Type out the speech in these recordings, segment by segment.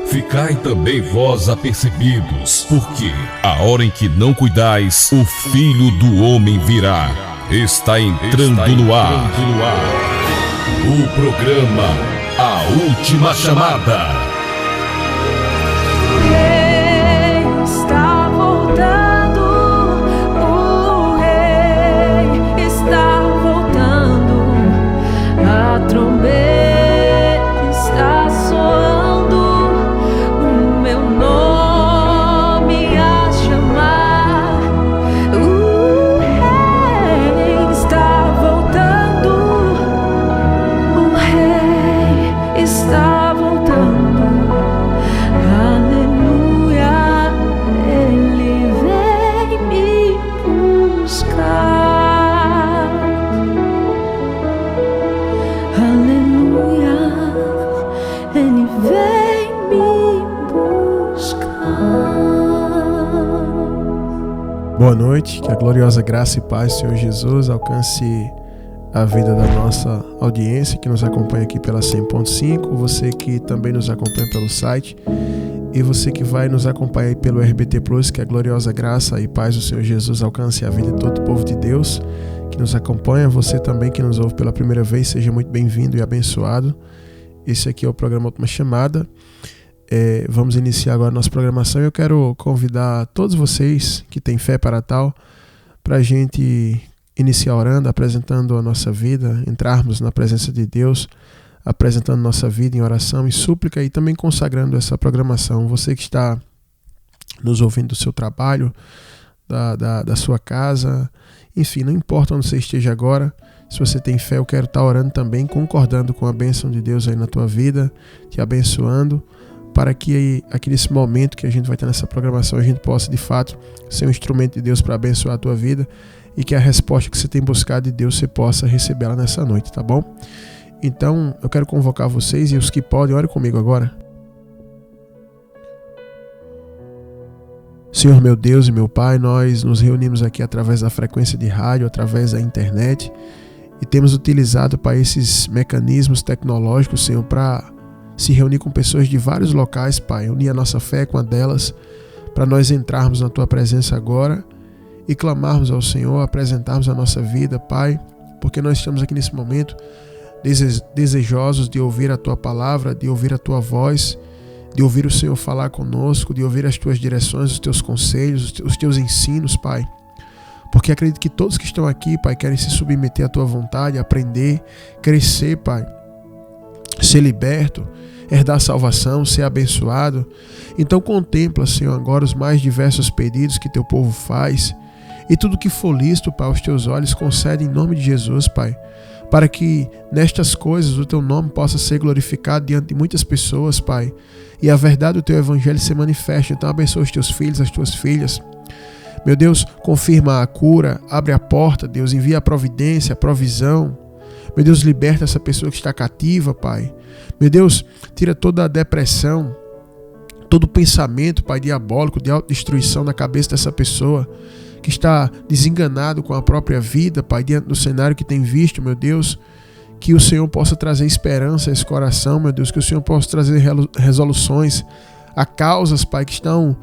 Ficai também vós apercebidos, porque a hora em que não cuidais, o Filho do Homem virá. Está entrando no ar o programa A Última Chamada. Está voltando, o Rei está voltando, a trombeta está soando, o meu nome a chamar. O Rei está voltando, o Rei está voltando. Aleluia, Ele vem me buscar. Aleluia, Ele vem me buscar. Boa noite, que a gloriosa graça e paz do Senhor Jesus alcance a vida da nossa audiência que nos acompanha aqui pela 100.5, você que também nos acompanha pelo site e você que vai nos acompanhar aí pelo RBT Plus, que a gloriosa graça e paz do Senhor Jesus alcance a vida de todo o povo de Deus que nos acompanha. Você também que nos ouve pela primeira vez, seja muito bem-vindo e abençoado. Esse aqui é o programa Última Chamada. Vamos iniciar agora a nossa programação. Eu quero convidar todos vocês que têm fé para tal, para a gente iniciar orando, apresentando a nossa vida, entrarmos na presença de Deus, apresentando nossa vida em oração e súplica e também consagrando essa programação. Você que está nos ouvindo do seu trabalho, da sua casa, enfim, não importa onde você esteja agora, se você tem fé, eu quero estar orando também, concordando com a bênção de Deus aí na tua vida, te abençoando, para que aqui nesse momento que a gente vai ter nessa programação, a gente possa de fato ser um instrumento de Deus para abençoar a tua vida e que a resposta que você tem buscado de Deus você possa recebê-la nessa noite, tá bom? Então, eu quero convocar vocês e os que podem, orem comigo agora. Senhor meu Deus e meu Pai, nós nos reunimos aqui através da frequência de rádio, através da internet e temos utilizado para esses mecanismos tecnológicos, Senhor, para se reunir com pessoas de vários locais, Pai, unir a nossa fé com a delas, para nós entrarmos na Tua presença agora e clamarmos ao Senhor, apresentarmos a nossa vida, Pai, porque nós estamos aqui nesse momento desejosos de ouvir a Tua palavra, de ouvir a Tua voz, de ouvir o Senhor falar conosco, de ouvir as Tuas direções, os Teus conselhos, os Teus ensinos, Pai. Porque acredito que todos que estão aqui, Pai, querem se submeter à Tua vontade, aprender, crescer, Pai, ser liberto, herdar salvação, ser abençoado. Então contempla, Senhor, agora os mais diversos pedidos que Teu povo faz e tudo que for lícito, Pai, aos Teus olhos, concede em nome de Jesus, Pai, para que nestas coisas o Teu nome possa ser glorificado diante de muitas pessoas, Pai, e a verdade do Teu Evangelho se manifeste. Então abençoa os Teus filhos, as Tuas filhas. Meu Deus, confirma a cura, abre a porta, Deus, envia a providência, a provisão. Meu Deus, liberta essa pessoa que está cativa, Pai. Meu Deus, tira toda a depressão, todo pensamento, Pai, diabólico, de autodestruição na cabeça dessa pessoa que está desenganado com a própria vida, Pai, diante do cenário que tem visto, meu Deus, que o Senhor possa trazer esperança a esse coração, meu Deus, que o Senhor possa trazer resoluções a causas, Pai, que estão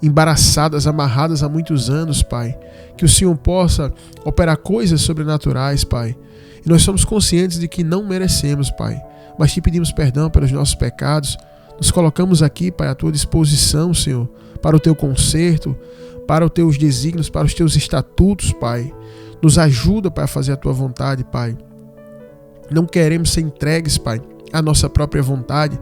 embaraçadas, amarradas há muitos anos, Pai, que o Senhor possa operar coisas sobrenaturais, Pai, e nós somos conscientes de que não merecemos, Pai, mas te pedimos perdão pelos nossos pecados, nos colocamos aqui, Pai, à Tua disposição, Senhor, para o Teu conserto, para os Teus desígnios, para os Teus estatutos, Pai. Nos ajuda, Pai, a fazer a Tua vontade, Pai. Não queremos ser entregues, Pai, à nossa própria vontade,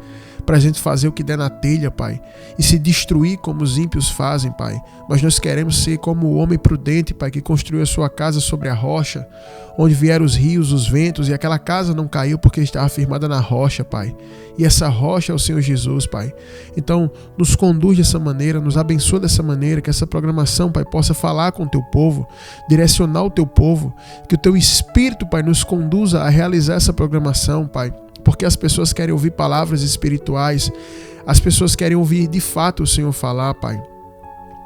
para a gente fazer o que der na telha, Pai, e se destruir como os ímpios fazem, Pai. Mas nós queremos ser como o homem prudente, Pai, que construiu a sua casa sobre a rocha, onde vieram os rios, os ventos, e aquela casa não caiu porque estava firmada na rocha, Pai. E essa rocha é o Senhor Jesus, Pai. Então, nos conduz dessa maneira, nos abençoa dessa maneira, que essa programação, Pai, possa falar com o Teu povo, direcionar o Teu povo, que o Teu Espírito, Pai, nos conduza a realizar essa programação, Pai. Porque as pessoas querem ouvir palavras espirituais, as pessoas querem ouvir de fato o Senhor falar, Pai.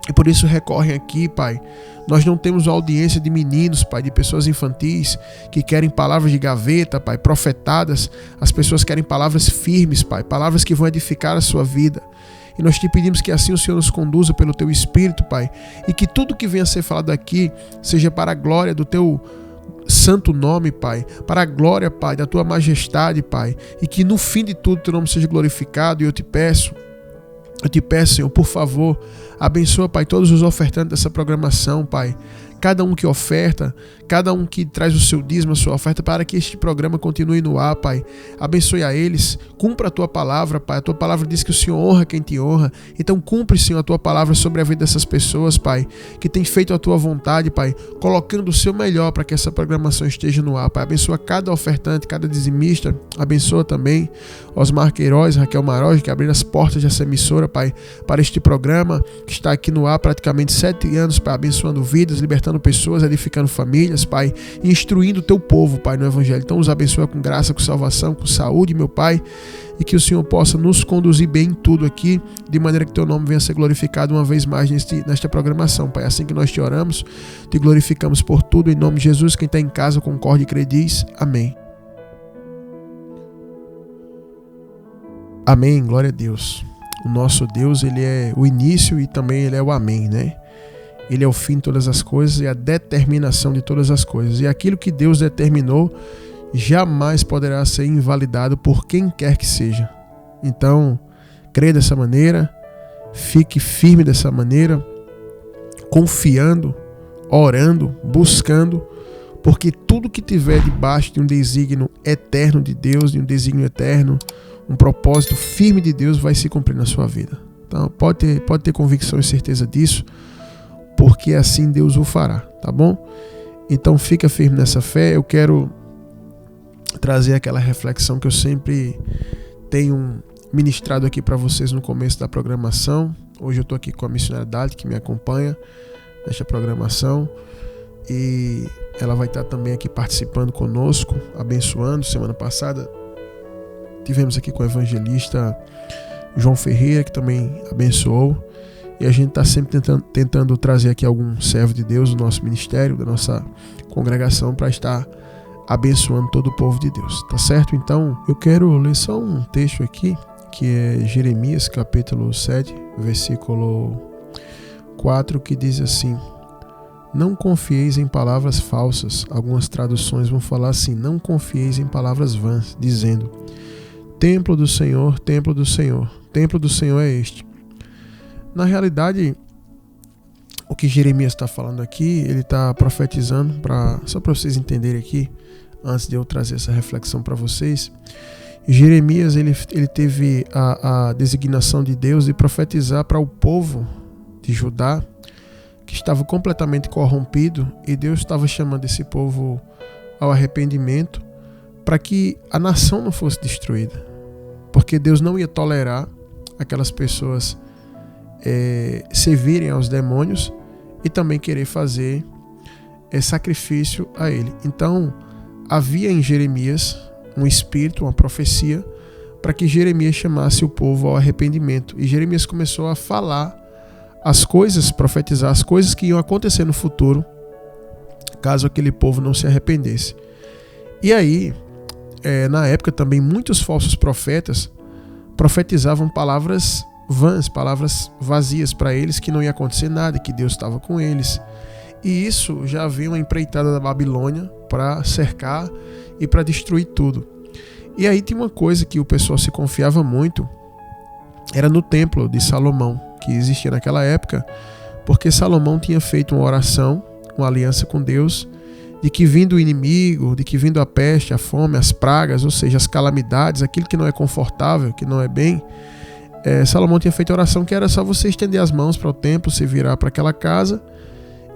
E por isso recorrem aqui, Pai. Nós não temos audiência de meninos, Pai, de pessoas infantis que querem palavras de gaveta, Pai, profetadas. As pessoas querem palavras firmes, Pai, palavras que vão edificar a sua vida. E nós te pedimos que assim o Senhor nos conduza pelo Teu Espírito, Pai, e que tudo que venha a ser falado aqui seja para a glória do Teu santo nome, Pai, para a glória, Pai, da Tua majestade, Pai, e que no fim de tudo Teu nome seja glorificado. E eu te peço, Senhor, por favor, abençoa, Pai, todos os ofertantes dessa programação, Pai. Cada um que oferta, cada um que traz o seu dízimo, a sua oferta, para que este programa continue no ar, Pai. Abençoe a eles, cumpra a Tua palavra, Pai. A Tua palavra diz que o Senhor honra quem te honra. Então cumpre, Senhor, a Tua palavra sobre a vida dessas pessoas, Pai, que tem feito a Tua vontade, Pai, colocando o seu melhor para que essa programação esteja no ar, Pai. Abençoa cada ofertante, cada dizimista. Abençoa também Osmar Queiroz, Raquel Maroja, que abriram as portas dessa emissora, Pai, para este programa que está aqui no ar praticamente 7 anos, Pai, abençoando vidas, libertando pessoas, edificando famílias, Pai, e instruindo o Teu povo, Pai, no Evangelho. Então os abençoa com graça, com salvação, com saúde, meu Pai, e que o Senhor possa nos conduzir bem em tudo aqui, de maneira que Teu nome venha a ser glorificado uma vez mais nesta programação, Pai. Assim que nós te oramos, te glorificamos por tudo, em nome de Jesus. Quem está em casa, concorde e crê, diz amém. Amém, glória a Deus. O nosso Deus, Ele é o início e também Ele é o amém, né? Ele é o fim de todas as coisas e a determinação de todas as coisas. E aquilo que Deus determinou jamais poderá ser invalidado por quem quer que seja. Então, crê dessa maneira, fique firme dessa maneira, confiando, orando, buscando, porque tudo que tiver debaixo de um desígnio eterno de Deus, de um desígnio eterno, um propósito firme de Deus vai se cumprir na sua vida. Então, pode ter convicção e certeza disso, porque assim Deus o fará, tá bom? Então fica firme nessa fé. Eu quero trazer aquela reflexão que eu sempre tenho ministrado aqui para vocês no começo da programação. Hoje eu estou aqui com a missionária Dali, que me acompanha nesta programação, e ela vai estar também aqui participando conosco, abençoando. Semana passada tivemos aqui com o evangelista João Ferreira, que também abençoou. E a gente está sempre tentando trazer aqui algum servo de Deus do nosso ministério, da nossa congregação, para estar abençoando todo o povo de Deus, tá certo? Então, eu quero ler só um texto aqui, que é Jeremias, capítulo 7, versículo 4, que diz assim: não confieis em palavras falsas. Algumas traduções vão falar assim: não confieis em palavras vãs, dizendo: templo do Senhor, templo do Senhor, templo do Senhor é este. Na realidade, o que Jeremias está falando aqui, ele está profetizando, só para vocês entenderem aqui, antes de eu trazer essa reflexão para vocês. Jeremias ele teve a designação de Deus de profetizar para o povo de Judá, que estava completamente corrompido, e Deus estava chamando esse povo ao arrependimento para que a nação não fosse destruída, porque Deus não ia tolerar aquelas pessoas servirem aos demônios e também querer fazer sacrifício a ele. Então havia em Jeremias um espírito, uma profecia, para que Jeremias chamasse o povo ao arrependimento. E Jeremias começou a falar as coisas, profetizar as coisas que iam acontecer no futuro, caso aquele povo não se arrependesse. E aí, na época também, muitos falsos profetas profetizavam palavras vãs, palavras vazias para eles, que não ia acontecer nada, que Deus estava com eles. E isso já havia uma empreitada da Babilônia para cercar e para destruir tudo. E aí tinha uma coisa que o pessoal se confiava muito, era no templo de Salomão, que existia naquela época, porque Salomão tinha feito uma oração, uma aliança com Deus, de que vindo o inimigo, de que vindo a peste, a fome, as pragas, ou seja, as calamidades, aquilo que não é confortável, que não é bem, Salomão tinha feito a oração que era só você estender as mãos para o templo, se virar para aquela casa,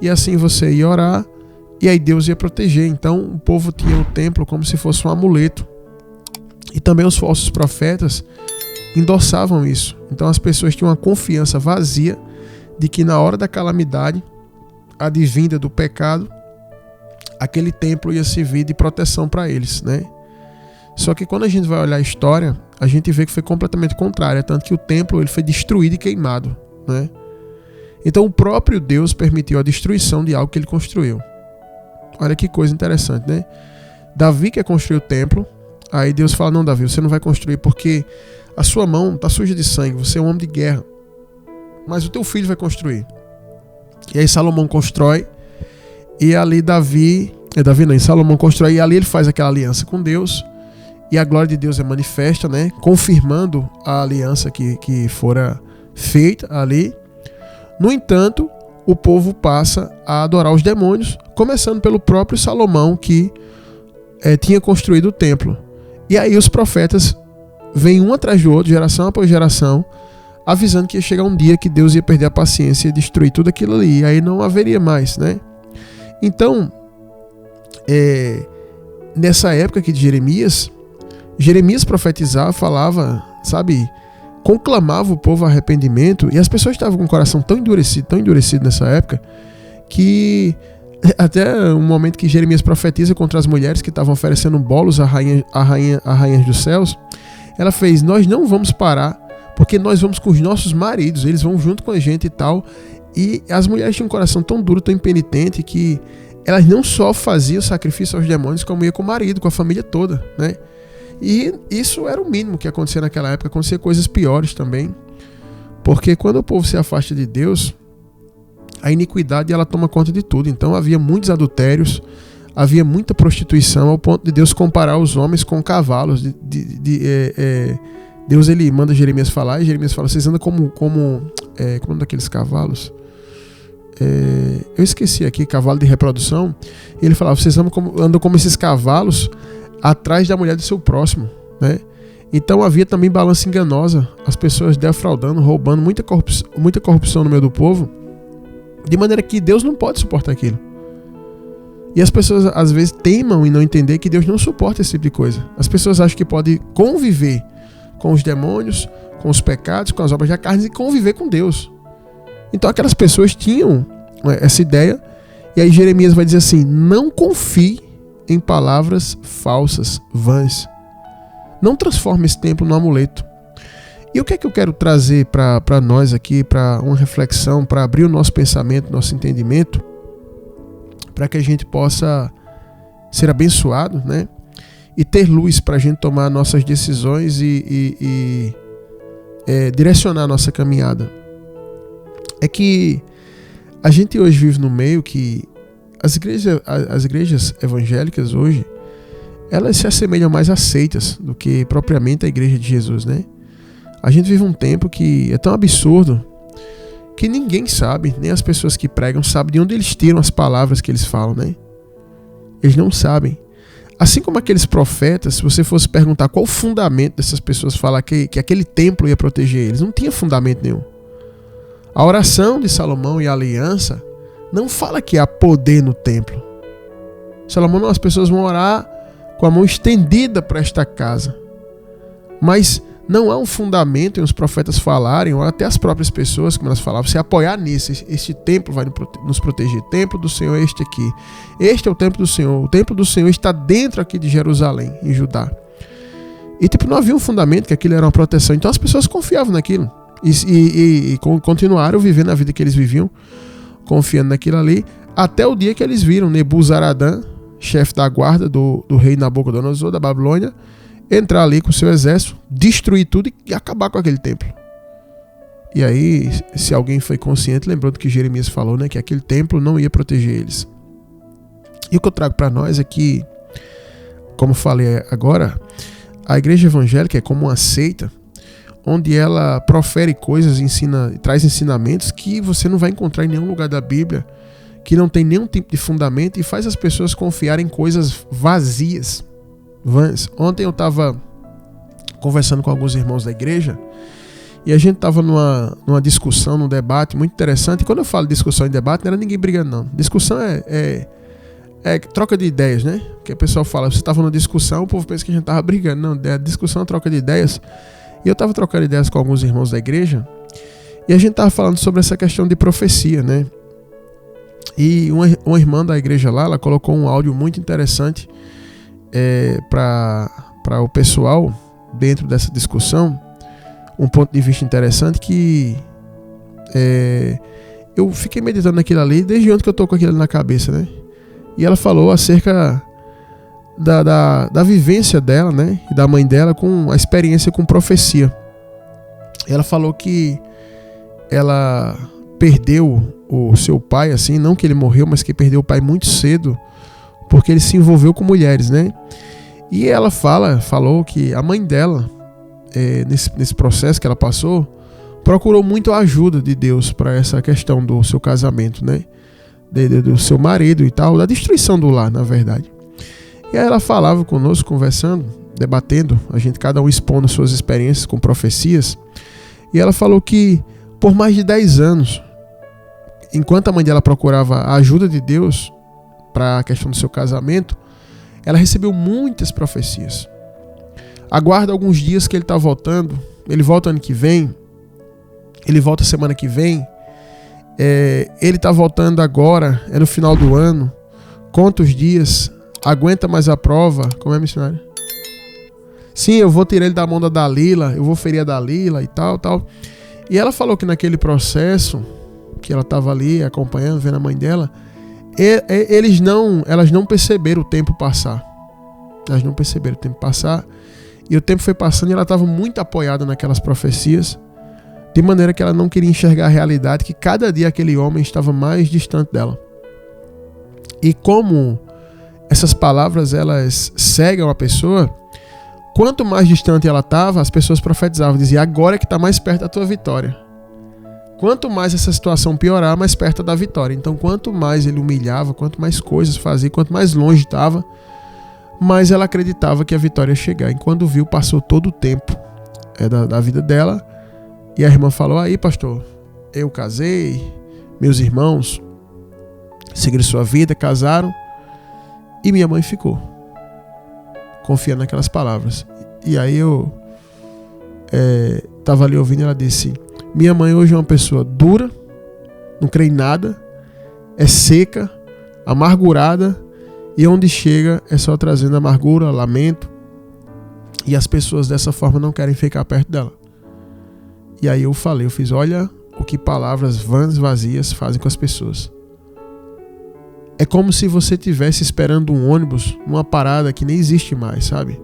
e assim você ia orar, e aí Deus ia proteger. Então o povo tinha o templo como se fosse um amuleto. E também os falsos profetas endossavam isso. Então as pessoas tinham uma confiança vazia de que na hora da calamidade, advinda do pecado, aquele templo ia servir de proteção para eles, né? Só que quando a gente vai olhar a história, a gente vê que foi completamente contrário, tanto que o templo ele foi destruído e queimado, né? Então o próprio Deus permitiu a destruição de algo que ele construiu. Olha que coisa interessante, né? Davi quer construir o templo, aí Deus fala, não, Davi, você não vai construir porque a sua mão está suja de sangue, você é um homem de guerra, mas o teu filho vai construir. E aí Salomão constrói, e ali Salomão constrói, e ali ele faz aquela aliança com Deus, e a glória de Deus é manifesta, né? Confirmando a aliança que fora feita ali. No entanto, o povo passa a adorar os demônios, começando pelo próprio Salomão, que tinha construído o templo. E aí os profetas vêm um atrás do outro, geração após geração, avisando que ia chegar um dia que Deus ia perder a paciência e destruir tudo aquilo ali, e aí não haveria mais, né? Então, nessa época aqui de Jeremias profetizava, falava, sabe, conclamava o povo a arrependimento, e as pessoas estavam com o coração tão endurecido nessa época, que até um momento que Jeremias profetiza contra as mulheres que estavam oferecendo bolos a rainhas dos céus, ela fez, nós não vamos parar, porque nós vamos com os nossos maridos, eles vão junto com a gente e tal. E as mulheres tinham um coração tão duro, tão impenitente, que elas não só faziam sacrifício aos demônios, como ia com o marido, com a família toda, né? E isso era o mínimo que acontecia naquela época. Acontecia coisas piores também, porque quando o povo se afasta de Deus, a iniquidade ela toma conta de tudo. Então havia muitos adultérios, havia muita prostituição, ao ponto de Deus comparar os homens com cavalos. Deus ele manda Jeremias falar, e Jeremias fala, vocês andam como é um daqueles cavalos? Eu esqueci aqui, cavalo de reprodução. Ele falava, vocês andam como esses cavalos atrás da mulher do seu próximo, né? Então havia também balança enganosa, as pessoas defraudando, roubando, muita corrupção no meio do povo, de maneira que Deus não pode suportar aquilo. E as pessoas às vezes teimam em não entender que Deus não suporta esse tipo de coisa. As pessoas acham que pode conviver com os demônios, com os pecados, com as obras da carne e conviver com Deus. Então aquelas pessoas tinham essa ideia, e aí Jeremias vai dizer assim, não confie em palavras falsas, vãs. Não transforme esse templo num amuleto. E o que é que eu quero trazer para nós aqui, para uma reflexão, para abrir o nosso pensamento, nosso entendimento, para que a gente possa ser abençoado, né? E ter luz para a gente tomar nossas decisões e direcionar a nossa caminhada. É que a gente hoje vive no meio que as igrejas evangélicas hoje, elas se assemelham mais a seitas do que propriamente a igreja de Jesus, né? A gente vive um tempo que é tão absurdo que ninguém sabe, nem as pessoas que pregam sabem de onde eles tiram as palavras que eles falam, né? Eles não sabem. Assim como aqueles profetas, se você fosse perguntar qual o fundamento dessas pessoas falar que aquele templo ia proteger eles, não tinha fundamento nenhum. A oração de Salomão e a aliança não fala que há poder no templo. Salomão não, as pessoas vão orar com a mão estendida para esta casa. Mas não há um fundamento em os profetas falarem, ou até as próprias pessoas, como elas falavam, se apoiar nisso. Este templo vai nos proteger. O templo do Senhor é este aqui. Este é o templo do Senhor. O templo do Senhor está dentro aqui de Jerusalém, em Judá. E não havia um fundamento que aquilo era uma proteção. Então as pessoas confiavam naquilo. E continuaram vivendo a vida que eles viviam, confiando naquilo ali, até o dia que eles viram Nebuzaradã, chefe da guarda do rei Nabucodonosor da Babilônia, entrar ali com seu exército, destruir tudo e acabar com aquele templo. E aí, se alguém foi consciente, lembrou do que Jeremias falou, né, que aquele templo não ia proteger eles. E o que eu trago para nós é que, como falei agora, a igreja evangélica é como uma seita, onde ela profere coisas, traz ensinamentos que você não vai encontrar em nenhum lugar da Bíblia, que não tem nenhum tipo de fundamento, e faz as pessoas confiarem em coisas vazias, vãs. Ontem eu estava conversando com alguns irmãos da igreja, e a gente estava numa discussão, num debate muito interessante. E quando eu falo discussão e debate, não era ninguém brigando, não. Discussão é troca de ideias, né? Porque o pessoal fala, você estava numa discussão, o povo pensa que a gente estava brigando. Não, a discussão é troca de ideias. E eu estava trocando ideias com alguns irmãos da igreja, e a gente estava falando sobre essa questão de profecia, né? E uma irmã da igreja lá, ela colocou um áudio muito interessante para o pessoal dentro dessa discussão, um ponto de vista interessante que eu fiquei meditando naquilo ali, desde ontem que eu tô com aquilo ali na cabeça, né? E ela falou acerca da vivência dela, né? E da mãe dela com a experiência com profecia. Ela falou que ela perdeu o seu pai, assim, não que ele morreu, mas que perdeu o pai muito cedo, porque ele se envolveu com mulheres, né? E ela falou que a mãe dela, nesse processo que ela passou, procurou muito a ajuda de Deus para essa questão do seu casamento, né? Do seu marido e tal, da destruição do lar, na verdade. E aí ela falava conosco, conversando, debatendo, a gente cada um expondo suas experiências com profecias. E ela falou que por mais de 10 anos, enquanto a mãe dela procurava a ajuda de Deus para a questão do seu casamento, ela recebeu muitas profecias. Aguarda alguns dias que ele está voltando, ele volta ano que vem, ele volta semana que vem, ele está voltando agora, é no final do ano, conta os dias, aguenta mais a prova, como é, missionário? Sim, eu vou tirar ele da mão da Dalila, eu vou ferir a Dalila e tal. E ela falou que naquele processo, que ela estava ali acompanhando, vendo a mãe dela, elas não perceberam o tempo passar. Elas não perceberam o tempo passar. E o tempo foi passando e ela estava muito apoiada naquelas profecias, de maneira que ela não queria enxergar a realidade, que cada dia aquele homem estava mais distante dela. E como essas palavras elas cegam a pessoa, quanto mais distante ela estava, as pessoas profetizavam, diziam, agora é que está mais perto da tua vitória. Quanto mais essa situação piorar, mais perto da vitória. Então, quanto mais ele humilhava, quanto mais coisas fazia, quanto mais longe estava, mais ela acreditava que a vitória ia chegar. E quando viu, passou todo o tempo da vida dela. E a irmã falou, aí pastor, eu casei, meus irmãos seguiram sua vida, casaram, e minha mãe ficou, confiando naquelas palavras. E aí eu estava ali ouvindo e ela disse, minha mãe hoje é uma pessoa dura, não crê em nada, é seca, amargurada, e onde chega é só trazendo amargura, lamento, e as pessoas dessa forma não querem ficar perto dela. E aí eu fiz, olha o que palavras vãs, vazias fazem com as pessoas. É como se você estivesse esperando um ônibus numa parada que nem existe mais, sabe?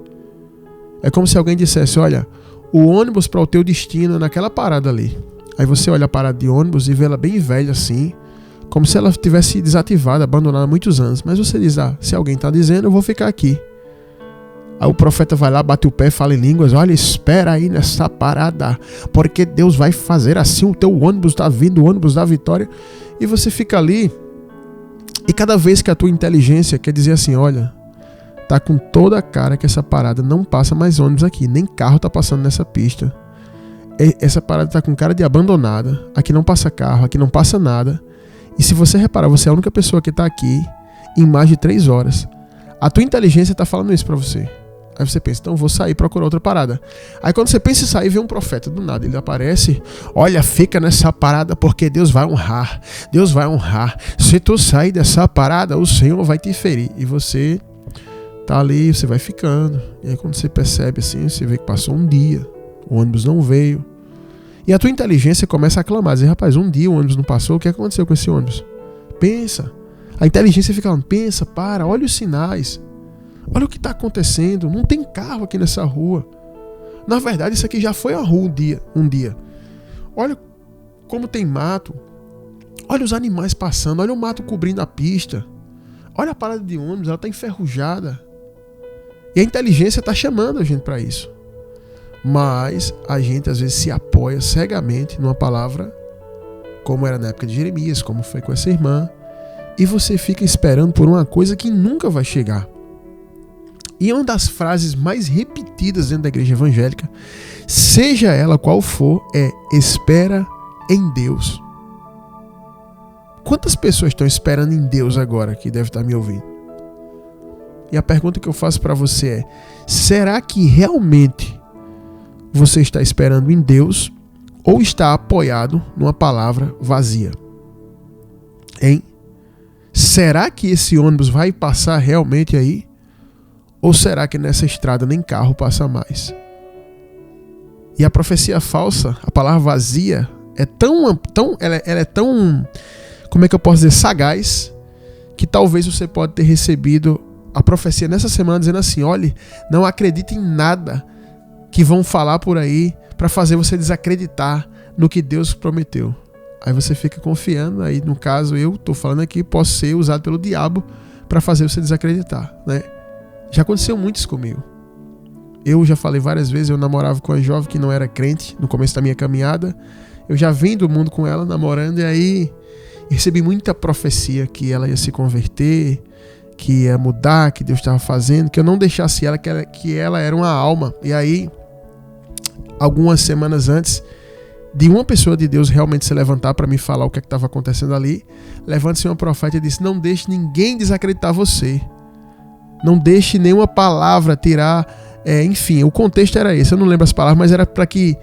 É como se alguém dissesse, olha, o ônibus para o teu destino é naquela parada ali. Aí você olha a parada de ônibus e vê ela bem velha assim, como se ela tivesse desativada, abandonada há muitos anos. Mas você diz, se alguém está dizendo, eu vou ficar aqui. Aí o profeta vai lá, bate o pé, fala em línguas, olha, espera aí nessa parada, porque Deus vai fazer assim, o teu ônibus está vindo, o ônibus da vitória. E você fica ali, e cada vez que a tua inteligência quer dizer assim, olha, tá com toda a cara que essa parada não passa mais ônibus aqui, nem carro tá passando nessa pista. Essa parada tá com cara de abandonada, aqui não passa carro, aqui não passa nada. E se você reparar, você é a única pessoa que tá aqui em mais de 3 horas. A tua inteligência tá falando isso pra você. Aí você pensa, então vou sair e procurar outra parada. Aí quando você pensa em sair, vem um profeta do nada. Ele aparece, olha, fica nessa parada porque Deus vai honrar. Deus vai honrar. Se tu sair dessa parada, o Senhor vai te ferir. E você tá ali, você vai ficando. E aí quando você percebe assim, você vê que passou um dia, o ônibus não veio. E a tua inteligência começa a clamar, dizer, rapaz, um dia o ônibus não passou, o que aconteceu com esse ônibus? Pensa. A inteligência fica falando, pensa, para, olha os sinais. Olha o que está acontecendo, não tem carro aqui nessa rua. Na verdade, isso aqui já foi a rua um dia. Olha como tem mato. Olha os animais passando, olha o mato cobrindo a pista. Olha a parada de ônibus, ela está enferrujada. E a inteligência está chamando a gente para isso. Mas a gente às vezes se apoia cegamente numa palavra, como era na época de Jeremias, como foi com essa irmã, e você fica esperando por uma coisa que nunca vai chegar. E uma das frases mais repetidas dentro da igreja evangélica, seja ela qual for, é espera em Deus. Quantas pessoas estão esperando em Deus agora que deve estar me ouvindo? E a pergunta que eu faço para você é, será que realmente você está esperando em Deus ou está apoiado numa palavra vazia? Hein? Será que esse ônibus vai passar realmente aí? Ou será que nessa estrada nem carro passa mais? E a profecia falsa, a palavra vazia, ela é tão, como é que eu posso dizer, sagaz, que talvez você pode ter recebido a profecia nessa semana dizendo assim: olhe, não acredite em nada que vão falar por aí para fazer você desacreditar no que Deus prometeu. Aí você fica confiando, aí no caso eu estou falando aqui, posso ser usado pelo diabo para fazer você desacreditar, né? Já aconteceu muito isso comigo. Eu já falei várias vezes, eu namorava com uma jovem que não era crente no começo da minha caminhada. Eu já vim do mundo com ela namorando e aí recebi muita profecia que ela ia se converter, que ia mudar, que Deus estava fazendo, que eu não deixasse ela, que ela era uma alma. E aí, algumas semanas antes de uma pessoa de Deus realmente se levantar para me falar o que estava acontecendo ali, levanta-se uma profeta e disse: não deixe ninguém desacreditar você. Não deixe nenhuma palavra tirar... enfim, o contexto era esse. Eu não lembro as palavras, mas era para que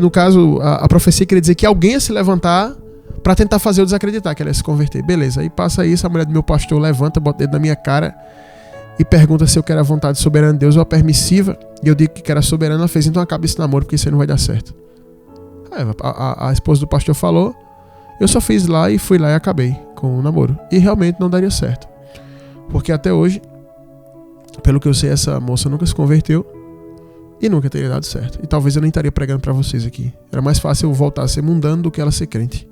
no caso, a profecia queria dizer que alguém ia se levantar para tentar fazer eu desacreditar que ela ia se converter. Beleza, aí passa isso, a mulher do meu pastor levanta, bota o dedo na minha cara e pergunta se eu quero a vontade soberana de Deus ou a permissiva. E eu digo que era soberana. Ela fez: então acaba esse namoro, porque isso aí não vai dar certo. A esposa do pastor falou, eu só fiz lá e fui lá e acabei com o namoro. E realmente não daria certo. Porque até hoje, pelo que eu sei, essa moça nunca se converteu e nunca teria dado certo. E talvez eu nem estaria pregando para vocês aqui. Era mais fácil eu voltar a ser mundano do que ela ser crente.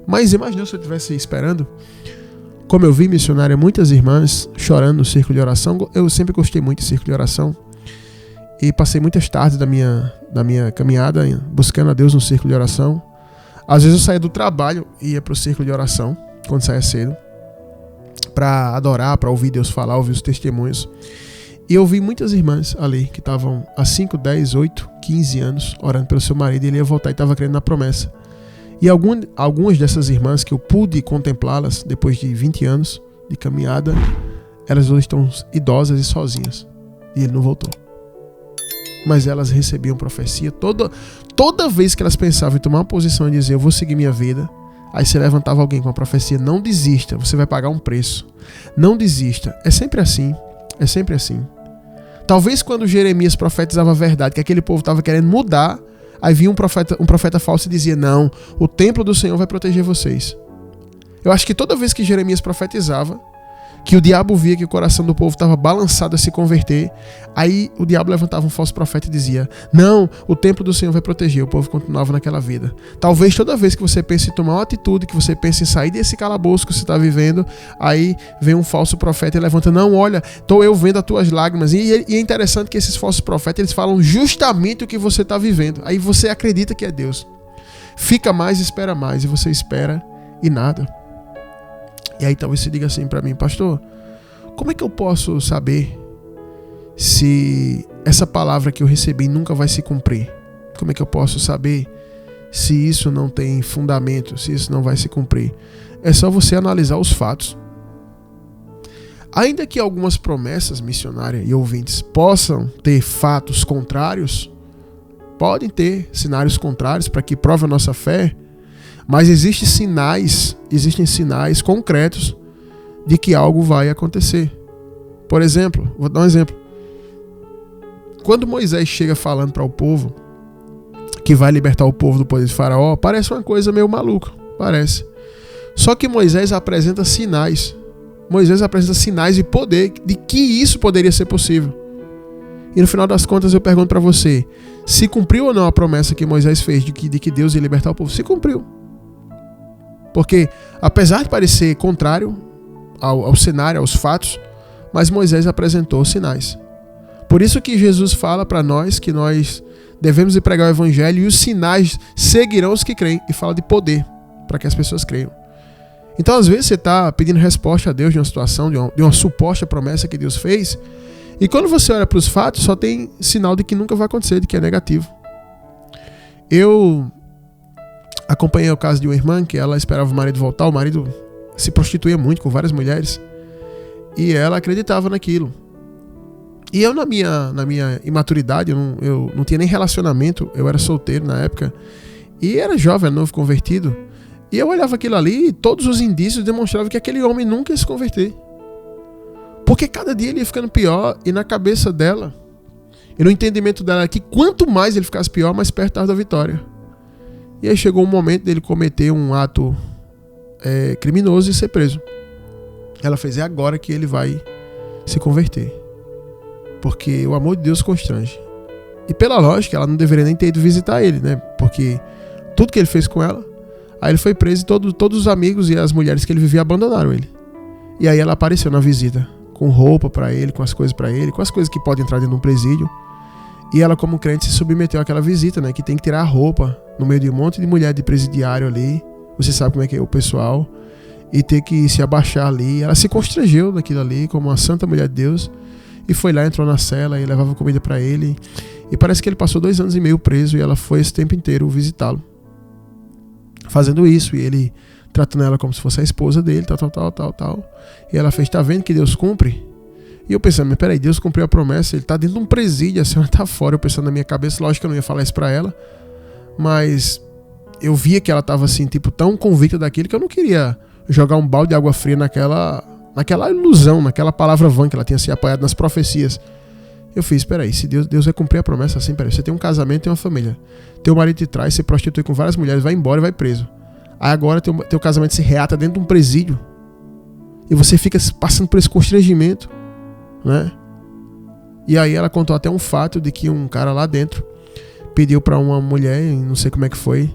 Mas imagina se eu estivesse esperando. Como eu vi missionária, muitas irmãs chorando no círculo de oração. Eu sempre gostei muito de círculo de oração. E passei muitas tardes da minha caminhada buscando a Deus no círculo de oração. Às vezes eu saía do trabalho e ia para o círculo de oração, quando saía cedo, para adorar, para ouvir Deus falar, ouvir os testemunhos. E eu vi muitas irmãs ali que estavam há 5, 10, 8, 15 anos orando pelo seu marido, e ele ia voltar e estava crendo na promessa. E algumas dessas irmãs que eu pude contemplá-las depois de 20 anos de caminhada, elas hoje estão idosas e sozinhas. E ele não voltou. Mas elas recebiam profecia. Toda vez que elas pensavam em tomar uma posição e dizer: eu vou seguir minha vida, aí se levantava alguém com a profecia: não desista, você vai pagar um preço. Não desista. É sempre assim. É sempre assim. Talvez quando Jeremias profetizava a verdade, que aquele povo estava querendo mudar, aí vinha um profeta falso e dizia: não, o templo do Senhor vai proteger vocês. Eu acho que toda vez que Jeremias profetizava, que o diabo via que o coração do povo estava balançado a se converter, aí o diabo levantava um falso profeta e dizia: não, o templo do Senhor vai proteger. O povo continuava naquela vida. Talvez toda vez que você pense em tomar uma atitude, que você pense em sair desse calabouço que você está vivendo, aí vem um falso profeta e levanta: não, olha, estou eu vendo as tuas lágrimas. E é interessante que esses falsos profetas, eles falam justamente o que você está vivendo. Aí você acredita que é Deus. Fica mais, espera mais, e você espera e nada. E aí talvez você diga assim para mim: pastor, como é que eu posso saber se essa palavra que eu recebi nunca vai se cumprir? Como é que eu posso saber se isso não tem fundamento, se isso não vai se cumprir? É só você analisar os fatos. Ainda que algumas promessas missionárias e ouvintes possam ter fatos contrários, podem ter cenários contrários para que prove a nossa fé, mas existem sinais concretos de que algo vai acontecer. Por exemplo, vou dar um exemplo. Quando Moisés chega falando para o povo que vai libertar o povo do poder de Faraó, parece uma coisa meio maluca, parece. Só que Moisés apresenta sinais. Moisés apresenta sinais de poder, de que isso poderia ser possível. E no final das contas eu pergunto para você: se cumpriu ou não a promessa que Moisés fez de que Deus ia libertar o povo? Se cumpriu. Porque, apesar de parecer contrário ao cenário, aos fatos, mas Moisés apresentou sinais. Por isso que Jesus fala para nós que nós devemos ir pregar o evangelho e os sinais seguirão os que creem. E fala de poder, para que as pessoas creiam. Então, às vezes, você está pedindo resposta a Deus de uma situação, de uma suposta promessa que Deus fez, e quando você olha para os fatos, só tem sinal de que nunca vai acontecer, de que é negativo. Eu acompanhei o caso de uma irmã que ela esperava o marido voltar. O marido se prostituía muito com várias mulheres e ela acreditava naquilo. E eu, na minha imaturidade, eu não tinha nem relacionamento, eu era solteiro na época e era jovem, novo convertido, e eu olhava aquilo ali e todos os indícios demonstravam que aquele homem nunca ia se converter, porque cada dia ele ia ficando pior. E na cabeça dela e no entendimento dela, que quanto mais ele ficasse pior, mais perto estava da vitória. E aí chegou o momento dele cometer um ato criminoso e ser preso. Ela fez: é agora que ele vai se converter, porque o amor de Deus constrange. E pela lógica, ela não deveria nem ter ido visitar ele, né? Porque tudo que ele fez com ela, aí ele foi preso e todos os amigos e as mulheres que ele vivia abandonaram ele. E aí ela apareceu na visita, com roupa pra ele, com as coisas pra ele, com as coisas que podem entrar dentro de um presídio. E ela, como crente, se submeteu àquela visita, né? Que tem que tirar a roupa no meio de um monte de mulher de presidiário ali. Você sabe como é que é o pessoal. E ter que se abaixar ali. Ela se constrangeu daquilo ali, como uma santa mulher de Deus. E foi lá, entrou na cela e levava comida pra ele. E parece que ele passou 2 anos e meio preso e ela foi esse tempo inteiro visitá-lo. Fazendo isso, e ele tratando ela como se fosse a esposa dele, tal. E ela fez: tá vendo que Deus cumpre? E eu pensando: mas peraí, Deus cumpriu a promessa, ele tá dentro de um presídio, a senhora tá fora. Eu pensando na minha cabeça, lógico que eu não ia falar isso pra ela, mas eu via que ela tava assim, tipo, tão convicta daquilo que eu não queria jogar um balde de água fria naquela ilusão, naquela palavra vã que ela tinha se apoiado nas profecias. Eu fiz: peraí, se Deus vai cumprir a promessa assim, peraí, você tem um casamento, tem uma família, teu marido te traz, se prostitui com várias mulheres, vai embora e vai preso. Aí agora teu casamento se reata dentro de um presídio e você fica passando por esse constrangimento, né? E aí ela contou até um fato de que um cara lá dentro pediu pra uma mulher, não sei como é que foi,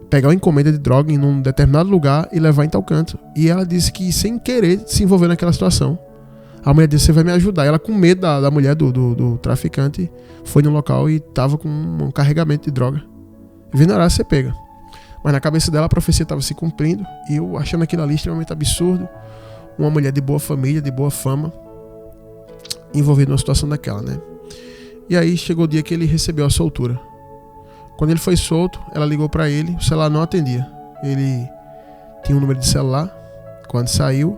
pegar uma encomenda de droga em um determinado lugar e levar em tal canto. E ela disse que, sem querer, se envolveu naquela situação. A mulher disse: você vai me ajudar. Ela, com medo da mulher do traficante, foi no local e tava com um carregamento de droga. E vindo na hora ser pega. Mas na cabeça dela a profecia estava se cumprindo, e eu achando aquilo ali extremamente absurdo. Uma mulher de boa família, de boa fama, envolvida numa situação daquela, né? E aí chegou o dia que ele recebeu a soltura. Quando ele foi solto, ela ligou para ele, o celular não atendia. Ele tinha um número de celular quando saiu,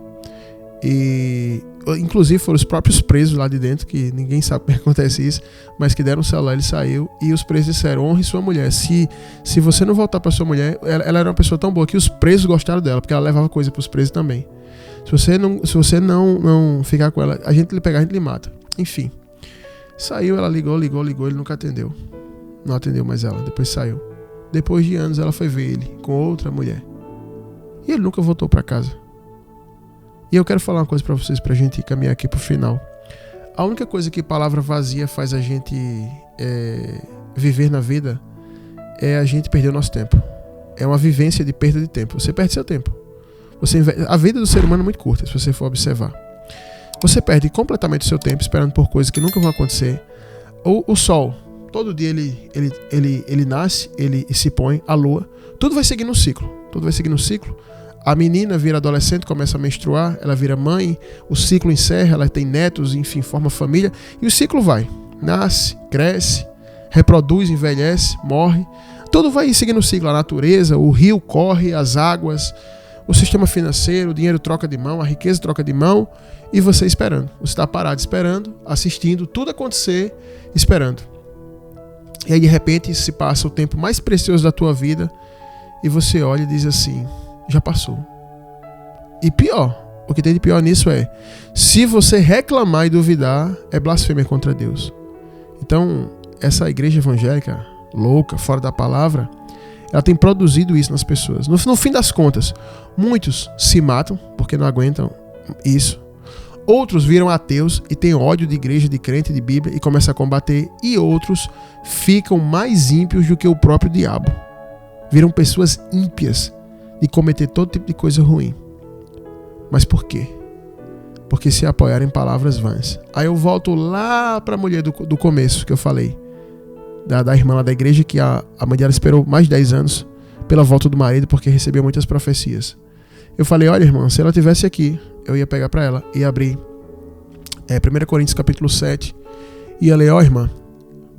e inclusive foram os próprios presos lá de dentro, que ninguém sabe como acontece isso, mas que deram o celular, ele saiu, e os presos disseram: honre sua mulher, se você não voltar para sua mulher, ela era uma pessoa tão boa que os presos gostaram dela, porque ela levava coisa para os presos também. Se você não ficar com ela, a gente lhe pegar, a gente lhe mata. Enfim, saiu, ela ligou, ele nunca atendeu. Não atendeu mais ela, depois saiu. Depois de anos ela foi ver ele com outra mulher, e ele nunca voltou para casa. E eu quero falar uma coisa para vocês, pra gente caminhar aqui pro final. A única coisa que palavra vazia faz a gente viver na vida é a gente perder o nosso tempo. É uma vivência de perda de tempo. Você perde seu tempo. A vida do ser humano é muito curta, se você for observar. Você perde completamente o seu tempo esperando por coisas que nunca vão acontecer. O sol, todo dia ele nasce, ele se põe, a lua. Tudo vai seguir no ciclo. A menina vira adolescente, começa a menstruar, ela vira mãe, o ciclo encerra, ela tem netos, enfim, forma família, e o ciclo vai. Nasce, cresce, reproduz, envelhece, morre. Tudo vai seguindo o ciclo. A natureza, o rio corre, as águas, o sistema financeiro, o dinheiro troca de mão, a riqueza troca de mão, e você esperando. Você está parado esperando, assistindo tudo acontecer, esperando. E aí de repente se passa o tempo mais precioso da tua vida e você olha e diz assim: já passou. E pior, o que tem de pior nisso é: se você reclamar e duvidar, é blasfêmia contra Deus. Então, essa igreja evangélica louca, fora da palavra, ela tem produzido isso nas pessoas. No fim das contas, muitos se matam porque não aguentam isso. Outros viram ateus e têm ódio de igreja, de crente, de Bíblia, e começam a combater. E outros ficam mais ímpios do que o próprio diabo. Viram pessoas ímpias de cometer todo tipo de coisa ruim. Mas por quê? Porque se apoiaram em palavras vãs. Aí eu volto lá para a mulher do começo que eu falei, da irmã lá da igreja, que a mãe dela esperou mais de 10 anos pela volta do marido, porque recebeu muitas profecias. Eu falei: olha, irmã, se ela estivesse aqui, eu ia pegar para ela e abrir 1 Coríntios capítulo 7 e ia ler: ó, irmã,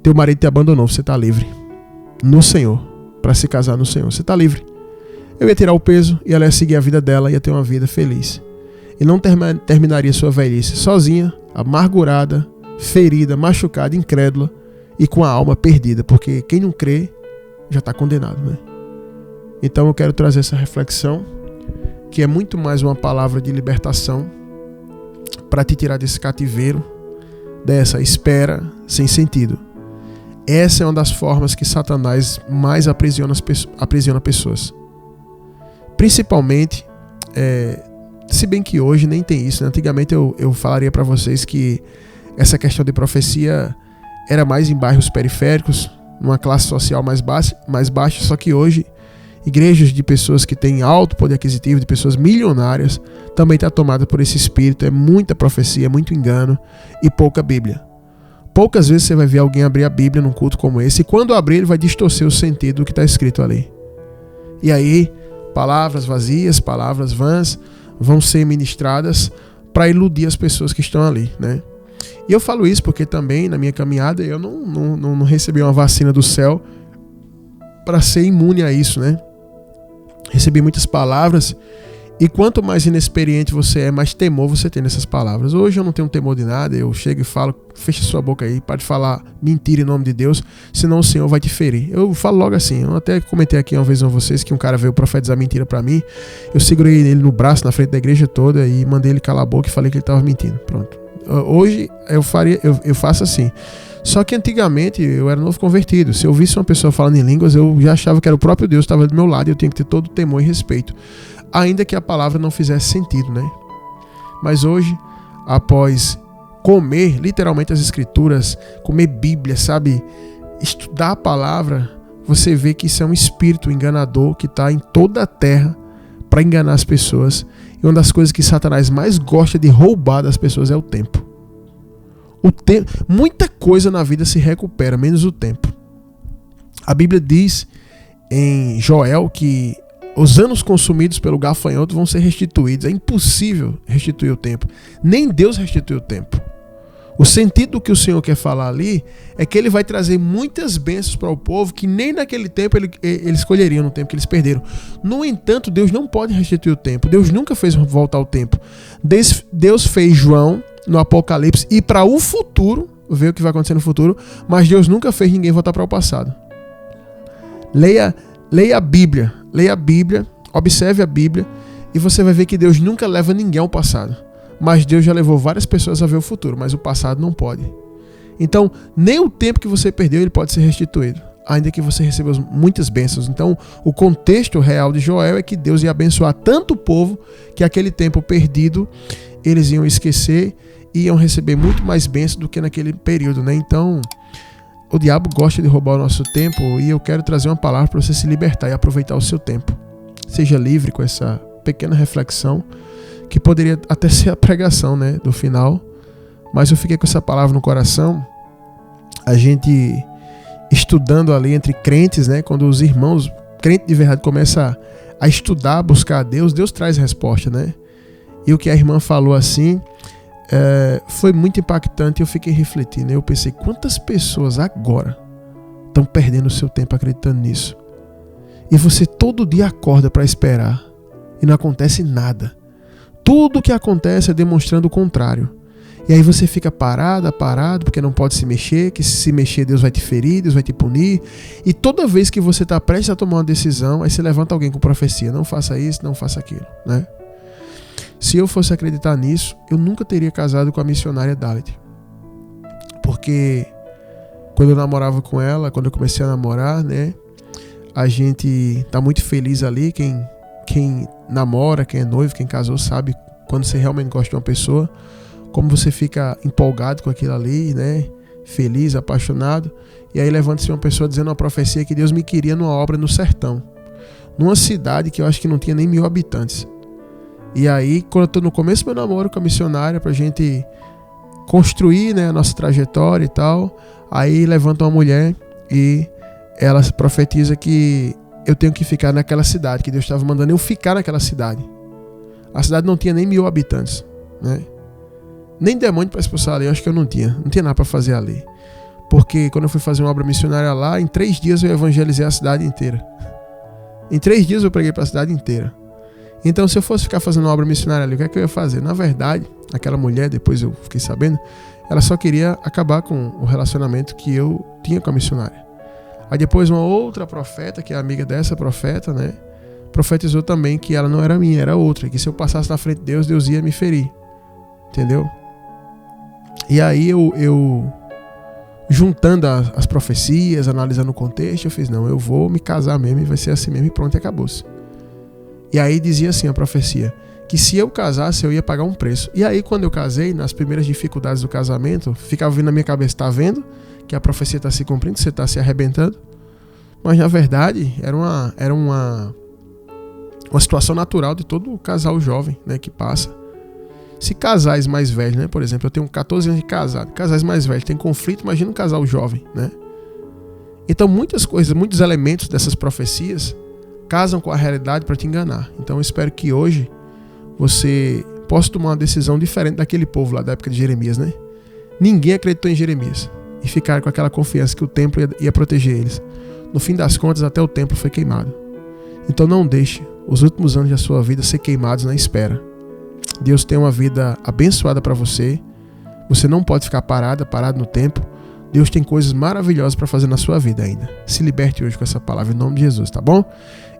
teu marido te abandonou, você está livre no Senhor, para se casar no Senhor, você está livre. Eu ia tirar o peso e ela ia seguir a vida dela, ia ter uma vida feliz. E não terminaria sua velhice sozinha, amargurada, ferida, machucada, incrédula e com a alma perdida, porque quem não crê já está condenado, né? Então eu quero trazer essa reflexão, que é muito mais uma palavra de libertação para te tirar desse cativeiro, dessa espera sem sentido. Essa é uma das formas que Satanás mais aprisiona pessoas. Principalmente, se bem que hoje nem tem isso, né? Antigamente eu falaria para vocês que essa questão de profecia era mais em bairros periféricos, numa classe social mais baixa, só que hoje igrejas de pessoas que têm alto poder aquisitivo, de pessoas milionárias, também está tomada por esse espírito. É muita profecia, muito engano e pouca Bíblia. Poucas vezes você vai ver alguém abrir a Bíblia num culto como esse, e quando abrir ele vai distorcer o sentido do que está escrito ali. E aí, palavras vazias, palavras vãs vão ser ministradas para iludir as pessoas que estão ali, né? E eu falo isso porque também na minha caminhada eu não recebi uma vacina do céu para ser imune a isso, né? Recebi muitas palavras, e quanto mais inexperiente você é, mais temor você tem nessas palavras. Hoje eu não tenho temor de nada, eu chego e falo, fecha sua boca aí, para de falar mentira em nome de Deus, senão o Senhor vai te ferir. Eu falo logo assim, eu até comentei aqui uma vez com vocês que um cara veio profetizar mentira para mim, eu segurei ele no braço na frente da igreja toda e mandei ele calar a boca e falei que ele estava mentindo. Pronto. Hoje eu faço assim. Só que antigamente eu era novo convertido. Se eu visse uma pessoa falando em línguas, eu já achava que era o próprio Deus que estava do meu lado, e eu tinha que ter todo o temor e respeito, ainda que a palavra não fizesse sentido, né? Mas hoje, após comer literalmente as escrituras, comer Bíblia, sabe, estudar a palavra, você vê que isso é um espírito enganador que está em toda a terra para enganar as pessoas. E uma das coisas que Satanás mais gosta de roubar das pessoas é o tempo. Muita coisa na vida se recupera, menos o tempo. A Bíblia diz em Joel que os anos consumidos pelo gafanhoto vão ser restituídos. É impossível restituir o tempo. Nem Deus restitui o tempo. O sentido do que o Senhor quer falar ali é que Ele vai trazer muitas bênçãos para o povo que nem naquele tempo eles escolheriam, no tempo que eles perderam. No entanto, Deus não pode restituir o tempo. Deus nunca fez voltar o tempo. Deus fez João no Apocalipse e para o futuro, ver o que vai acontecer no futuro, mas Deus nunca fez ninguém voltar para o passado. Leia a Bíblia, observe a Bíblia, e você vai ver que Deus nunca leva ninguém ao passado. Mas Deus já levou várias pessoas a ver o futuro, mas o passado não pode. Então, nem o tempo que você perdeu ele pode ser restituído, ainda que você receba muitas bênçãos. Então, o contexto real de Joel é que Deus ia abençoar tanto o povo que aquele tempo perdido eles iam esquecer e iam receber muito mais bênçãos do que naquele período, né? Então, o diabo gosta de roubar o nosso tempo, e eu quero trazer uma palavra para você se libertar e aproveitar o seu tempo. Seja livre com essa pequena reflexão, que poderia até ser a pregação, né, do final, mas eu fiquei com essa palavra no coração. A gente estudando ali entre crentes, né, quando os irmãos, crente de verdade, começa a estudar, a buscar a Deus, Deus traz resposta, né? E o que a irmã falou assim foi muito impactante. Eu fiquei refletindo, eu pensei, quantas pessoas agora estão perdendo o seu tempo acreditando nisso? E você todo dia acorda para esperar e não acontece nada. Tudo que acontece é demonstrando o contrário. E aí você fica parado, porque não pode se mexer, que se mexer Deus vai te ferir, Deus vai te punir. E toda vez que você está prestes a tomar uma decisão, aí você levanta alguém com profecia, não faça isso, não faça aquilo, né? Se eu fosse acreditar nisso, eu nunca teria casado com a missionária Dalit. Porque quando eu namorava com ela, quando eu comecei a namorar, né, a gente tá muito feliz ali. Quem namora, quem é noivo, quem casou sabe quando você realmente gosta de uma pessoa, como você fica empolgado com aquilo ali, né, feliz, apaixonado. E aí levanta-se uma pessoa dizendo uma profecia que Deus me queria numa obra no sertão, numa cidade que eu acho que não tinha nem 1000 habitantes. E aí, quando eu estou no começo do meu namoro com a missionária, pra gente construir, né, a nossa trajetória e tal, aí levanta uma mulher e ela profetiza que eu tenho que ficar naquela cidade, que Deus estava mandando eu ficar naquela cidade. A cidade não tinha nem 1000 habitantes, né? Nem demônio para expulsar ali, eu acho que eu não tinha nada para fazer ali. Porque quando eu fui fazer uma obra missionária lá, em 3 dias eu evangelizei a cidade inteira. Em 3 dias eu preguei para a cidade inteira. Então, se eu fosse ficar fazendo uma obra missionária ali, o que é que eu ia fazer? Na verdade, aquela mulher, depois eu fiquei sabendo, ela só queria acabar com o relacionamento que eu tinha com a missionária. Aí depois uma outra profeta, que é amiga dessa profeta, né, profetizou também que ela não era minha, era outra, que se eu passasse na frente de Deus, Deus ia me ferir. Entendeu? E aí eu juntando as profecias, analisando o contexto. Eu fiz, não, eu vou me casar mesmo e vai ser assim mesmo e pronto, e acabou-se. E aí dizia assim a profecia, que se eu casasse eu ia pagar um preço. E aí quando eu casei, nas primeiras dificuldades do casamento, ficava vindo na minha cabeça, tá vendo que a profecia está se cumprindo, você está se arrebentando? Mas na verdade era uma situação natural de todo casal jovem, né, que passa. Se casais mais velhos, né, por exemplo, eu tenho 14 anos de casado, casais mais velhos têm conflito, imagina um casal jovem, né? Então muitas coisas, muitos elementos dessas profecias casam com a realidade para te enganar. Então eu espero que hoje você possa tomar uma decisão diferente daquele povo lá da época de Jeremias, né? Ninguém acreditou em Jeremias e ficaram com aquela confiança que o templo ia proteger eles. No fim das contas, até o templo foi queimado. Então não deixe os últimos anos da sua vida ser queimados na espera. Deus tem uma vida abençoada para você. Você não pode ficar parado no tempo. Deus tem coisas maravilhosas para fazer na sua vida ainda. Se liberte hoje com essa palavra em nome de Jesus, tá bom?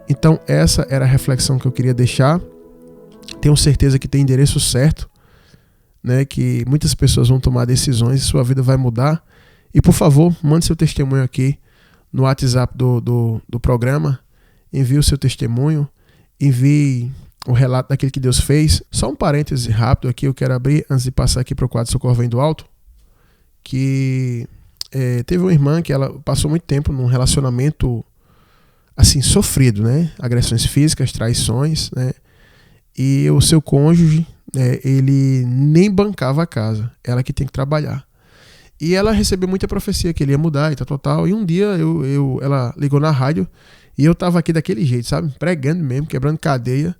Então essa era a reflexão que eu queria deixar. Tenho certeza que tem endereço certo, né? Que muitas pessoas vão tomar decisões e sua vida vai mudar. E por favor, mande seu testemunho aqui no WhatsApp do programa. Envie o seu testemunho, envie o relato daquilo que Deus fez. Só um parêntese rápido aqui, eu quero abrir antes de passar aqui para o quadro Socorro Vem do Alto, que teve uma irmã que ela passou muito tempo num relacionamento assim, sofrido, né? Agressões físicas, traições, né? E o seu cônjuge, ele nem bancava a casa, ela que tem que trabalhar. E ela recebeu muita profecia que ele ia mudar e tal. E um dia ela ligou na rádio e eu tava aqui daquele jeito, sabe? Pregando mesmo, quebrando cadeia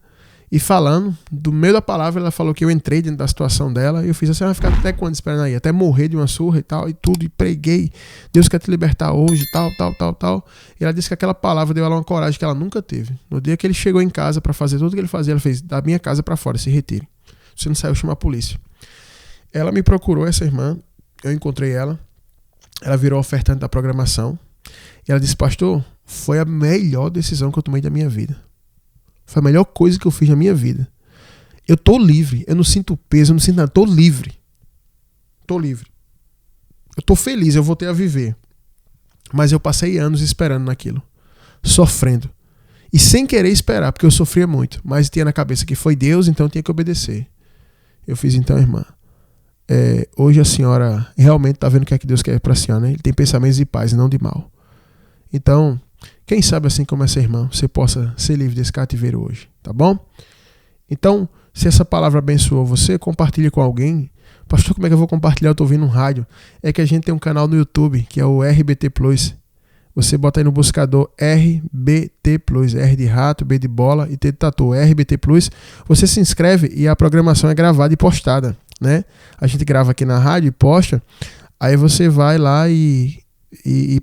e falando. Do meio da palavra ela falou que eu entrei dentro da situação dela e eu fiz assim, vai ficar até quando esperando aí? Até morrer de uma surra e tal, e tudo, e preguei. Deus quer te libertar hoje, tal. E ela disse que aquela palavra deu ela uma coragem que ela nunca teve. No dia que ele chegou em casa para fazer tudo que ele fazia, ela fez, da minha casa para fora, se retire. Se não sair, eu chamo a polícia. Ela me procurou, essa irmã, eu encontrei ela virou ofertante da programação, e ela disse, pastor, foi a melhor decisão que eu tomei da minha vida. Foi a melhor coisa que eu fiz na minha vida. Eu tô livre, eu não sinto peso, eu não sinto nada, tô livre. Eu tô feliz, eu voltei a viver. Mas eu passei anos esperando naquilo, sofrendo. E sem querer esperar, porque eu sofria muito, mas tinha na cabeça que foi Deus, então eu tinha que obedecer. Eu fiz então, irmã, hoje a senhora realmente está vendo o que é que Deus quer para a senhora, né? Ele tem pensamentos de paz e não de mal. Então, quem sabe assim como essa irmã, você possa ser livre desse cativeiro hoje, tá bom? Então, se essa palavra abençoou você, compartilhe com alguém. Pastor, como é que eu vou compartilhar? Eu estou ouvindo um rádio. É que a gente tem um canal no YouTube, que é o RBT Plus. Você bota aí no buscador RBT Plus, R de rato, B de bola e T de tatu, RBT Plus. Você se inscreve e a programação é gravada e postada, né? A gente grava aqui na rádio e posta. Aí você vai lá e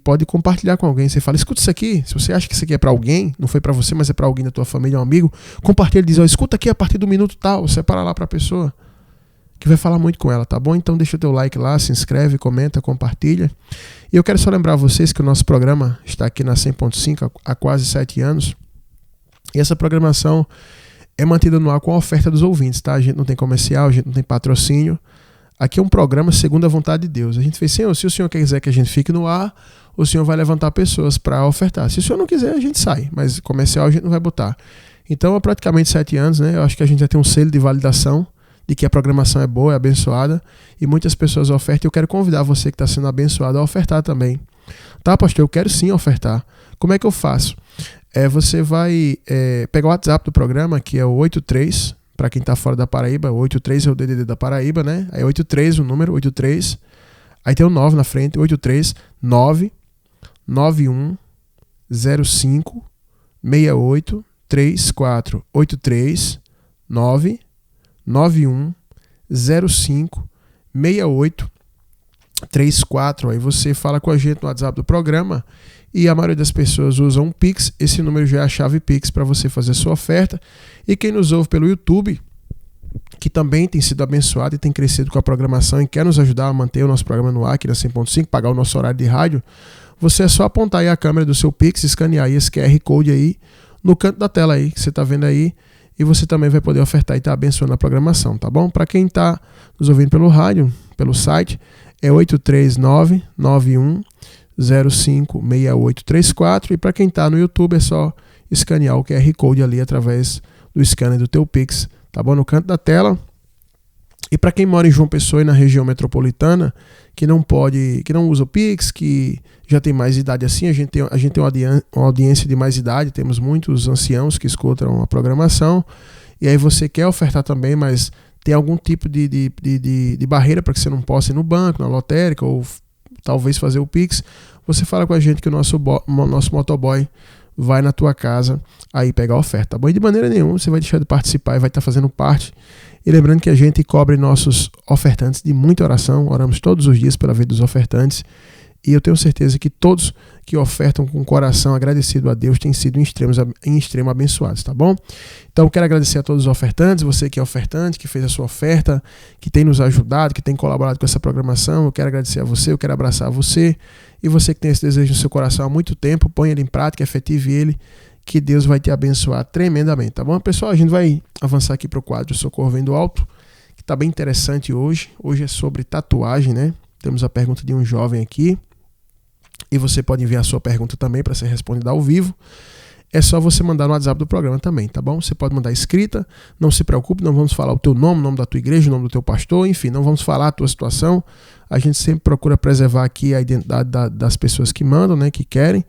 pode compartilhar com alguém. Você fala, escuta isso aqui. Se você acha que isso aqui é para alguém, não foi para você, mas é para alguém da tua família, um amigo, compartilha e diz, escuta aqui a partir do minuto tal, separa lá para a pessoa, que vai falar muito com ela, tá bom? Então deixa o teu like lá, se inscreve, comenta, compartilha. E eu quero só lembrar vocês que o nosso programa está aqui na 100.5 há quase 7 anos. E essa programação é mantida no ar com a oferta dos ouvintes, tá? A gente não tem comercial, a gente não tem patrocínio. Aqui é um programa segundo a vontade de Deus. A gente fez, Senhor, se o Senhor quiser que a gente fique no ar, o Senhor vai levantar pessoas para ofertar. Se o Senhor não quiser, a gente sai, mas comercial a gente não vai botar. Então, há praticamente 7 anos, né? Eu acho que a gente já tem um selo de validação de que a programação é boa, é abençoada, e muitas pessoas ofertam. Eu quero convidar você que está sendo abençoado a ofertar também. Tá, pastor? Eu quero sim ofertar. Como é que eu faço? Você vai pegar o WhatsApp do programa, que é o 83, para quem está fora da Paraíba, o 83 é o DDD da Paraíba, né? Aí 83, o número 83, aí tem o 9 na frente, 83 991 05 68 34 83 991 05 68 34. Aí você fala com a gente no WhatsApp do programa, e a maioria das pessoas usa um Pix. Esse número já é a chave Pix para você fazer sua oferta. E quem nos ouve pelo YouTube, que também tem sido abençoado e tem crescido com a programação e quer nos ajudar a manter o nosso programa no ar aqui na 100.5, pagar o nosso horário de rádio, você é só apontar aí a câmera do seu Pix, escanear aí esse QR Code aí no canto da tela aí, que você está vendo aí, e você também vai poder ofertar e estar abençoando a programação, tá bom? Para quem está nos ouvindo pelo rádio, pelo site, é 839-9105-6834. E para quem está no YouTube é só escanear o QR Code ali através do scanner do teu Pix, tá bom? No canto da tela. E para quem mora em João Pessoa e na região metropolitana, que não usa o Pix, que já tem mais idade assim, a gente tem uma audiência de mais idade, temos muitos anciãos que escutam a programação, e aí você quer ofertar também, mas tem algum tipo de barreira para que você não possa ir no banco, na lotérica, ou talvez fazer o Pix, você fala com a gente que o nosso motoboy vai na tua casa aí pegar a oferta, tá bom? E de maneira nenhuma você vai deixar de participar e vai estar fazendo parte. E lembrando que a gente cobre nossos ofertantes de muita oração, oramos todos os dias pela vida dos ofertantes, e eu tenho certeza que todos que ofertam com o coração agradecido a Deus têm sido em extremo abençoados, tá bom? Então quero agradecer a todos os ofertantes, você que é ofertante, que fez a sua oferta, que tem nos ajudado, que tem colaborado com essa programação. Eu quero agradecer a você, eu quero abraçar você, e você que tem esse desejo no seu coração há muito tempo, ponha ele em prática, efetive ele, que Deus vai te abençoar tremendamente, tá bom? Pessoal, a gente vai avançar aqui para o quadro Socorro Vem do Alto, que está bem interessante hoje. Hoje é sobre tatuagem, né? Temos a pergunta de um jovem aqui, e você pode enviar a sua pergunta também para ser respondida ao vivo. É só você mandar no WhatsApp do programa também, tá bom? Você pode mandar escrita, não se preocupe, não vamos falar o teu nome, o nome da tua igreja, o nome do teu pastor, enfim, não vamos falar a tua situação. A gente sempre procura preservar aqui a identidade das pessoas que mandam, né, que querem.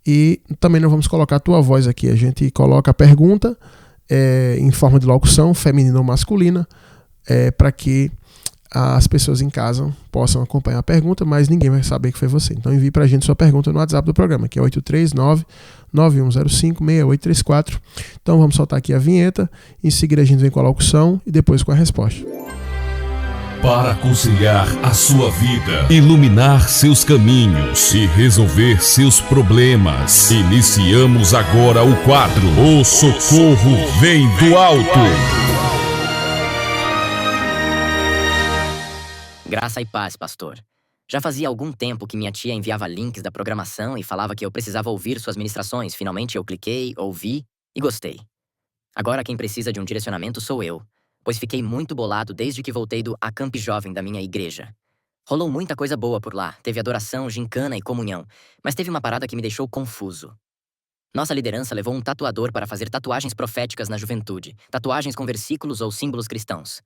E também não vamos colocar a tua voz aqui. A gente coloca a pergunta em forma de locução, feminina ou masculina, para que as pessoas em casa possam acompanhar a pergunta, mas ninguém vai saber que foi você. Então envie para a gente sua pergunta no WhatsApp do programa, que é 839-9105-6834. Então vamos soltar aqui a vinheta, em seguida a gente vem com a locução e depois com a resposta. Para aconselhar a sua vida, iluminar seus caminhos e resolver seus problemas, iniciamos agora o quadro O Socorro Vem do Alto. Graça e paz, pastor. Já fazia algum tempo que minha tia enviava links da programação e falava que eu precisava ouvir suas ministrações. Finalmente eu cliquei, ouvi e gostei. Agora quem precisa de um direcionamento sou eu, pois fiquei muito bolado desde que voltei do Acamp Jovem da minha igreja. Rolou muita coisa boa por lá, teve adoração, gincana e comunhão, mas teve uma parada que me deixou confuso. Nossa liderança levou um tatuador para fazer tatuagens proféticas na juventude, tatuagens com versículos ou símbolos cristãos.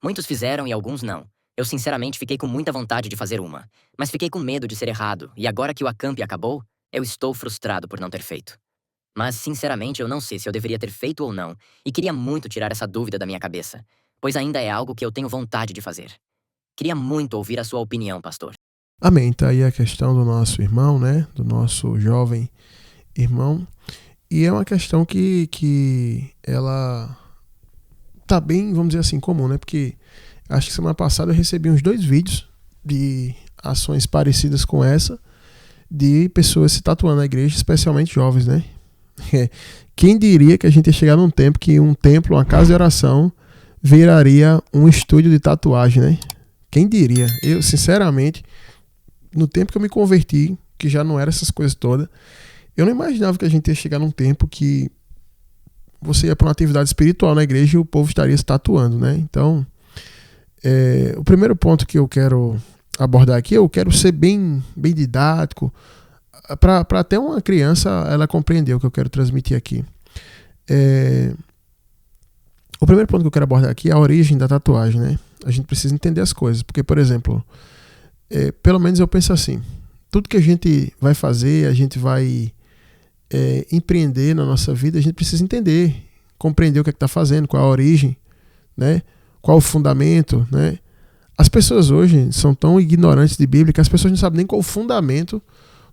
Muitos fizeram e alguns não. Eu sinceramente fiquei com muita vontade de fazer uma, mas fiquei com medo de ser errado, e agora que o Acamp acabou, eu estou frustrado por não ter feito. Mas, sinceramente, eu não sei se eu deveria ter feito ou não, e queria muito tirar essa dúvida da minha cabeça, pois ainda é algo que eu tenho vontade de fazer. Queria muito ouvir a sua opinião, pastor. Amém. Tá aí a questão do nosso irmão, né? Do nosso jovem irmão. E é uma questão que ela tá bem, vamos dizer assim, comum, né? Porque acho que semana passada eu recebi uns 2 vídeos de ações parecidas com essa, de pessoas se tatuando na igreja, especialmente jovens, né? Quem diria que a gente ia chegar num tempo que um templo, uma casa de oração, viraria um estúdio de tatuagem, né? Quem diria? Eu, sinceramente, no tempo que eu me converti, que já não era essas coisas todas, eu não imaginava que a gente ia chegar num tempo que você ia para uma atividade espiritual na igreja e o povo estaria se tatuando, né? Então, o primeiro ponto que eu quero abordar aqui, eu quero ser bem didático, para até uma criança ela compreender o que eu quero transmitir aqui. O primeiro ponto que eu quero abordar aqui é a origem da tatuagem, né? A gente precisa entender as coisas, porque, por exemplo, pelo menos eu penso assim, tudo que a gente vai fazer, a gente vai empreender na nossa vida, a gente precisa entender, compreender o que está fazendo, qual a origem, né? Qual o fundamento, né? As pessoas hoje são tão ignorantes de Bíblia que as pessoas não sabem nem qual o fundamento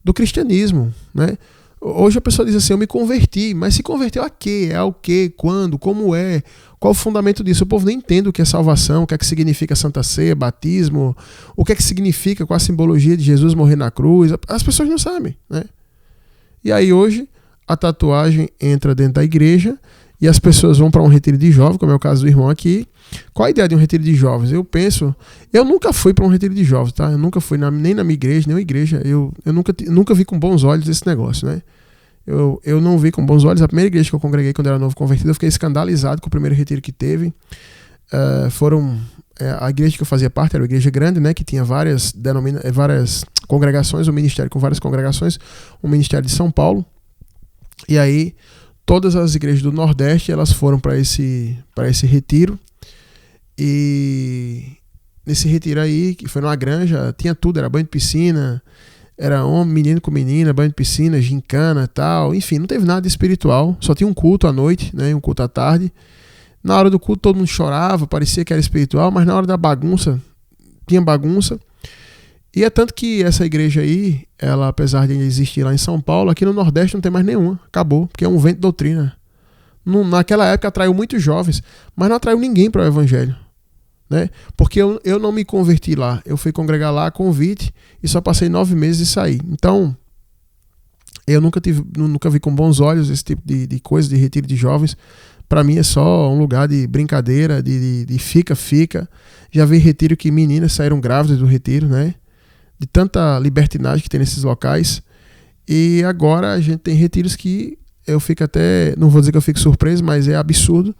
do cristianismo, né? Hoje a pessoa diz assim, eu me converti, mas se converteu a quê? Ao quê? Quando? Como é? Qual o fundamento disso? O povo nem entende o que é salvação, o que é que significa Santa Ceia, batismo, o que é que significa, qual a simbologia de Jesus morrer na cruz. As pessoas não sabem, né? E aí hoje a tatuagem entra dentro da igreja e as pessoas vão para um retiro de jovens, como é o caso do irmão aqui. Qual a ideia de um retiro de jovens? Eu nunca fui para um retiro de jovens, tá? Eu nunca fui nem na minha igreja, nem na igreja. Eu nunca vi com bons olhos esse negócio, né? Eu não vi com bons olhos. A primeira igreja que eu congreguei quando era novo convertido, eu fiquei escandalizado com o primeiro retiro que teve. Foram a igreja que eu fazia parte era uma igreja grande, né, que tinha várias congregações, um ministério com várias congregações, um ministério de São Paulo. E aí todas as igrejas do Nordeste elas foram para esse retiro. E nesse retiro aí, que foi numa granja, tinha tudo, era banho de piscina, era homem, menino com menina, banho de piscina, gincana e tal. Enfim, não teve nada de espiritual, só tinha um culto à noite, né, um culto à tarde. Na hora do culto todo mundo chorava, parecia que era espiritual, mas na hora da bagunça, tinha bagunça. E é tanto que essa igreja aí, ela, apesar de existir lá em São Paulo, aqui no Nordeste não tem mais nenhuma, acabou, porque é um vento de doutrina. Naquela época atraiu muitos jovens, mas não atraiu ninguém para o evangelho, né? Porque eu não me converti lá, eu fui congregar lá a convite e só passei 9 meses e saí. Então, eu nunca vi com bons olhos esse tipo de coisa, de retiro de jovens. Para mim é só um lugar de brincadeira, de fica. Já vi retiro que meninas saíram grávidas do retiro, né? De tanta libertinagem que tem nesses locais. E agora a gente tem retiros que eu fico até, não vou dizer que eu fico surpreso, mas é absurdo.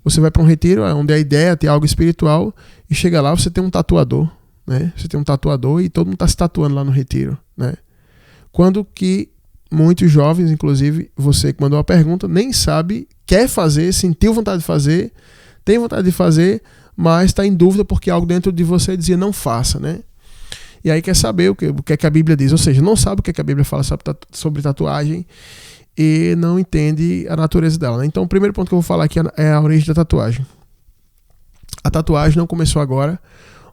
Você vai para um retiro onde a ideia é ter algo espiritual e chega lá, você tem um tatuador, né? Você tem um tatuador e todo mundo está se tatuando lá no retiro, né? Quando que muitos jovens, inclusive você que mandou a pergunta, nem sabe, quer fazer, sentiu vontade de fazer, tem vontade de fazer, mas está em dúvida porque algo dentro de você dizia não faça, né? E aí quer saber o que é que a Bíblia diz, ou seja, não sabe o que é que a Bíblia fala sobre tatuagem e não entende a natureza dela, né? Então o primeiro ponto que eu vou falar aqui é a origem da tatuagem. A tatuagem não começou agora,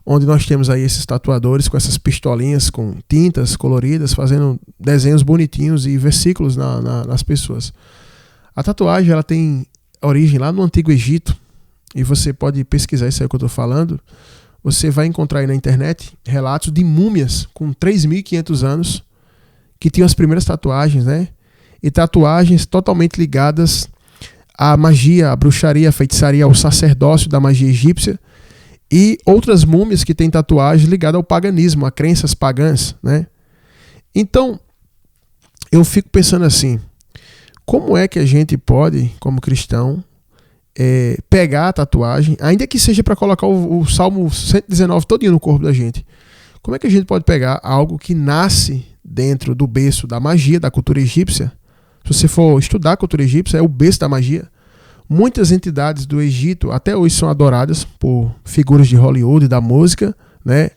onde nós temos aí esses tatuadores com essas pistolinhas com tintas coloridas, fazendo desenhos bonitinhos e versículos nas pessoas. A tatuagem ela tem origem lá no Antigo Egito, e você pode pesquisar isso aí que eu estou falando. Você vai encontrar aí na internet relatos de múmias com 3.500 anos que tinham as primeiras tatuagens, né? E tatuagens totalmente ligadas à magia, à bruxaria, à feitiçaria, ao sacerdócio da magia egípcia. E outras múmias que têm tatuagens ligadas ao paganismo, a crenças pagãs, né? Então, eu fico pensando assim, como é que a gente pode, como cristão, pegar a tatuagem, ainda que seja para colocar o Salmo 119 todinho no corpo da gente, como é que a gente pode pegar algo que nasce dentro do berço da magia, da cultura egípcia? Se você for estudar a cultura egípcia, é o berço da magia. Muitas entidades do Egito até hoje são adoradas por figuras de Hollywood, da música, né?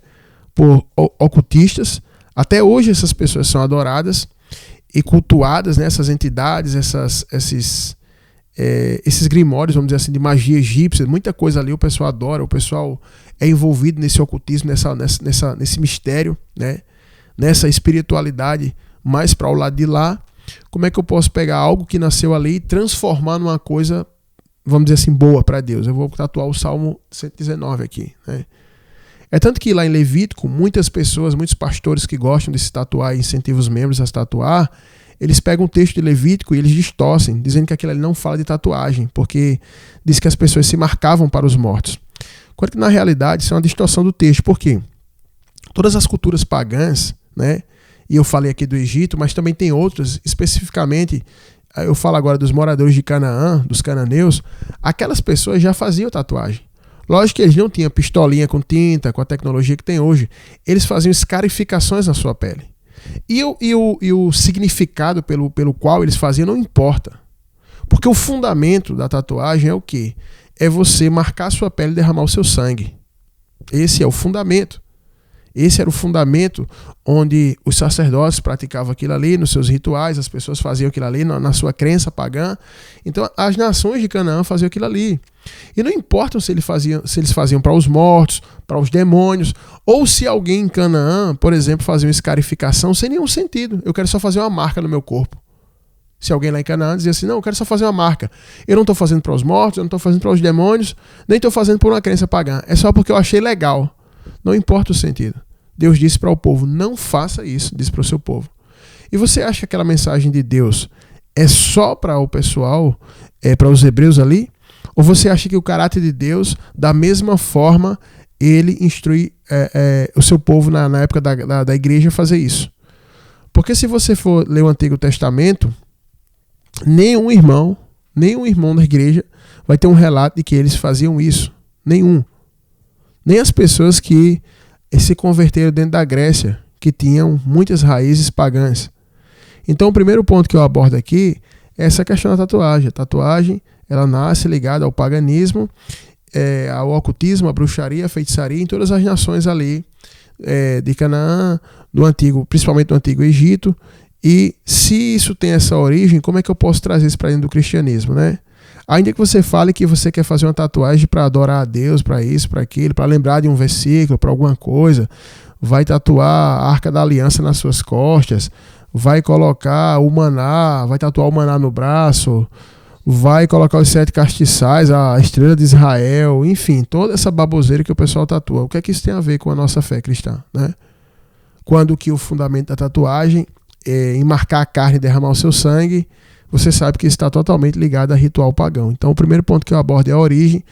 Por ocultistas. Até hoje essas pessoas são adoradas e cultuadas, né? Essas entidades, esses grimórios, vamos dizer assim, de magia egípcia. Muita coisa ali o pessoal adora, o pessoal é envolvido nesse ocultismo, nesse mistério, né? Nessa espiritualidade mais para o lado de lá. Como é que eu posso pegar algo que nasceu ali e transformar numa coisa, vamos dizer assim, boa para Deus? Eu vou tatuar o Salmo 119 aqui, né? É tanto que lá em Levítico, muitas pessoas, muitos pastores que gostam de se tatuar e incentivam os membros a se tatuar, eles pegam o texto de Levítico e eles distorcem, dizendo que aquilo ali não fala de tatuagem, porque diz que as pessoas se marcavam para os mortos. Quando que na realidade isso é uma distorção do texto. Por quê? Todas as culturas pagãs, né? E eu falei aqui do Egito, mas também tem outras, especificamente, eu falo agora dos moradores de Canaã, dos cananeus, aquelas pessoas já faziam tatuagem. Lógico que eles não tinham pistolinha com tinta, com a tecnologia que tem hoje. Eles faziam escarificações na sua pele. E o significado pelo qual eles faziam não importa. Porque o fundamento da tatuagem é o quê? É você marcar a sua pele e derramar o seu sangue. Esse é o fundamento. Esse era o fundamento onde os sacerdotes praticavam aquilo ali nos seus rituais, as pessoas faziam aquilo ali na sua crença pagã. Então as nações de Canaã faziam aquilo ali. E não importa se eles faziam para os mortos, para os demônios, ou se alguém em Canaã, por exemplo, fazia uma escarificação sem nenhum sentido. Eu quero só fazer uma marca no meu corpo. Se alguém lá em Canaã dizia assim, não, eu quero só fazer uma marca. Eu não estou fazendo para os mortos, eu não estou fazendo para os demônios, nem estou fazendo por uma crença pagã. É só porque eu achei legal. Não importa o sentido. Deus disse para o povo, não faça isso, disse para o seu povo. E você acha que aquela mensagem de Deus é só para o pessoal, para os hebreus ali? Ou você acha que o caráter de Deus, da mesma forma, ele instrui o seu povo na época da igreja a fazer isso? Porque se você for ler o Antigo Testamento, nenhum irmão da igreja vai ter um relato de que eles faziam isso. Nenhum nem as pessoas que se converteram dentro da Grécia, que tinham muitas raízes pagãs. Então, o primeiro ponto que eu abordo aqui é essa questão da tatuagem. A tatuagem, ela nasce ligada ao paganismo, ao ocultismo, à bruxaria, à feitiçaria, em todas as nações ali de Canaã, principalmente do Antigo Egito. E se isso tem essa origem, como é que eu posso trazer isso para dentro do cristianismo, né? Ainda que você fale que você quer fazer uma tatuagem para adorar a Deus, para isso, para aquilo, para lembrar de um versículo, para alguma coisa, vai tatuar a Arca da Aliança nas suas costas, vai colocar o maná, vai tatuar o maná no braço, vai colocar os 7 castiçais, a estrela de Israel, enfim, toda essa baboseira que o pessoal tatua. O que é que isso tem a ver com a nossa fé cristã, né? Quando que o fundamento da tatuagem é em marcar a carne e derramar o seu sangue, você sabe que isso está totalmente ligado a ritual pagão. Então, o primeiro ponto que eu abordo é a origem.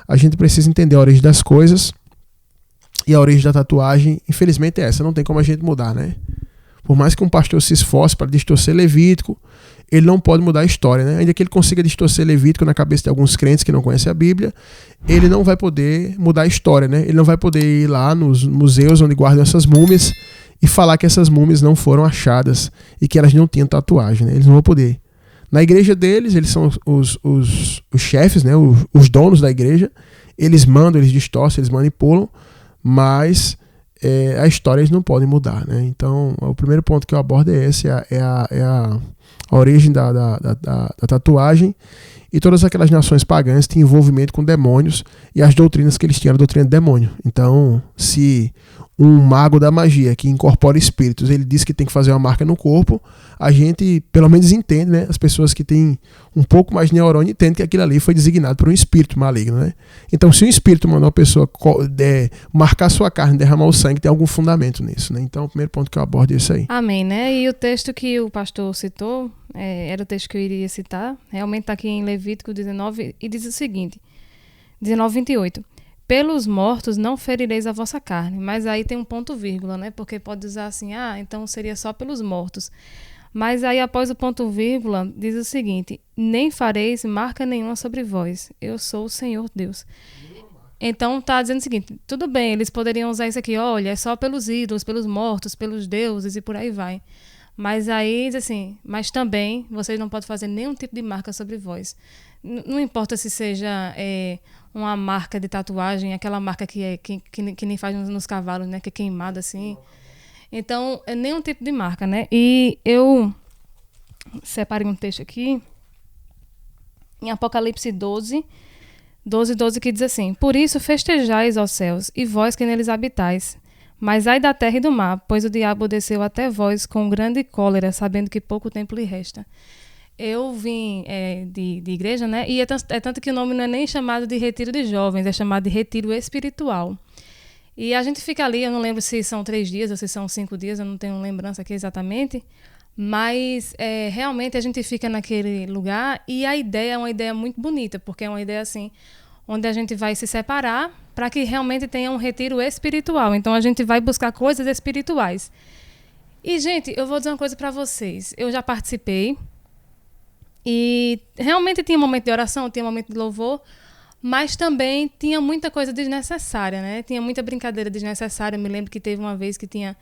A gente precisa entender a origem das coisas. E a origem da tatuagem, infelizmente, é essa. Não tem como a gente mudar, né? Por mais que um pastor se esforce para distorcer Levítico, ele não pode mudar a história, né? Ainda que ele consiga distorcer Levítico na cabeça de alguns crentes que não conhecem a Bíblia, ele não vai poder mudar a história, né? Ele não vai poder ir lá nos museus onde guardam essas múmias e falar que essas múmias não foram achadas e que elas não tinham tatuagem, né? Eles não vão poder. Na igreja deles, eles são os chefes, né? Os donos da igreja. Eles mandam, eles distorcem, eles manipulam, mas a história eles não podem mudar, né? Então, o primeiro ponto que eu abordo é esse, a origem da tatuagem. E todas aquelas nações pagãs têm envolvimento com demônios e as doutrinas que eles tinham, a doutrina de demônio. Então, se um mago da magia que incorpora espíritos, ele diz que tem que fazer uma marca no corpo, a gente pelo menos entende, né? As pessoas que têm um pouco mais de neurônio entendem que aquilo ali foi designado por um espírito maligno, né? Então, se um espírito mandou uma pessoa marcar sua carne, derramar o sangue, tem algum fundamento nisso, né? Então, o primeiro ponto que eu abordo é isso aí. Amém, né? E o texto que o pastor citou, era o texto que eu iria citar, realmente está aqui em Levítico 19, e diz o seguinte, 19:28. Pelos mortos não ferireis a vossa carne. Mas aí tem um ponto vírgula, né? Porque pode usar assim, então seria só pelos mortos. Mas aí após o ponto vírgula, diz o seguinte, nem fareis marca nenhuma sobre vós. Eu sou o Senhor Deus. Então está dizendo o seguinte, tudo bem, eles poderiam usar isso aqui, olha, é só pelos ídolos, pelos mortos, pelos deuses e por aí vai. Mas aí diz assim, mas também vocês não podem fazer nenhum tipo de marca sobre vós. Não importa se seja uma marca de tatuagem, aquela marca que nem faz nos cavalos, né? Que é queimada assim. Então, é nenhum tipo de marca, né? E eu separei um texto aqui, em Apocalipse 12, que diz assim, por isso festejais, ó céus, e vós que neles habitais. Mas ai da terra e do mar, pois o diabo desceu até vós com grande cólera, sabendo que pouco tempo lhe resta. Eu vim de igreja, né? E é tanto que o nome não é nem chamado de retiro de jovens, é chamado de retiro espiritual. E a gente fica ali, eu não lembro se são 3 dias ou se são 5 dias, eu não tenho lembrança aqui exatamente, mas realmente a gente fica naquele lugar e a ideia é uma ideia muito bonita, porque é uma ideia assim, onde a gente vai se separar para que realmente tenha um retiro espiritual. Então a gente vai buscar coisas espirituais. E, gente, eu vou dizer uma coisa para vocês. Eu já participei e realmente tinha momento de oração, tinha momento de louvor, mas também tinha muita coisa desnecessária, né? Tinha muita brincadeira desnecessária. Eu me lembro que teve uma vez que tinha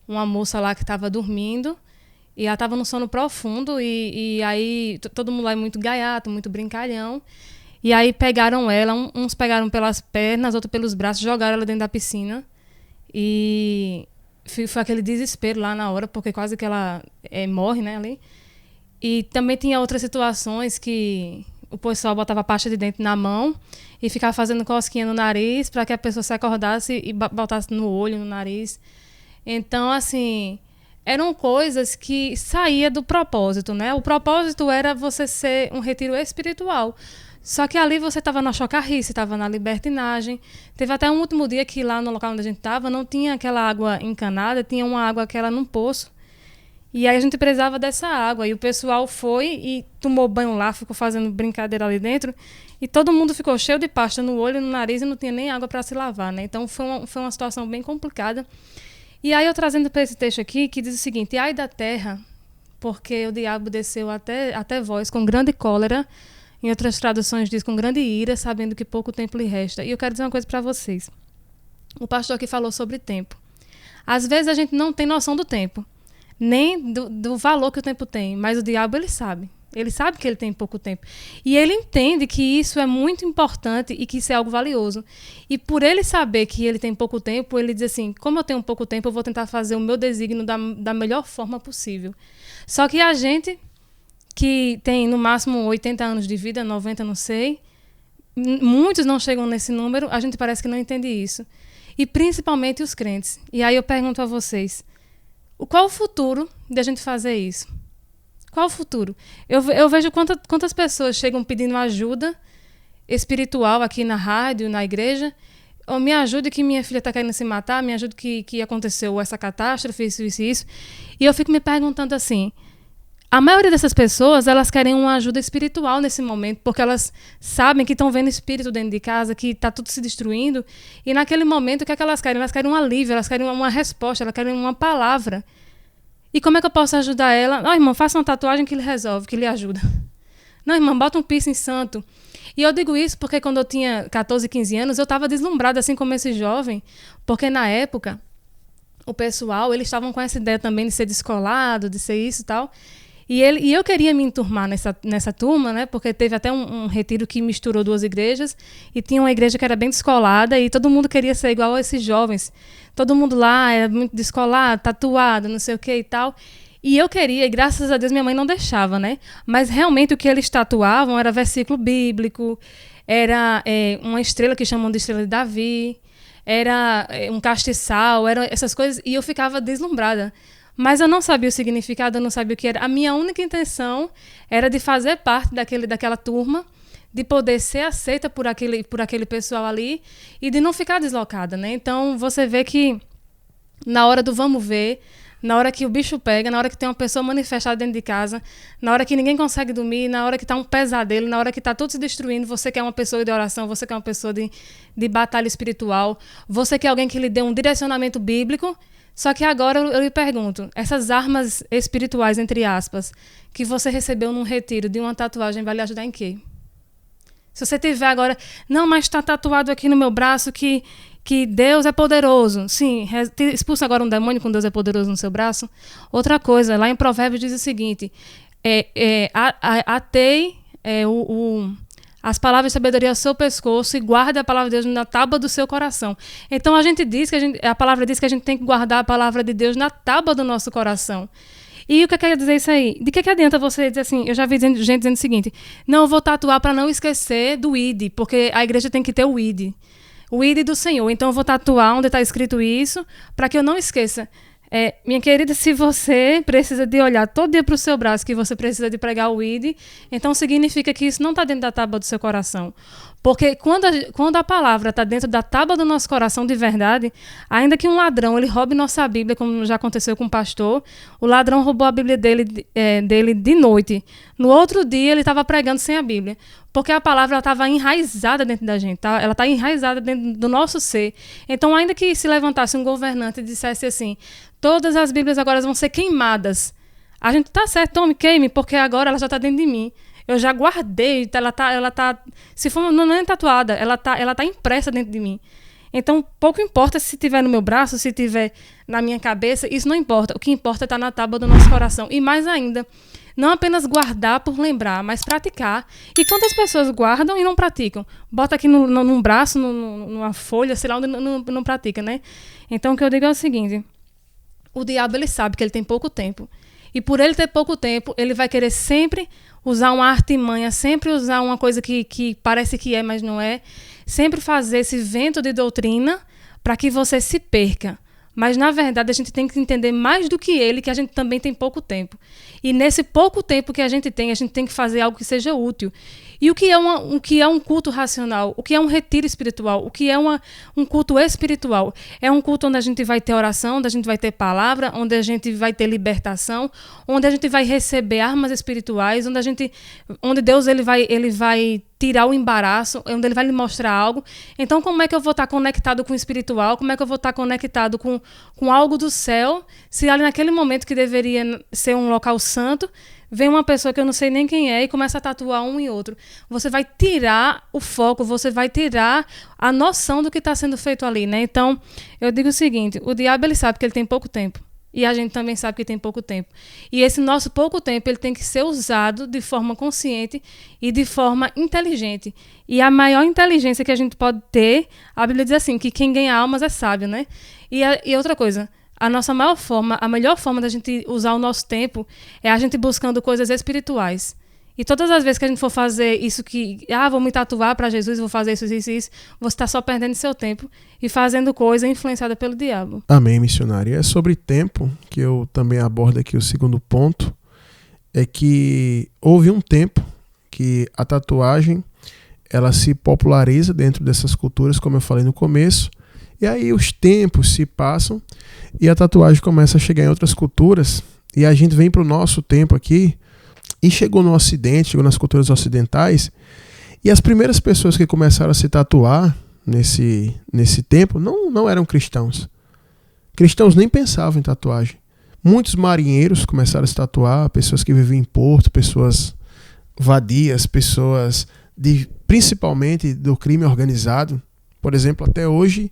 uma moça lá que estava dormindo e ela estava no sono profundo e aí todo mundo lá é muito gaiato, muito brincalhão. E aí pegaram ela, uns pegaram pelas pernas, outros pelos braços, jogaram ela dentro da piscina. E foi aquele desespero lá na hora, porque quase que ela morre, né, ali. E também tinha outras situações que o pessoal botava pasta de dente na mão e ficava fazendo cosquinha no nariz para que a pessoa se acordasse e botasse no olho, no nariz. Então, assim, eram coisas que saía do propósito, né? O propósito era você ser um retiro espiritual. Só que ali você estava na chocarrice, estava na libertinagem. Teve até um último dia que lá no local onde a gente estava não tinha aquela água encanada, tinha uma água que era num poço. E aí a gente precisava dessa água. E o pessoal foi e tomou banho lá, ficou fazendo brincadeira ali dentro. E todo mundo ficou cheio de pasta no olho e no nariz e não tinha nem água para se lavar, né? Então foi uma situação bem complicada. E aí eu trazendo para esse texto aqui, que diz o seguinte, ai da terra, porque o diabo desceu até vós com grande cólera. Em outras traduções diz com grande ira, sabendo que pouco tempo lhe resta. E eu quero dizer uma coisa para vocês. O pastor aqui falou sobre tempo. Às vezes a gente não tem noção do tempo, nem do valor que o tempo tem, mas o diabo, ele sabe. Ele sabe que ele tem pouco tempo. E ele entende que isso é muito importante e que isso é algo valioso. E por ele saber que ele tem pouco tempo, ele diz assim, como eu tenho pouco tempo, eu vou tentar fazer o meu desígnio da melhor forma possível. Só que a gente, que tem no máximo 80 anos de vida, 90, não sei, muitos não chegam nesse número, a gente parece que não entende isso. E principalmente os crentes. E aí eu pergunto a vocês, qual o futuro de a gente fazer isso? Qual o futuro? Eu vejo quantas pessoas chegam pedindo ajuda espiritual aqui na rádio, na igreja. Oh, me ajude que minha filha está querendo se matar, me ajude que aconteceu essa catástrofe, isso. E eu fico me perguntando assim, a maioria dessas pessoas, elas querem uma ajuda espiritual nesse momento, porque elas sabem que estão vendo espírito dentro de casa, que está tudo se destruindo. E naquele momento, o que é que elas querem? Elas querem um alívio, elas querem uma resposta, elas querem uma palavra. E como é que eu posso ajudar ela? Não, irmão, faça uma tatuagem que lhe resolve, que lhe ajuda. Não, irmão, bota um piercing santo. E eu digo isso porque quando eu tinha 14, 15 anos, eu estava deslumbrada, assim como esse jovem, porque na época, o pessoal, eles estavam com essa ideia também de ser descolado, de ser isso e tal. E eu queria me enturmar nessa turma, né? Porque teve até um retiro que misturou duas igrejas, e tinha uma igreja que era bem descolada, e todo mundo queria ser igual a esses jovens. Todo mundo lá era muito descolado, tatuado, não sei o que e tal. E eu queria, e graças a Deus minha mãe não deixava, né? Mas realmente o que eles tatuavam era versículo bíblico, era uma estrela que chamam de estrela de Davi, era um castiçal, eram essas coisas, e eu ficava deslumbrada. Mas eu não sabia o significado, eu não sabia o que era. A minha única intenção era de fazer parte daquela turma, de poder ser aceita por aquele pessoal ali e de não ficar deslocada, né? Então, você vê que na hora do vamos ver, na hora que o bicho pega, na hora que tem uma pessoa manifestada dentro de casa, na hora que ninguém consegue dormir, na hora que está um pesadelo, na hora que está tudo se destruindo, você quer uma pessoa de oração, você quer uma pessoa de batalha espiritual, você quer alguém que lhe dê um direcionamento bíblico. Só que agora eu lhe pergunto, essas armas espirituais, entre aspas, que você recebeu num retiro de uma tatuagem, vai lhe ajudar em quê? Se você tiver agora, não, mas está tatuado aqui no meu braço que Deus é poderoso. Sim, expulsa agora um demônio com Deus é poderoso no seu braço. Outra coisa, lá em Provérbios diz o seguinte, atei as palavras de sabedoria ao seu pescoço e guarde a palavra de Deus na tábua do seu coração. Então a gente diz a palavra diz que a gente tem que guardar a palavra de Deus na tábua do nosso coração. E o que quer dizer isso aí? De que adianta você dizer assim, eu já vi gente dizendo o seguinte, não, eu vou tatuar para não esquecer do ID, porque a igreja tem que ter o ID do Senhor. Então eu vou tatuar onde está escrito isso, para que eu não esqueça. Minha querida, se você precisa de olhar todo dia para o seu braço, que você precisa de pregar o ID, então significa que isso não está dentro da tábua do seu coração. Porque quando a palavra está dentro da tábua do nosso coração de verdade, ainda que um ladrão ele roube nossa Bíblia, como já aconteceu com o pastor, o ladrão roubou a Bíblia dele de noite. No outro dia ele estava pregando sem a Bíblia. Porque a palavra estava enraizada dentro da gente, tá? Ela está enraizada dentro do nosso ser. Então, ainda que se levantasse um governante e dissesse assim, todas as Bíblias agora vão ser queimadas. A gente tá certo, tome, queime, porque agora ela já está dentro de mim. Eu já guardei, ela tá se for não é tatuada, ela tá impressa dentro de mim. Então, pouco importa se estiver no meu braço, se estiver na minha cabeça, isso não importa. O que importa é estar na tábua do nosso coração. E mais ainda, não apenas guardar por lembrar, mas praticar. E quantas pessoas guardam e não praticam? Bota aqui num braço, numa folha, sei lá, onde não pratica, né? Então, o que eu digo é o seguinte, o diabo, ele sabe que ele tem pouco tempo. E por ele ter pouco tempo, ele vai querer sempre usar uma artimanha, sempre usar uma coisa que parece que é, mas não é. Sempre fazer esse vento de doutrina para que você se perca. Mas, na verdade, a gente tem que entender mais do que ele, que a gente também tem pouco tempo. E nesse pouco tempo que a gente tem que fazer algo que seja útil. E o que é um culto racional? O que é um retiro espiritual? O que é um culto espiritual? É um culto onde a gente vai ter oração, onde a gente vai ter palavra, onde a gente vai ter libertação, onde a gente vai receber armas espirituais, onde Deus ele vai tirar o embaraço, onde ele vai lhe mostrar algo. Então, como é que eu vou estar conectado com o espiritual? Como é que eu vou estar conectado com algo do céu, se ali naquele momento que deveria ser um local santo, vem uma pessoa que eu não sei nem quem é e começa a tatuar um e outro. Você vai tirar o foco, você vai tirar a noção do que está sendo feito ali, né? Então, eu digo o seguinte, o diabo ele sabe que ele tem pouco tempo. E a gente também sabe que tem pouco tempo. E esse nosso pouco tempo ele tem que ser usado de forma consciente e de forma inteligente. E a maior inteligência que a gente pode ter, a Bíblia diz assim, que quem ganha almas é sábio, né? E outra coisa, a melhor forma da gente usar o nosso tempo é a gente buscando coisas espirituais. E todas as vezes que a gente for fazer isso vou me tatuar para Jesus, vou fazer isso, você está só perdendo seu tempo e fazendo coisa influenciada pelo diabo. Amém, missionário. É sobre tempo que eu também abordo aqui o segundo ponto, é que houve um tempo que a tatuagem ela se populariza dentro dessas culturas, como eu falei no começo, e aí os tempos se passam e a tatuagem começa a chegar em outras culturas, e a gente vem para o nosso tempo aqui, e chegou no Ocidente, chegou nas culturas ocidentais, e as primeiras pessoas que começaram a se tatuar nesse tempo não eram cristãos. Cristãos nem pensavam em tatuagem. Muitos marinheiros começaram a se tatuar, pessoas que viviam em porto, pessoas vadias, pessoas principalmente do crime organizado. Por exemplo, até hoje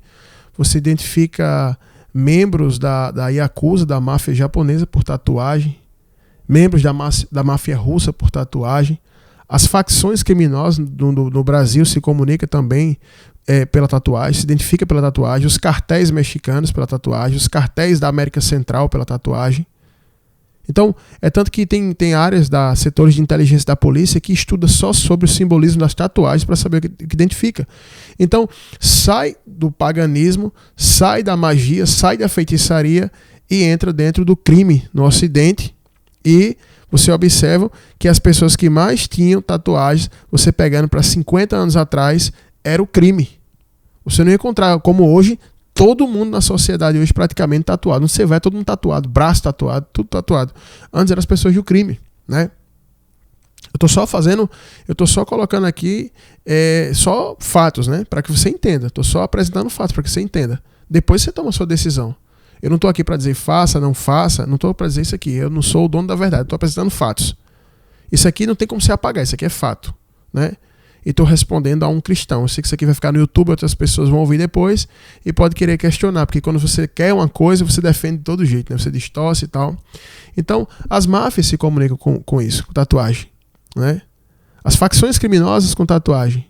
você identifica membros da Yakuza, da máfia japonesa, por tatuagem, membros da máfia russa por tatuagem. As facções criminosas no Brasil se comunicam também pela tatuagem, se identifica pela tatuagem, os cartéis mexicanos pela tatuagem, os cartéis da América Central pela tatuagem. Então, é tanto que tem áreas setores de inteligência da polícia que estuda só sobre o simbolismo das tatuagens para saber o que identifica. Então, sai do paganismo, sai da magia, sai da feitiçaria e entra dentro do crime no Ocidente. E você observa que as pessoas que mais tinham tatuagens, você pegando para 50 anos atrás, era o crime. Você não ia encontrar, como hoje, todo mundo na sociedade hoje praticamente tatuado. Não você vai, todo mundo tatuado, braço tatuado, tudo tatuado. Antes eram as pessoas do crime, né? Eu tô só colocando aqui só fatos, né? Para que você entenda. Estou só apresentando fatos para que você entenda. Depois você toma a sua decisão. Eu não estou aqui para dizer faça, não faça, não estou para dizer isso aqui. Eu não sou o dono da verdade, estou apresentando fatos. Isso aqui não tem como se apagar, isso aqui é fato, né? E estou respondendo a um cristão. Eu sei que isso aqui vai ficar no YouTube, outras pessoas vão ouvir depois e pode querer questionar, porque quando você quer uma coisa, você defende de todo jeito, né? Você distorce e tal. Então, as máfias se comunicam com isso, com tatuagem, né? As facções criminosas com tatuagem.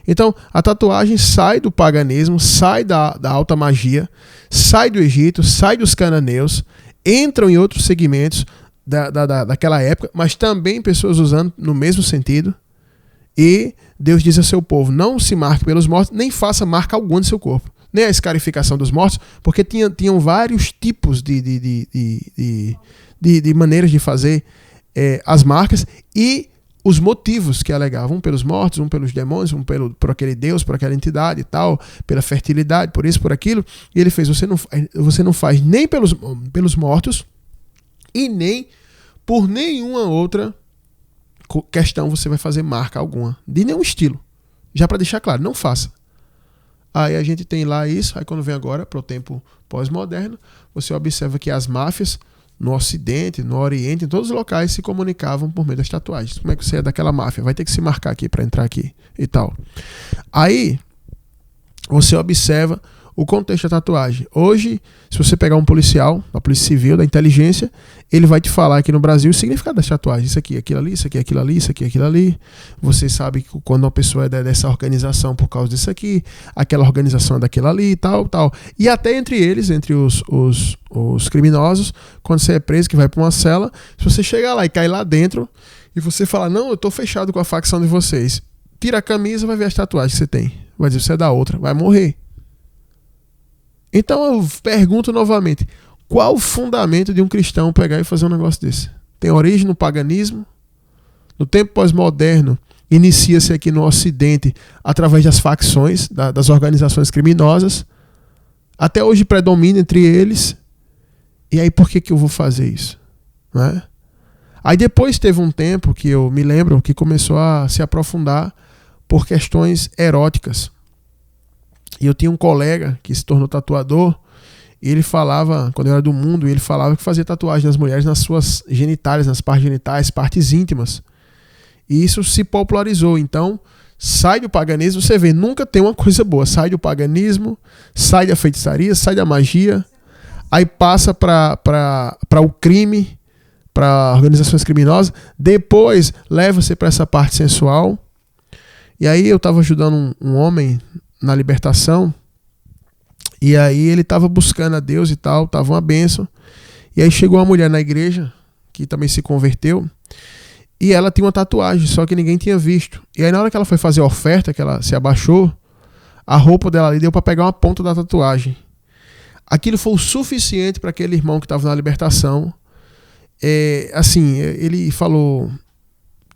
Então, a tatuagem sai do paganismo, sai da alta magia, sai do Egito, sai dos cananeus, entram em outros segmentos daquela época, mas também pessoas usando no mesmo sentido. E Deus diz ao seu povo, não se marque pelos mortos, nem faça marca alguma no seu corpo. Nem a escarificação dos mortos, porque tinham vários tipos de maneiras de fazer as marcas e os motivos que alegavam, um pelos mortos, um pelos demônios, um por aquele Deus, por aquela entidade e tal, pela fertilidade, por isso, por aquilo. E ele fez, você não faz nem pelos mortos e nem por nenhuma outra questão você vai fazer marca alguma, de nenhum estilo. Já para deixar claro, não faça. Aí a gente tem lá isso, aí quando vem agora para o tempo pós-moderno, você observa que as máfias no Ocidente, no Oriente, em todos os locais se comunicavam por meio das tatuagens. Como é que você é daquela máfia? Vai ter que se marcar aqui para entrar aqui e tal. Aí você observa o contexto da tatuagem. Hoje, se você pegar um policial, da Polícia Civil, da inteligência, ele vai te falar aqui no Brasil o significado das tatuagens. Isso aqui, aquilo ali, isso aqui, aquilo ali, isso aqui, aquilo ali. Você sabe que quando uma pessoa é dessa organização por causa disso aqui, aquela organização é daquela ali e tal, tal. E até entre eles, entre os criminosos, quando você é preso, que vai para uma cela, se você chegar lá e cair lá dentro, e você falar, não, eu tô fechado com a facção de vocês, tira a camisa, vai ver as tatuagens que você tem. Vai dizer, você é da outra, vai morrer. Então eu pergunto novamente, qual o fundamento de um cristão pegar e fazer um negócio desse? Tem origem no paganismo? No tempo pós-moderno, inicia-se aqui no Ocidente através das facções, das organizações criminosas. Até hoje predomina entre eles. E aí por que eu vou fazer isso? Né? Aí depois teve um tempo que eu me lembro que começou a se aprofundar por questões eróticas. E eu tinha um colega que se tornou tatuador E ele falava, quando eu era do mundo, ele falava que fazia tatuagem nas mulheres nas suas genitais, nas partes genitais, partes íntimas. E isso se popularizou. Então, sai do paganismo, você vê, nunca tem uma coisa boa. Sai do paganismo, sai da feitiçaria, sai da magia, aí passa para o crime, para organizações criminosas, depois leva-se para essa parte sensual. E aí eu estava ajudando um homem na libertação, e aí ele estava buscando a Deus e tal, estava uma bênção. E aí chegou uma mulher na igreja, que também se converteu, e ela tinha uma tatuagem, só que ninguém tinha visto. E aí na hora que ela foi fazer a oferta, que ela se abaixou, a roupa dela ali deu para pegar uma ponta da tatuagem. Aquilo foi o suficiente para aquele irmão que estava na libertação. Assim, ele falou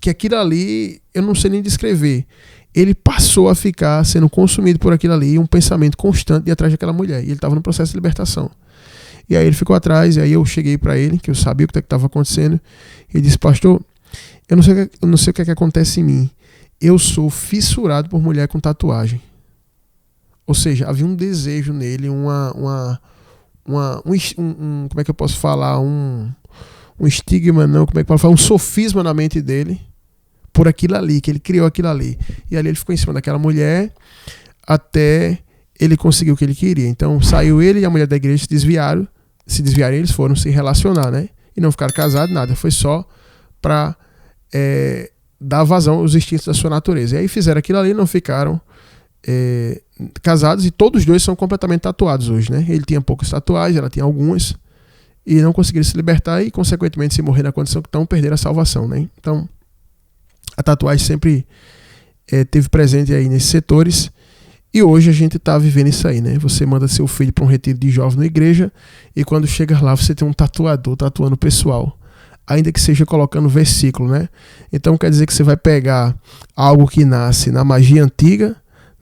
que aquilo ali, eu não sei nem descrever. Ele passou a ficar sendo consumido por aquilo ali, um pensamento constante de atrás daquela mulher. E ele estava no processo de libertação. E aí ele ficou atrás, e aí eu cheguei para ele, que eu sabia o que estava acontecendo. Ele disse, pastor, eu não sei o que é que acontece em mim. Eu sou fissurado por mulher com tatuagem. Ou seja, havia um desejo nele, como é que eu posso falar? Um estigma, não, como é que eu posso falar? Um sofisma na mente dele por aquilo ali, que ele criou aquilo ali. E ali ele ficou em cima daquela mulher até ele conseguir o que ele queria. Então saiu ele e a mulher da igreja se desviaram, eles foram se relacionar, né? E não ficaram casados, nada. Foi só para dar vazão aos instintos da sua natureza. E aí fizeram aquilo ali, não ficaram casados, e todos os dois são completamente tatuados hoje, né? Ele tinha poucas tatuagens, ela tinha algumas, e não conseguiram se libertar e, consequentemente, se morrer na condição que estão, perderam a salvação, né? Então, a tatuagem sempre teve presente aí nesses setores, e hoje a gente está vivendo isso aí, né? Você manda seu filho para um retiro de jovens na igreja, e quando chega lá você tem um tatuador tatuando o pessoal, ainda que seja colocando versículo, né? Então quer dizer que você vai pegar algo que nasce na magia antiga,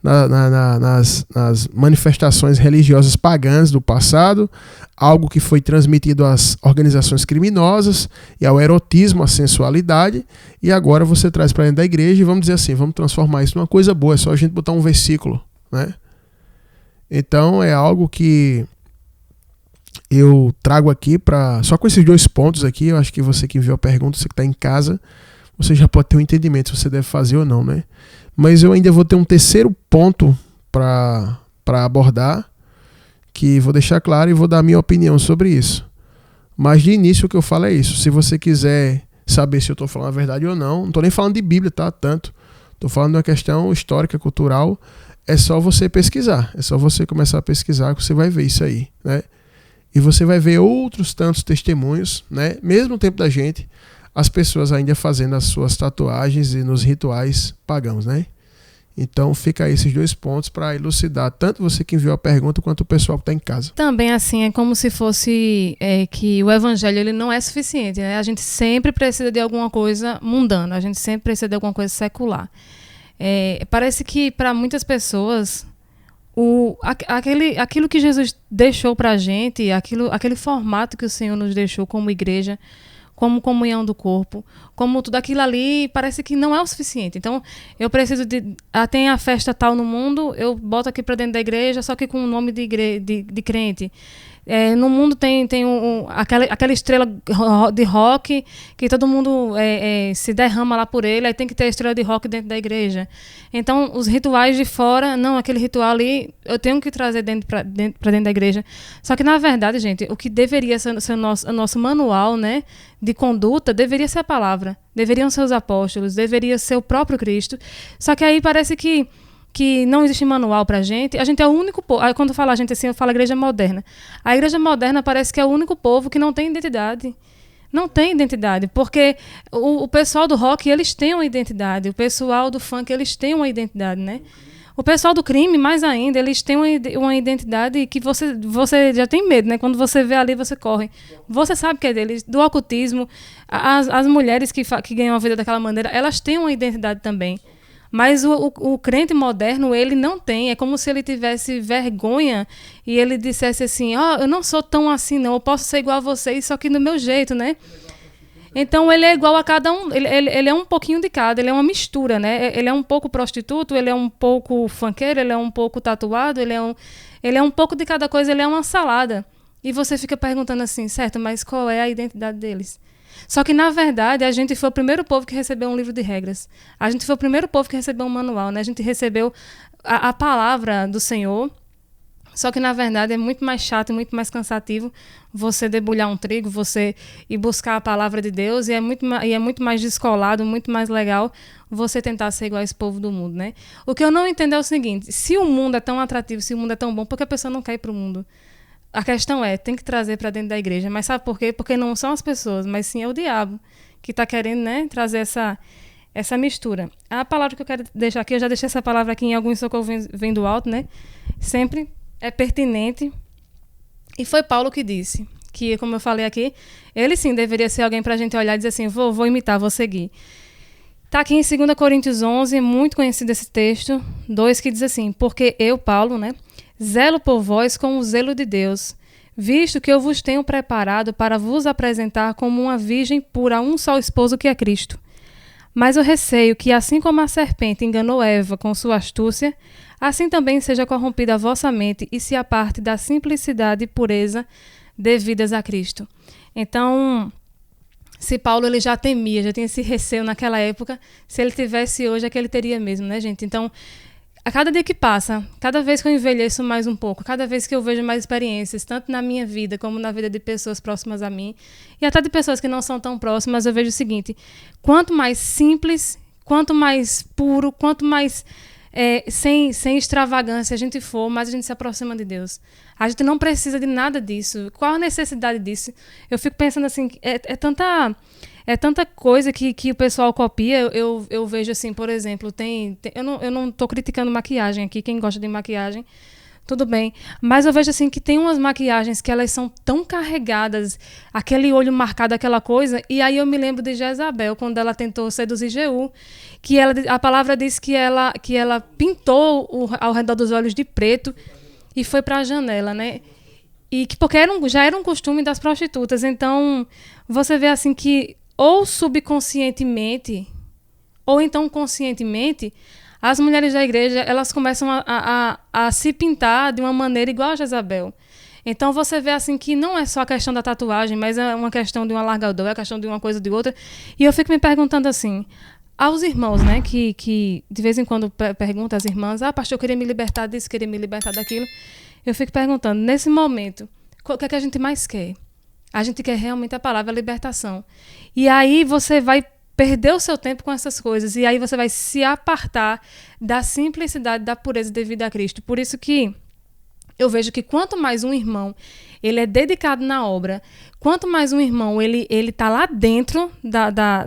nas manifestações religiosas pagãs do passado, algo que foi transmitido às organizações criminosas e ao erotismo, à sensualidade, e agora você traz para dentro da igreja e vamos dizer assim, vamos transformar isso numa coisa boa, é só a gente botar um versículo, né? Então é algo que eu trago aqui só com esses 2 pontos aqui. Eu acho que você que enviou a pergunta, você que está em casa, você já pode ter um entendimento se você deve fazer ou não, né? Mas eu ainda vou ter um terceiro ponto para abordar, que vou deixar claro e vou dar a minha opinião sobre isso. Mas de início o que eu falo é isso. Se você quiser saber se eu estou falando a verdade ou não estou nem falando de Bíblia, tá? Estou falando de uma questão histórica, cultural. É só você pesquisar. É só você começar a pesquisar que você vai ver isso aí, né? E você vai ver outros tantos testemunhos, né? Mesmo no tempo da gente, as pessoas ainda fazendo as suas tatuagens e nos rituais pagãos, né? Então fica aí esses 2 pontos para elucidar tanto você que enviou a pergunta quanto o pessoal que está em casa. Também assim, é como se fosse que o evangelho ele não é suficiente, né? A gente sempre precisa de alguma coisa mundana, a gente sempre precisa de alguma coisa secular. Parece que para muitas pessoas aquilo que Jesus deixou para a gente, aquele formato que o Senhor nos deixou como igreja, como comunhão do corpo, como tudo aquilo ali, parece que não é o suficiente. Então, eu preciso tem a festa tal no mundo, eu boto aqui para dentro da igreja, só que com o nome de crente. No mundo tem aquela estrela de rock que todo mundo se derrama lá por ele, aí tem que ter a estrela de rock dentro da igreja. Então, os rituais de fora, não, aquele ritual ali, eu tenho que trazer para dentro da igreja. Só que, na verdade, gente, o que deveria ser o nosso manual, né, de conduta, deveria ser a palavra, deveriam ser os apóstolos, deveria ser o próprio Cristo. Só que aí parece que não existe manual pra gente. A gente é o único povo. Aí quando eu falo a gente assim, eu falo a igreja moderna. A igreja moderna parece que é o único povo que não tem identidade. Não tem identidade, porque o pessoal do rock, eles têm uma identidade. O pessoal do funk, eles têm uma identidade, né? O pessoal do crime, mais ainda, eles têm uma identidade que você já tem medo, né? Quando você vê ali, você corre. Você sabe que é deles. Do ocultismo, as mulheres que ganham a vida daquela maneira, elas têm uma identidade também. Mas o crente moderno, ele não tem. É como se ele tivesse vergonha e ele dissesse assim, eu não sou tão assim não, eu posso ser igual a vocês, só que do meu jeito, né? Então ele é igual a cada um, ele é um pouquinho de cada, ele é uma mistura, né? Ele é um pouco prostituto, ele é um pouco funkeiro, ele é um pouco tatuado, ele é um pouco de cada coisa, ele é uma salada. E você fica perguntando assim, certo, mas qual é a identidade deles? Só que, na verdade, a gente foi o primeiro povo que recebeu um livro de regras. A gente foi o primeiro povo que recebeu um manual, né? A gente recebeu a palavra do Senhor. Só que, na verdade, é muito mais chato e muito mais cansativo você debulhar um trigo, você ir buscar a palavra de Deus, e é muito mais descolado, muito mais legal você tentar ser igual a esse povo do mundo, né? O que eu não entendo é o seguinte, se o mundo é tão atrativo, se o mundo é tão bom, por que a pessoa não quer ir para o mundo? A questão é, tem que trazer para dentro da igreja. Mas sabe por quê? Porque não são as pessoas, mas sim é o diabo que está querendo, né, trazer essa mistura. A palavra que eu quero deixar aqui, eu já deixei essa palavra aqui em alguns socorro vem do alto, né? Sempre é pertinente. E foi Paulo que disse que, como eu falei aqui, ele sim deveria ser alguém para a gente olhar e dizer assim, vou imitar, vou seguir. Está aqui em 2 Coríntios 11, muito conhecido esse texto, 2, que diz assim, porque eu, Paulo, né, zelo por vós com o zelo de Deus, visto que eu vos tenho preparado para vos apresentar como uma virgem pura a um só esposo que é Cristo. Mas eu receio que, assim como a serpente enganou Eva com sua astúcia, assim também seja corrompida a vossa mente e se aparte da simplicidade e pureza devidas a Cristo. Então, se Paulo ele já temia, já tinha esse receio naquela época, se ele tivesse hoje é que ele teria mesmo, né, gente? Então, a cada dia que passa, cada vez que eu envelheço mais um pouco, cada vez que eu vejo mais experiências, tanto na minha vida como na vida de pessoas próximas a mim, e até de pessoas que não são tão próximas, eu vejo o seguinte, quanto mais simples, quanto mais puro, quanto mais sem extravagância a gente for, mais a gente se aproxima de Deus. A gente não precisa de nada disso. Qual a necessidade disso? Eu fico pensando assim, é tanta coisa que o pessoal copia. Eu vejo assim, por exemplo, eu não estou criticando maquiagem aqui, quem gosta de maquiagem, tudo bem. Mas eu vejo assim que tem umas maquiagens que elas são tão carregadas, aquele olho marcado, aquela coisa, e aí eu me lembro de Jezabel, quando ela tentou seduzir Jeú, que a palavra diz que ela pintou ao redor dos olhos de preto e foi para a janela, né? E porque já era um costume das prostitutas. Então, você vê assim que ou subconscientemente, ou então conscientemente, as mulheres da igreja, elas começam a se pintar de uma maneira igual a Jezabel. Então você vê assim que não é só a questão da tatuagem, mas é uma questão de um alargador, é a questão de uma coisa ou de outra. E eu fico me perguntando assim, aos irmãos, né, que de vez em quando perguntam às irmãs, pastor, eu queria me libertar disso, queria me libertar daquilo. Eu fico perguntando, nesse momento, o que é que a gente mais quer? A gente quer realmente a palavra libertação. E aí você vai perder o seu tempo com essas coisas. E aí você vai se apartar da simplicidade, da pureza devida a Cristo. Por isso que eu vejo que quanto mais um irmão ele é dedicado na obra, quanto mais um irmão ele está lá dentro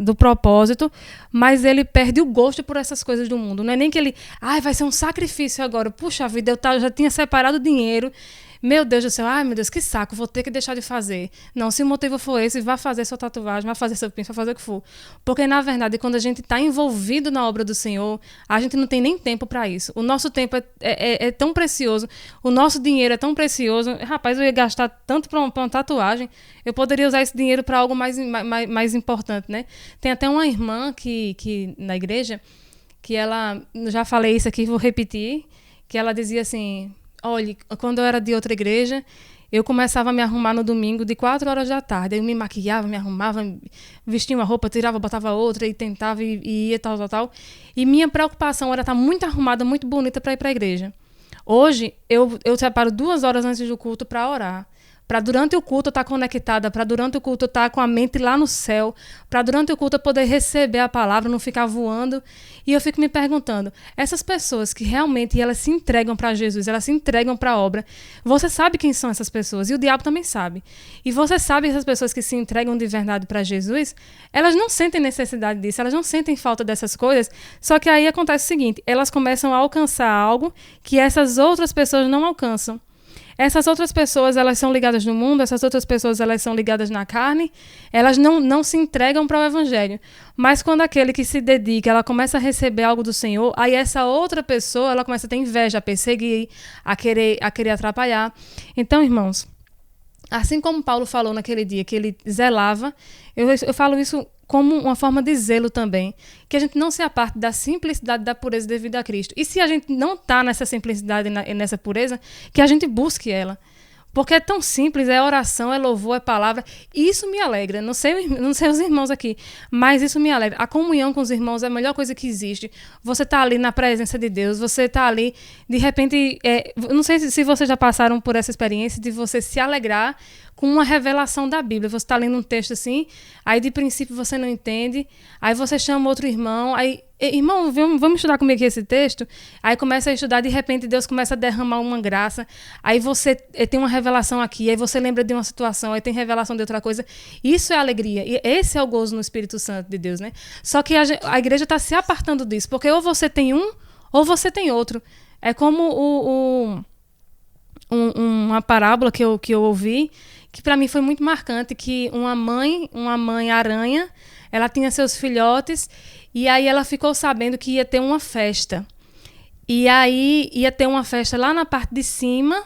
do propósito, mas ele perde o gosto por essas coisas do mundo. Não é nem que ele, vai ser um sacrifício agora. Puxa vida, eu já tinha separado dinheiro. Meu Deus do céu, meu Deus, que saco, vou ter que deixar de fazer. Não, se o motivo for esse, vá fazer sua tatuagem, vá fazer seu pinto, vá fazer o que for. Porque, na verdade, quando a gente está envolvido na obra do Senhor, a gente não tem nem tempo para isso. O nosso tempo é tão precioso, o nosso dinheiro é tão precioso. Rapaz, eu ia gastar tanto para uma tatuagem, eu poderia usar esse dinheiro para algo mais importante, né? Tem até uma irmã que na igreja, que ela, já falei isso aqui, vou repetir, que ela dizia assim... Olha, quando eu era de outra igreja, eu começava a me arrumar no domingo de 4 horas da tarde. Eu me maquiava, me arrumava, vestia uma roupa, tirava, botava outra e tentava e ia tal. E minha preocupação era estar muito arrumada, muito bonita para ir para a igreja. Hoje, eu separo 2 horas antes do culto para orar. Para durante o culto eu estar conectada, para durante o culto eu estar com a mente lá no céu, para durante o culto eu poder receber a palavra, não ficar voando. E eu fico me perguntando, essas pessoas que realmente elas se entregam para Jesus, elas se entregam para a obra, você sabe quem são essas pessoas? E o diabo também sabe. E você sabe que essas pessoas que se entregam de verdade para Jesus, elas não sentem necessidade disso, elas não sentem falta dessas coisas, só que aí acontece o seguinte, elas começam a alcançar algo que essas outras pessoas não alcançam. Essas outras pessoas, elas são ligadas no mundo, essas outras pessoas, elas são ligadas na carne, elas não se entregam para o evangelho. Mas quando aquele que se dedica, ela começa a receber algo do Senhor, aí essa outra pessoa, ela começa a ter inveja, a perseguir, a querer atrapalhar. Então, irmãos, assim como Paulo falou naquele dia que ele zelava, eu falo isso como uma forma de zelo também, que a gente não se aparte da simplicidade da pureza devida a Cristo. E se a gente não está nessa simplicidade e nessa pureza, que a gente busque ela. Porque é tão simples, é oração, é louvor, é palavra. Isso me alegra. Não sei os irmãos aqui, mas isso me alegra. A comunhão com os irmãos é a melhor coisa que existe. Você tá ali na presença de Deus, você tá ali, de repente, não sei se vocês já passaram por essa experiência de você se alegrar com uma revelação da Bíblia. Você está lendo um texto assim, aí de princípio você não entende, aí você chama outro irmão, aí, irmão, vamos estudar comigo aqui esse texto? Aí começa a estudar, de repente Deus começa a derramar uma graça, aí você tem uma revelação aqui, aí você lembra de uma situação, aí tem revelação de outra coisa. Isso é alegria, e esse é o gozo no Espírito Santo de Deus, né? Só que a igreja está se apartando disso, porque ou você tem um, ou você tem outro. É como uma parábola que eu ouvi, que para mim foi muito marcante, que uma mãe aranha, ela tinha seus filhotes, e aí ela ficou sabendo que ia ter uma festa. E aí ia ter uma festa lá na parte de cima,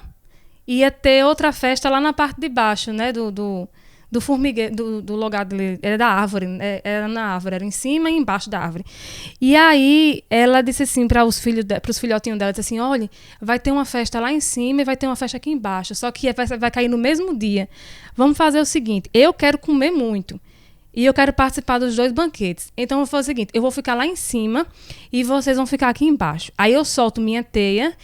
ia ter outra festa lá na parte de baixo, né, do formigueiro, do lugar dele, era da árvore, era na árvore, era em cima e embaixo da árvore. E aí ela disse assim para os filhotinhos dela, disse assim, olha, vai ter uma festa lá em cima e vai ter uma festa aqui embaixo, só que vai cair no mesmo dia. Vamos fazer o seguinte, eu quero comer muito e eu quero participar dos 2 banquetes. Então eu vou fazer o seguinte, eu vou ficar lá em cima e vocês vão ficar aqui embaixo. Aí eu solto minha teia.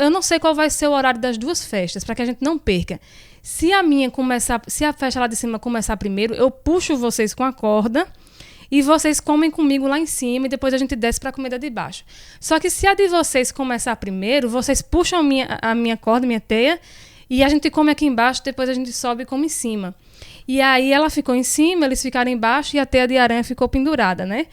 Eu não sei qual vai ser o horário das 2 festas, para que a gente não perca. Se a festa lá de cima começar primeiro, eu puxo vocês com a corda e vocês comem comigo lá em cima e depois a gente desce para a comida de baixo. Só que se a de vocês começar primeiro, vocês puxam a minha corda, minha teia, e a gente come aqui embaixo, depois a gente sobe e come em cima. E aí ela ficou em cima, eles ficaram embaixo e a teia de aranha ficou pendurada, né?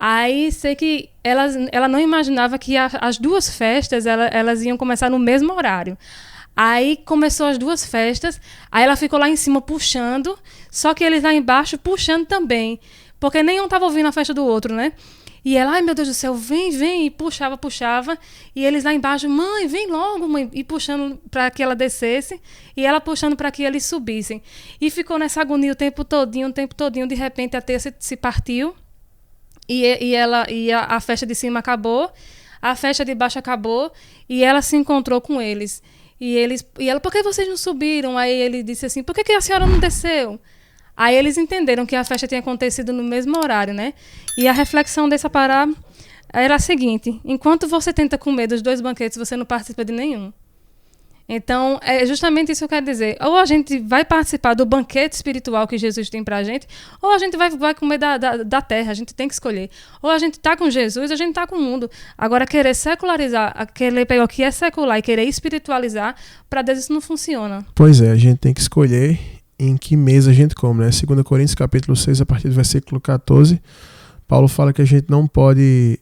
Aí sei que ela não imaginava que as 2 festas elas iam começar no mesmo horário. Aí começou as 2 festas, aí ela ficou lá em cima puxando, só que eles lá embaixo puxando também, porque nenhum estava ouvindo a festa do outro, né? E ela, ai meu Deus do céu, vem, e puxava, e eles lá embaixo, mãe, vem logo, mãe, e puxando para que ela descesse, e ela puxando para que eles subissem. E ficou nessa agonia o tempo todinho, de repente a teia se partiu, e a festa de cima acabou, a festa de baixo acabou, e ela se encontrou com eles. E ela, por que vocês não subiram? Aí ele disse assim, por que a senhora não desceu? Aí eles entenderam que a festa tinha acontecido no mesmo horário, né? E a reflexão dessa parábola era a seguinte, enquanto você tenta comer dos 2 banquetes, você não participa de nenhum. Então, é justamente isso que eu quero dizer. Ou a gente vai participar do banquete espiritual que Jesus tem pra gente, ou a gente vai comer da terra, a gente tem que escolher. Ou a gente tá com Jesus, ou a gente tá com o mundo. Agora, querer secularizar, querer pegar o que é secular e querer espiritualizar, para Deus isso não funciona. Pois é, a gente tem que escolher em que mesa a gente come, né? 2 Coríntios capítulo 6, a partir do versículo 14, Paulo fala que a gente não pode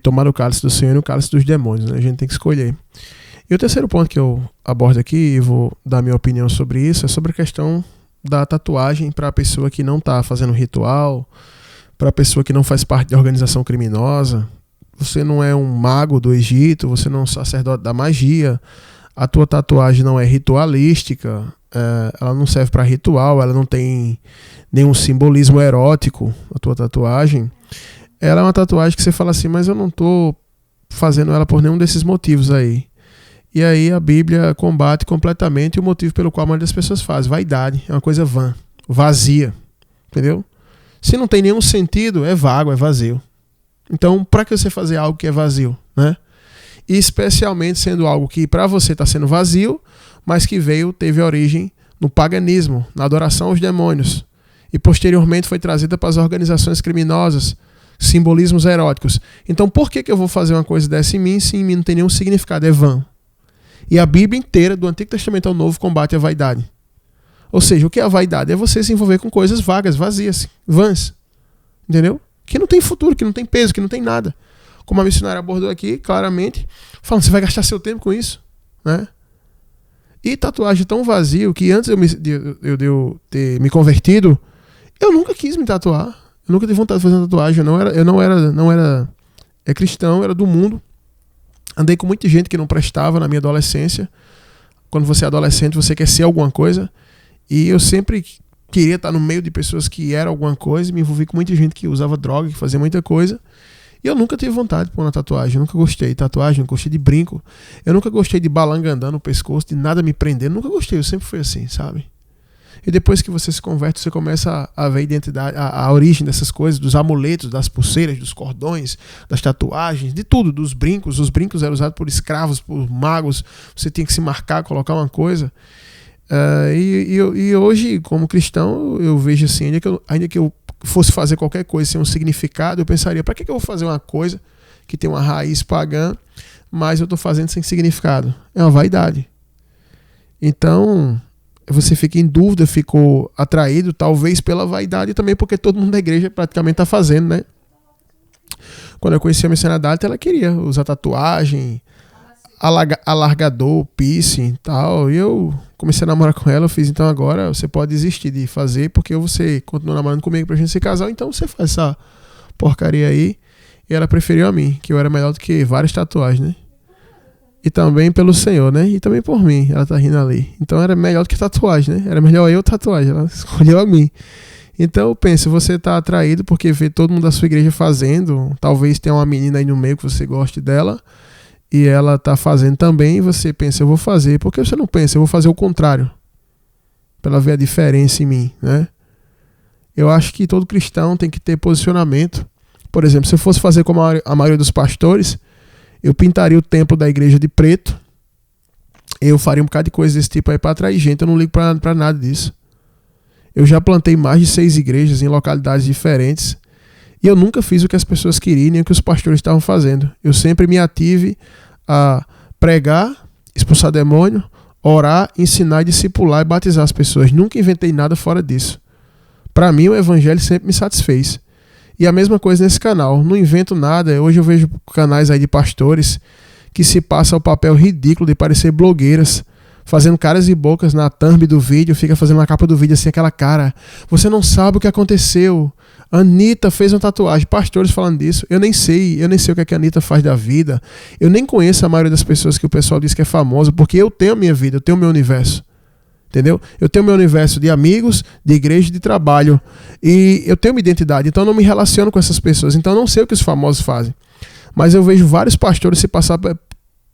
tomar o cálice do Senhor e o cálice dos demônios, né? A gente tem que escolher. E o terceiro ponto que eu abordo aqui, e vou dar minha opinião sobre isso, é sobre a questão da tatuagem para a pessoa que não está fazendo ritual, para a pessoa que não faz parte de organização criminosa. Você não é um mago do Egito, você não é um sacerdote da magia, a tua tatuagem não é ritualística, ela não serve para ritual, ela não tem nenhum simbolismo erótico, a tua tatuagem. Ela é uma tatuagem que você fala assim, mas eu não estou fazendo ela por nenhum desses motivos aí. E aí a Bíblia combate completamente o motivo pelo qual a maioria das pessoas faz. Vaidade, é uma coisa vã, vazia, entendeu? Se não tem nenhum sentido, é vago, é vazio. Então, para que você fazer algo que é vazio, né? E especialmente sendo algo que para você está sendo vazio, mas que teve origem no paganismo, na adoração aos demônios. E posteriormente foi trazida para as organizações criminosas, simbolismos eróticos. Então, por que eu vou fazer uma coisa dessa em mim, se em mim não tem nenhum significado, é vã? E a Bíblia inteira, do Antigo Testamento ao Novo, combate a vaidade. Ou seja, o que é a vaidade? É você se envolver com coisas vagas, vazias, vãs. Entendeu? Que não tem futuro, que não tem peso, que não tem nada. Como a missionária abordou aqui, claramente, falando, você vai gastar seu tempo com isso, né? E tatuagem tão vazio que antes eu ter me convertido, eu nunca quis me tatuar. Eu nunca tive vontade de fazer uma tatuagem. Eu não era cristão, eu era do mundo. Andei com muita gente que não prestava na minha adolescência. Quando você é adolescente, você quer ser alguma coisa. E eu sempre queria estar no meio de pessoas que eram alguma coisa. Me envolvi com muita gente que usava droga, que fazia muita coisa. E eu nunca tive vontade de pôr uma tatuagem. Eu nunca gostei de tatuagem, nunca gostei de brinco. Eu nunca gostei de balanga andando no pescoço, de nada me prendendo. Nunca gostei, eu sempre fui assim, sabe? E depois que você se converte, você começa a ver a identidade, a origem dessas coisas, dos amuletos, das pulseiras, dos cordões, das tatuagens, de tudo, dos brincos. Os brincos eram usados por escravos, por magos. Você tinha que se marcar, colocar uma coisa. E hoje, como cristão, eu vejo assim, ainda que eu fosse fazer qualquer coisa sem um significado, eu pensaria, para que eu vou fazer uma coisa que tem uma raiz pagã, mas eu estou fazendo sem significado? É uma vaidade. Então, você fica em dúvida, ficou atraído, talvez pela vaidade e também porque todo mundo da igreja praticamente está fazendo, né? Quando eu conheci a missionária Dálita, ela queria usar tatuagem, alargador, piercing e tal. E eu comecei a namorar com ela, eu fiz, então agora você pode desistir de fazer, porque você continua namorando comigo pra gente ser casal, então você faz essa porcaria aí. E ela preferiu a mim, que eu era melhor do que várias tatuagens, né? E também pelo Senhor, né? E também por mim, ela tá rindo ali. Então era melhor do que tatuagem, né? Era melhor eu tatuagem, ela escolheu a mim. Então eu penso, você tá atraído porque vê todo mundo da sua igreja fazendo, talvez tenha uma menina aí no meio que você goste dela, e ela tá fazendo também, e você pensa, eu vou fazer. Por que você não pensa, eu vou fazer o contrário? Pra ela ver a diferença em mim, né? Eu acho que todo cristão tem que ter posicionamento. Por exemplo, se eu fosse fazer como a maioria dos pastores, eu pintaria o templo da igreja de preto, eu faria um bocado de coisa desse tipo aí pra atrair gente, eu não ligo pra nada disso. Eu já plantei mais de 6 igrejas em localidades diferentes, e eu nunca fiz o que as pessoas queriam, nem o que os pastores estavam fazendo. Eu sempre me ative a pregar, expulsar demônio, orar, ensinar, discipular e batizar as pessoas. Nunca inventei nada fora disso. Para mim, o evangelho sempre me satisfez. E a mesma coisa nesse canal. Não invento nada. Hoje eu vejo canais aí de pastores que se passam o papel ridículo de parecer blogueiras, fazendo caras e bocas na thumb do vídeo, fica fazendo na capa do vídeo assim, aquela cara. Você não sabe o que aconteceu. Anitta fez uma tatuagem. Pastores falando disso. Eu nem sei o que a Anitta faz da vida. Eu nem conheço a maioria das pessoas que o pessoal diz que é famosa, porque eu tenho a minha vida, eu tenho o meu universo. Entendeu? Eu tenho o meu universo de amigos, de igreja, de trabalho. E eu tenho uma identidade, então eu não me relaciono com essas pessoas. Então eu não sei o que os famosos fazem. Mas eu vejo vários pastores se passar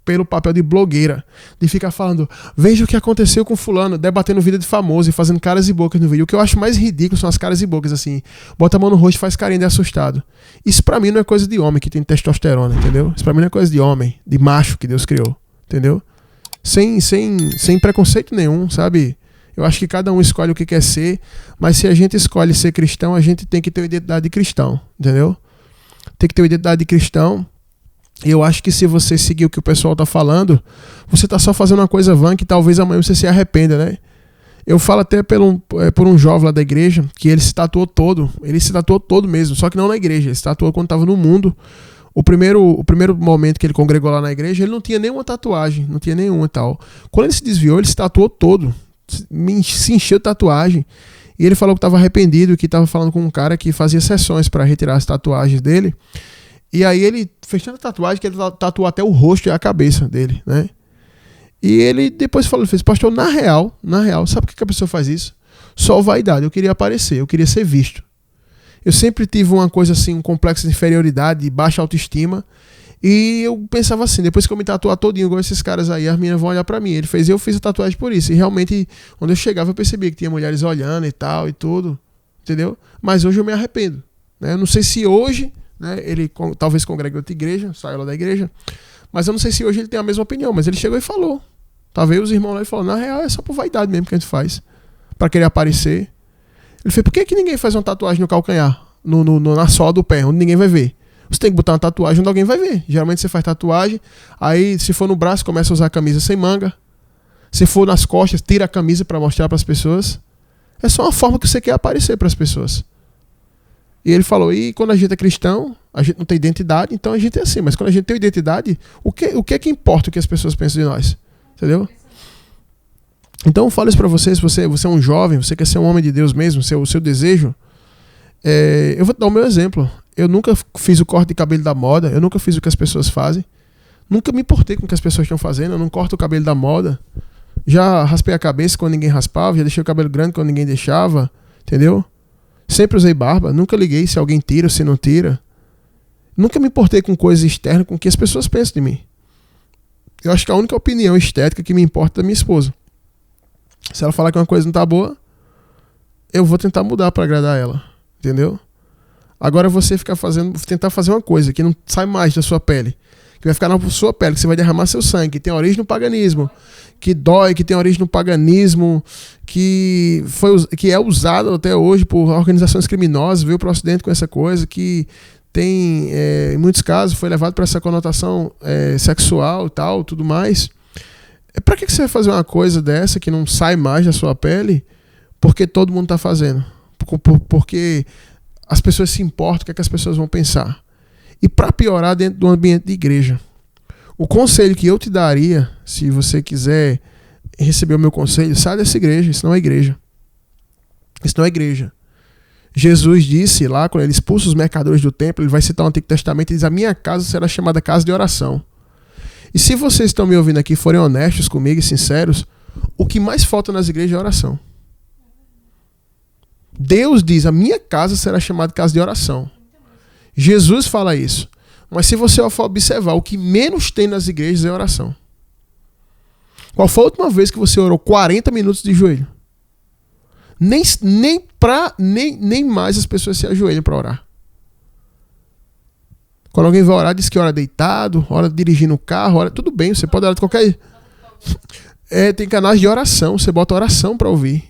pelo papel de blogueira, de ficar falando, veja o que aconteceu com fulano, debatendo vida de famoso e fazendo caras e bocas no vídeo. O que eu acho mais ridículo são as caras e bocas, assim, bota a mão no rosto e faz carinha de assustado. Isso pra mim não é coisa de homem que tem testosterona, entendeu? Isso pra mim não é coisa de homem, de macho que Deus criou, entendeu? Sem preconceito nenhum, sabe? Eu acho que cada um escolhe o que quer ser, mas se a gente escolhe ser cristão, a gente tem que ter uma identidade de cristão, entendeu? Tem que ter uma identidade de cristão. E eu acho que se você seguir o que o pessoal está falando, você está só fazendo uma coisa vã que talvez amanhã você se arrependa, né? Eu falo até por um jovem lá da igreja que ele se tatuou todo mesmo, só que não na igreja, ele se tatuou quando estava no mundo. O primeiro momento que ele congregou lá na igreja, ele não tinha nenhuma tatuagem, não tinha nenhuma e tal. Quando ele se desviou, ele se tatuou todo, se encheu de tatuagem. E ele falou que estava arrependido, que estava falando com um cara que fazia sessões para retirar as tatuagens dele. E aí ele fez tanta tatuagem que ele tatuou até o rosto e a cabeça dele, né? E ele depois falou, ele fez, pastor, na real, sabe por que a pessoa faz isso? Só vaidade, eu queria aparecer, eu queria ser visto. Eu sempre tive uma coisa assim, um complexo de inferioridade, baixa autoestima, e eu pensava assim, depois que eu me tatuar todinho, igual esses caras aí, as meninas vão olhar pra mim. Ele fez, eu fiz a tatuagem por isso, e realmente, quando eu chegava, eu percebia que tinha mulheres olhando e tal, e tudo, entendeu? Mas hoje eu me arrependo, né? Eu não sei se hoje, né, ele talvez congregue outra igreja, saiu lá da igreja, mas eu não sei se hoje ele tem a mesma opinião, mas ele chegou e falou, talvez os irmãos lá e falou, na real é só por vaidade mesmo que a gente faz, pra querer aparecer. Ele fez, por que ninguém faz uma tatuagem no calcanhar, na sola do pé, onde ninguém vai ver? Você tem que botar uma tatuagem onde alguém vai ver. Geralmente você faz tatuagem, aí se for no braço começa a usar a camisa sem manga, se for nas costas tira a camisa pra mostrar pras pessoas. É só uma forma que você quer aparecer pras pessoas. E ele falou, e quando a gente é cristão, a gente não tem identidade, então a gente é assim. Mas quando a gente tem identidade, o que é que importa o que as pessoas pensam de nós? Entendeu? Então eu falo isso pra você, se você é um jovem, você quer ser um homem de Deus mesmo, o seu desejo, eu vou te dar o meu exemplo. Eu nunca fiz o corte de cabelo da moda, eu nunca fiz o que as pessoas fazem. Nunca me importei com o que as pessoas estão fazendo, eu não corto o cabelo da moda. Já raspei a cabeça quando ninguém raspava, já deixei o cabelo grande quando ninguém deixava, entendeu? Sempre usei barba, nunca liguei se alguém tira ou se não tira. Nunca me importei com coisas externas, com o que as pessoas pensam de mim. Eu acho que a única opinião estética que me importa é da minha esposa. Se ela falar que uma coisa não tá boa, eu vou tentar mudar para agradar ela. Entendeu? Agora você tentar fazer uma coisa que não sai mais da sua pele, que vai ficar na sua pele, que você vai derramar seu sangue, que tem origem no paganismo, que dói, que tem origem no paganismo, que é usado até hoje por organizações criminosas, veio para o Ocidente com essa coisa, que tem, em muitos casos, foi levado para essa conotação sexual e tal, tudo mais. Para que você vai fazer uma coisa dessa que não sai mais da sua pele porque todo mundo está fazendo? Porque as pessoas se importam, o que é que as pessoas vão pensar? E para piorar, dentro do ambiente de igreja. O conselho que eu te daria, se você quiser receber o meu conselho, sai dessa igreja, isso não é igreja. Isso não é igreja. Jesus disse lá, quando ele expulsa os mercadores do templo, ele vai citar o Antigo Testamento e diz: a minha casa será chamada casa de oração. E se vocês estão me ouvindo aqui, forem honestos comigo e sinceros, o que mais falta nas igrejas é oração. Deus diz: a minha casa será chamada casa de oração. Jesus fala isso. Mas se você for observar, o que menos tem nas igrejas é oração. Qual foi a última vez que você orou 40 minutos de joelho? Nem mais as pessoas se ajoelham para orar. Quando alguém vai orar, diz que ora deitado, ora dirigindo o carro, ora, tudo bem, você pode orar de qualquer... tem canais de oração, você bota oração para ouvir.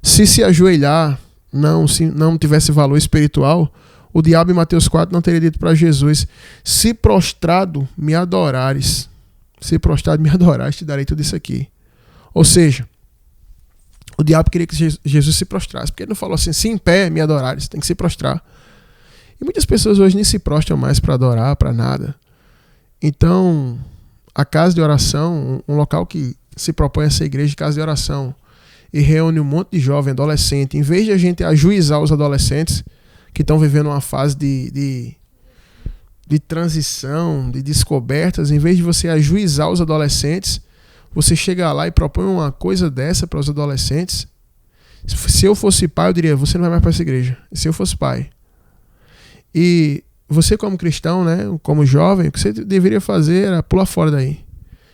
Se ajoelhar se não tivesse valor espiritual, o diabo em Mateus 4 não teria dito para Jesus: se prostrado me adorares, te darei tudo isso aqui. Ou seja, o diabo queria que Jesus se prostrasse, porque ele não falou assim: se em pé me adorares, tem que se prostrar. E muitas pessoas hoje nem se prostram mais para adorar, para nada. Então, a casa de oração, um local que se propõe a ser igreja de casa de oração, e reúne um monte de jovem, adolescente, em vez de a gente ajuizar os adolescentes que estão vivendo uma fase de transição, de descobertas, em vez de você ajuizar os adolescentes, você chega lá e propõe uma coisa dessa para os adolescentes. Se eu fosse pai, eu diria: você não vai mais para essa igreja. Se eu fosse pai. E você, como cristão, né, como jovem, o que você deveria fazer era pular fora daí.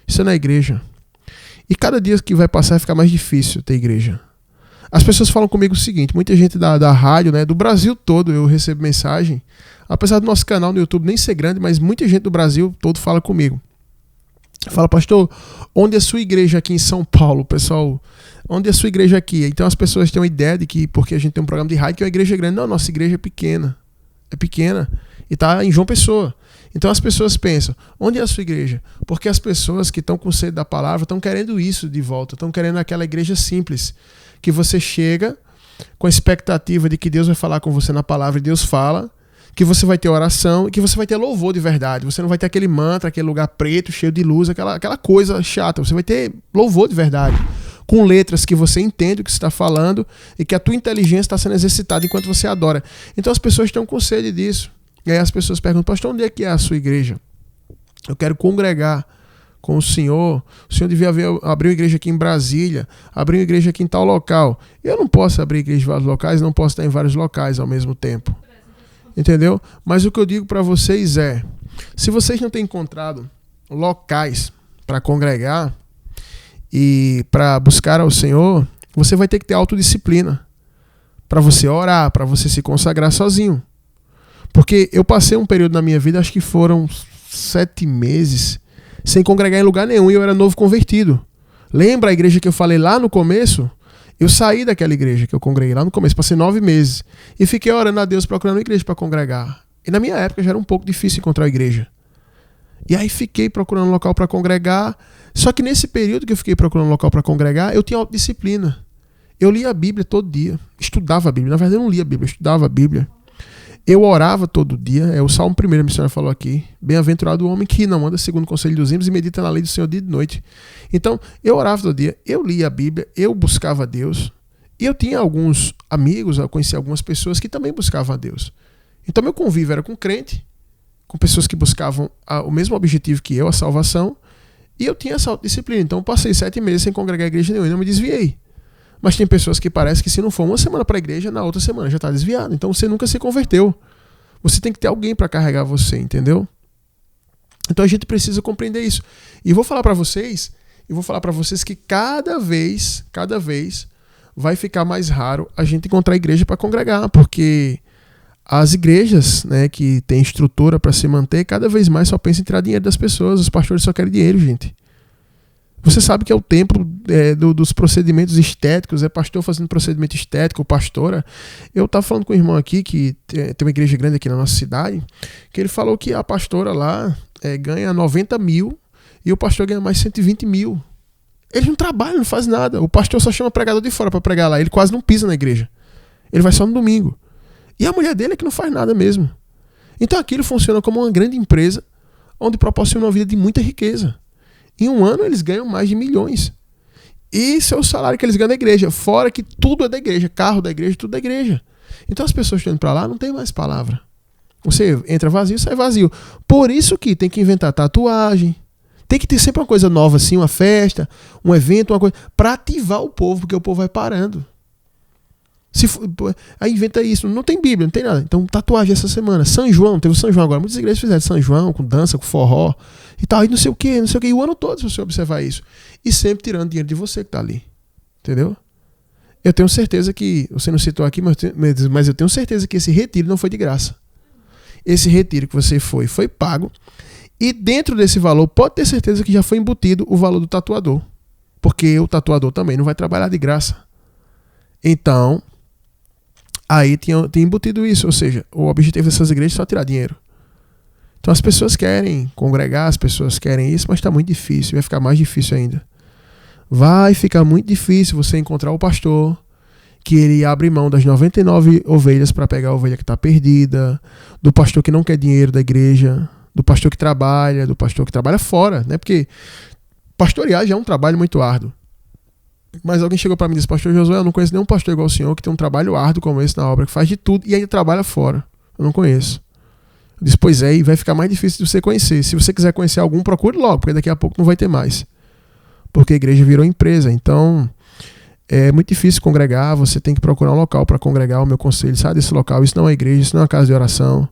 Isso é na igreja. E cada dia que vai passar vai ficar mais difícil ter igreja. As pessoas falam comigo o seguinte: muita gente da rádio, né, do Brasil todo, eu recebo mensagem. Apesar do nosso canal no YouTube nem ser grande, mas muita gente do Brasil todo fala comigo. Fala: pastor, onde é a sua igreja aqui em São Paulo, pessoal? Onde é a sua igreja aqui? Então as pessoas têm uma ideia de que, porque a gente tem um programa de rádio, que é uma igreja grande. Não, nossa igreja é pequena. É pequena. E está em João Pessoa. Então as pessoas pensam: onde é a sua igreja? Porque as pessoas que estão com sede da palavra estão querendo isso de volta. Estão querendo aquela igreja simples, que você chega com a expectativa de que Deus vai falar com você na palavra, e Deus fala, que você vai ter oração e que você vai ter louvor de verdade. Você não vai ter aquele mantra, aquele lugar preto, cheio de luz, aquela coisa chata. Você vai ter louvor de verdade, com letras que você entende o que você está falando e que a tua inteligência está sendo exercitada enquanto você adora. Então as pessoas estão com sede disso. E aí as pessoas perguntam: pastor, onde é que é a sua igreja? Eu quero congregar com o senhor devia abrir uma igreja aqui em Brasília, abrir uma igreja aqui em tal local. Eu não posso abrir igreja em vários locais, não posso estar em vários locais ao mesmo tempo. Entendeu? Mas o que eu digo para vocês é: se vocês não têm encontrado locais para congregar e para buscar ao Senhor, você vai ter que ter autodisciplina para você orar, para você se consagrar sozinho. Porque eu passei um período na minha vida, acho que foram 7 meses, sem congregar em lugar nenhum, e eu era novo convertido. Lembra a igreja que eu falei lá no começo? Eu saí daquela igreja que eu congreguei lá no começo, passei 9 meses, e fiquei orando a Deus, procurando uma igreja para congregar. E na minha época já era um pouco difícil encontrar uma igreja. E aí fiquei procurando um local para congregar. Só que nesse período que eu fiquei procurando um local para congregar, eu tinha autodisciplina. Eu lia a Bíblia todo dia, estudava a Bíblia. Na verdade eu não lia a Bíblia, eu estudava a Bíblia. Eu orava todo dia, o Salmo 1, a missionária falou aqui: bem-aventurado o homem que não anda segundo o conselho dos ímpios e medita na lei do Senhor dia e de noite. Então, eu orava todo dia, eu lia a Bíblia, eu buscava a Deus, e eu tinha alguns amigos, eu conhecia algumas pessoas que também buscavam a Deus. Então, meu convívio era com crente, com pessoas que buscavam o mesmo objetivo que eu, a salvação, e eu tinha essa autodisciplina. Então, eu passei 7 meses sem congregar a igreja nenhuma e não me desviei. Mas tem pessoas que parece que se não for uma semana para a igreja, na outra semana já está desviado. Então você nunca se converteu. Você tem que ter alguém para carregar você, entendeu? Então a gente precisa compreender isso. E eu vou falar para vocês que cada vez vai ficar mais raro a gente encontrar igreja para congregar, porque as igrejas, né, que têm estrutura para se manter, cada vez mais só pensam em tirar dinheiro das pessoas. Os pastores só querem dinheiro, gente. Você sabe que é o templo dos procedimentos estéticos, é pastor fazendo procedimento estético, pastora. Eu estava falando com um irmão aqui, que tem uma igreja grande aqui na nossa cidade, que ele falou que a pastora lá ganha 90 mil e o pastor ganha mais 120 mil. Ele não trabalha, não faz nada. O pastor só chama pregador de fora para pregar lá. Ele quase não pisa na igreja. Ele vai só no domingo. E a mulher dele é que não faz nada mesmo. Então aquilo funciona como uma grande empresa onde proporciona uma vida de muita riqueza. Em um ano eles ganham mais de milhões. Esse é o salário que eles ganham da igreja. Fora que tudo é da igreja. Carro da igreja, tudo da igreja. Então as pessoas que estão indo para lá não tem mais palavra. Você entra vazio, sai vazio. Por isso que tem que inventar tatuagem. Tem que ter sempre uma coisa nova assim, uma festa, um evento, uma coisa, para ativar o povo, porque o povo vai parando. Aí inventa isso. Não tem Bíblia, não tem nada. Então tatuagem essa semana. São João, teve o São João agora. Muitas igrejas fizeram São João, com dança, com forró e tal. E não sei o que. E o ano todo, se você observar isso. E sempre tirando dinheiro de você que tá ali. Entendeu? Eu tenho certeza que, você não citou aqui, mas eu tenho certeza que esse retiro não foi de graça. Esse retiro que você foi pago. E dentro desse valor, pode ter certeza que já foi embutido o valor do tatuador. Porque o tatuador também não vai trabalhar de graça. Então, aí tem embutido isso. Ou seja, o objetivo dessas igrejas é só tirar dinheiro. Então as pessoas querem congregar, as pessoas querem isso, mas está muito difícil. Vai ficar mais difícil ainda. Vai ficar muito difícil você encontrar o pastor que ele abre mão das 99 ovelhas para pegar a ovelha que está perdida, do pastor que não quer dinheiro da igreja, do pastor que trabalha fora, né? Porque pastorear já é um trabalho muito árduo. Mas alguém chegou para mim e disse: pastor Josué, eu não conheço nenhum pastor igual o senhor que tem um trabalho árduo como esse na obra, que faz de tudo e ainda trabalha fora. Eu não conheço. Eu disse: pois é, e vai ficar mais difícil de você conhecer. Se você quiser conhecer algum, procure logo, porque daqui a pouco não vai ter mais. Porque a igreja virou empresa. Então, é muito difícil congregar, você tem que procurar um local para congregar. O meu conselho: sai desse local, isso não é igreja, isso não é uma casa de oração.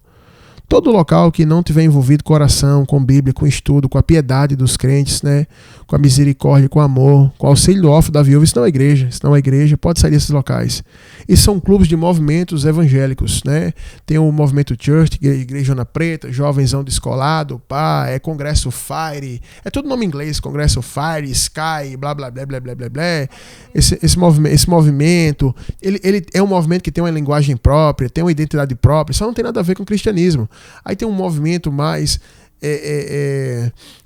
Todo local que não tiver envolvido com oração, com Bíblia, com estudo, com a piedade dos crentes, né? Com a misericórdia, com o amor, com o auxílio do órfão da viúva, isso não é igreja. Isso não é igreja, pode sair desses locais. E são clubes de movimentos evangélicos, né? Tem o movimento Church, Igrejona Preta, Jovenzão Descolado, pá, é Congresso Fire, é tudo nome em inglês, Congresso Fire, Sky, blá, blá, blá, blá, blá, blá, blá. Esse movimento, ele é um movimento que tem uma linguagem própria, tem uma identidade própria, só não tem nada a ver com o cristianismo. Aí tem um movimento mais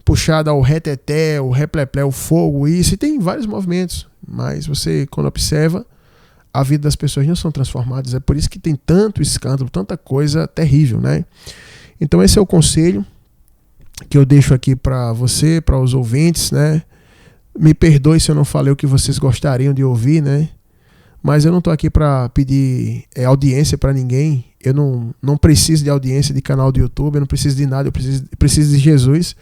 puxado ao reteté, o repleplé, o fogo, isso, e tem vários movimentos, mas você, quando observa, a vida das pessoas não são transformadas. É por isso que tem tanto escândalo, tanta coisa terrível, né? Então esse é o conselho que eu deixo aqui para você, para os ouvintes, né? Me perdoe se eu não falei o que vocês gostariam de ouvir, né? Mas eu não estou aqui para pedir audiência para ninguém. Eu não preciso de audiência de canal do YouTube, eu não preciso de nada, eu preciso de Jesus.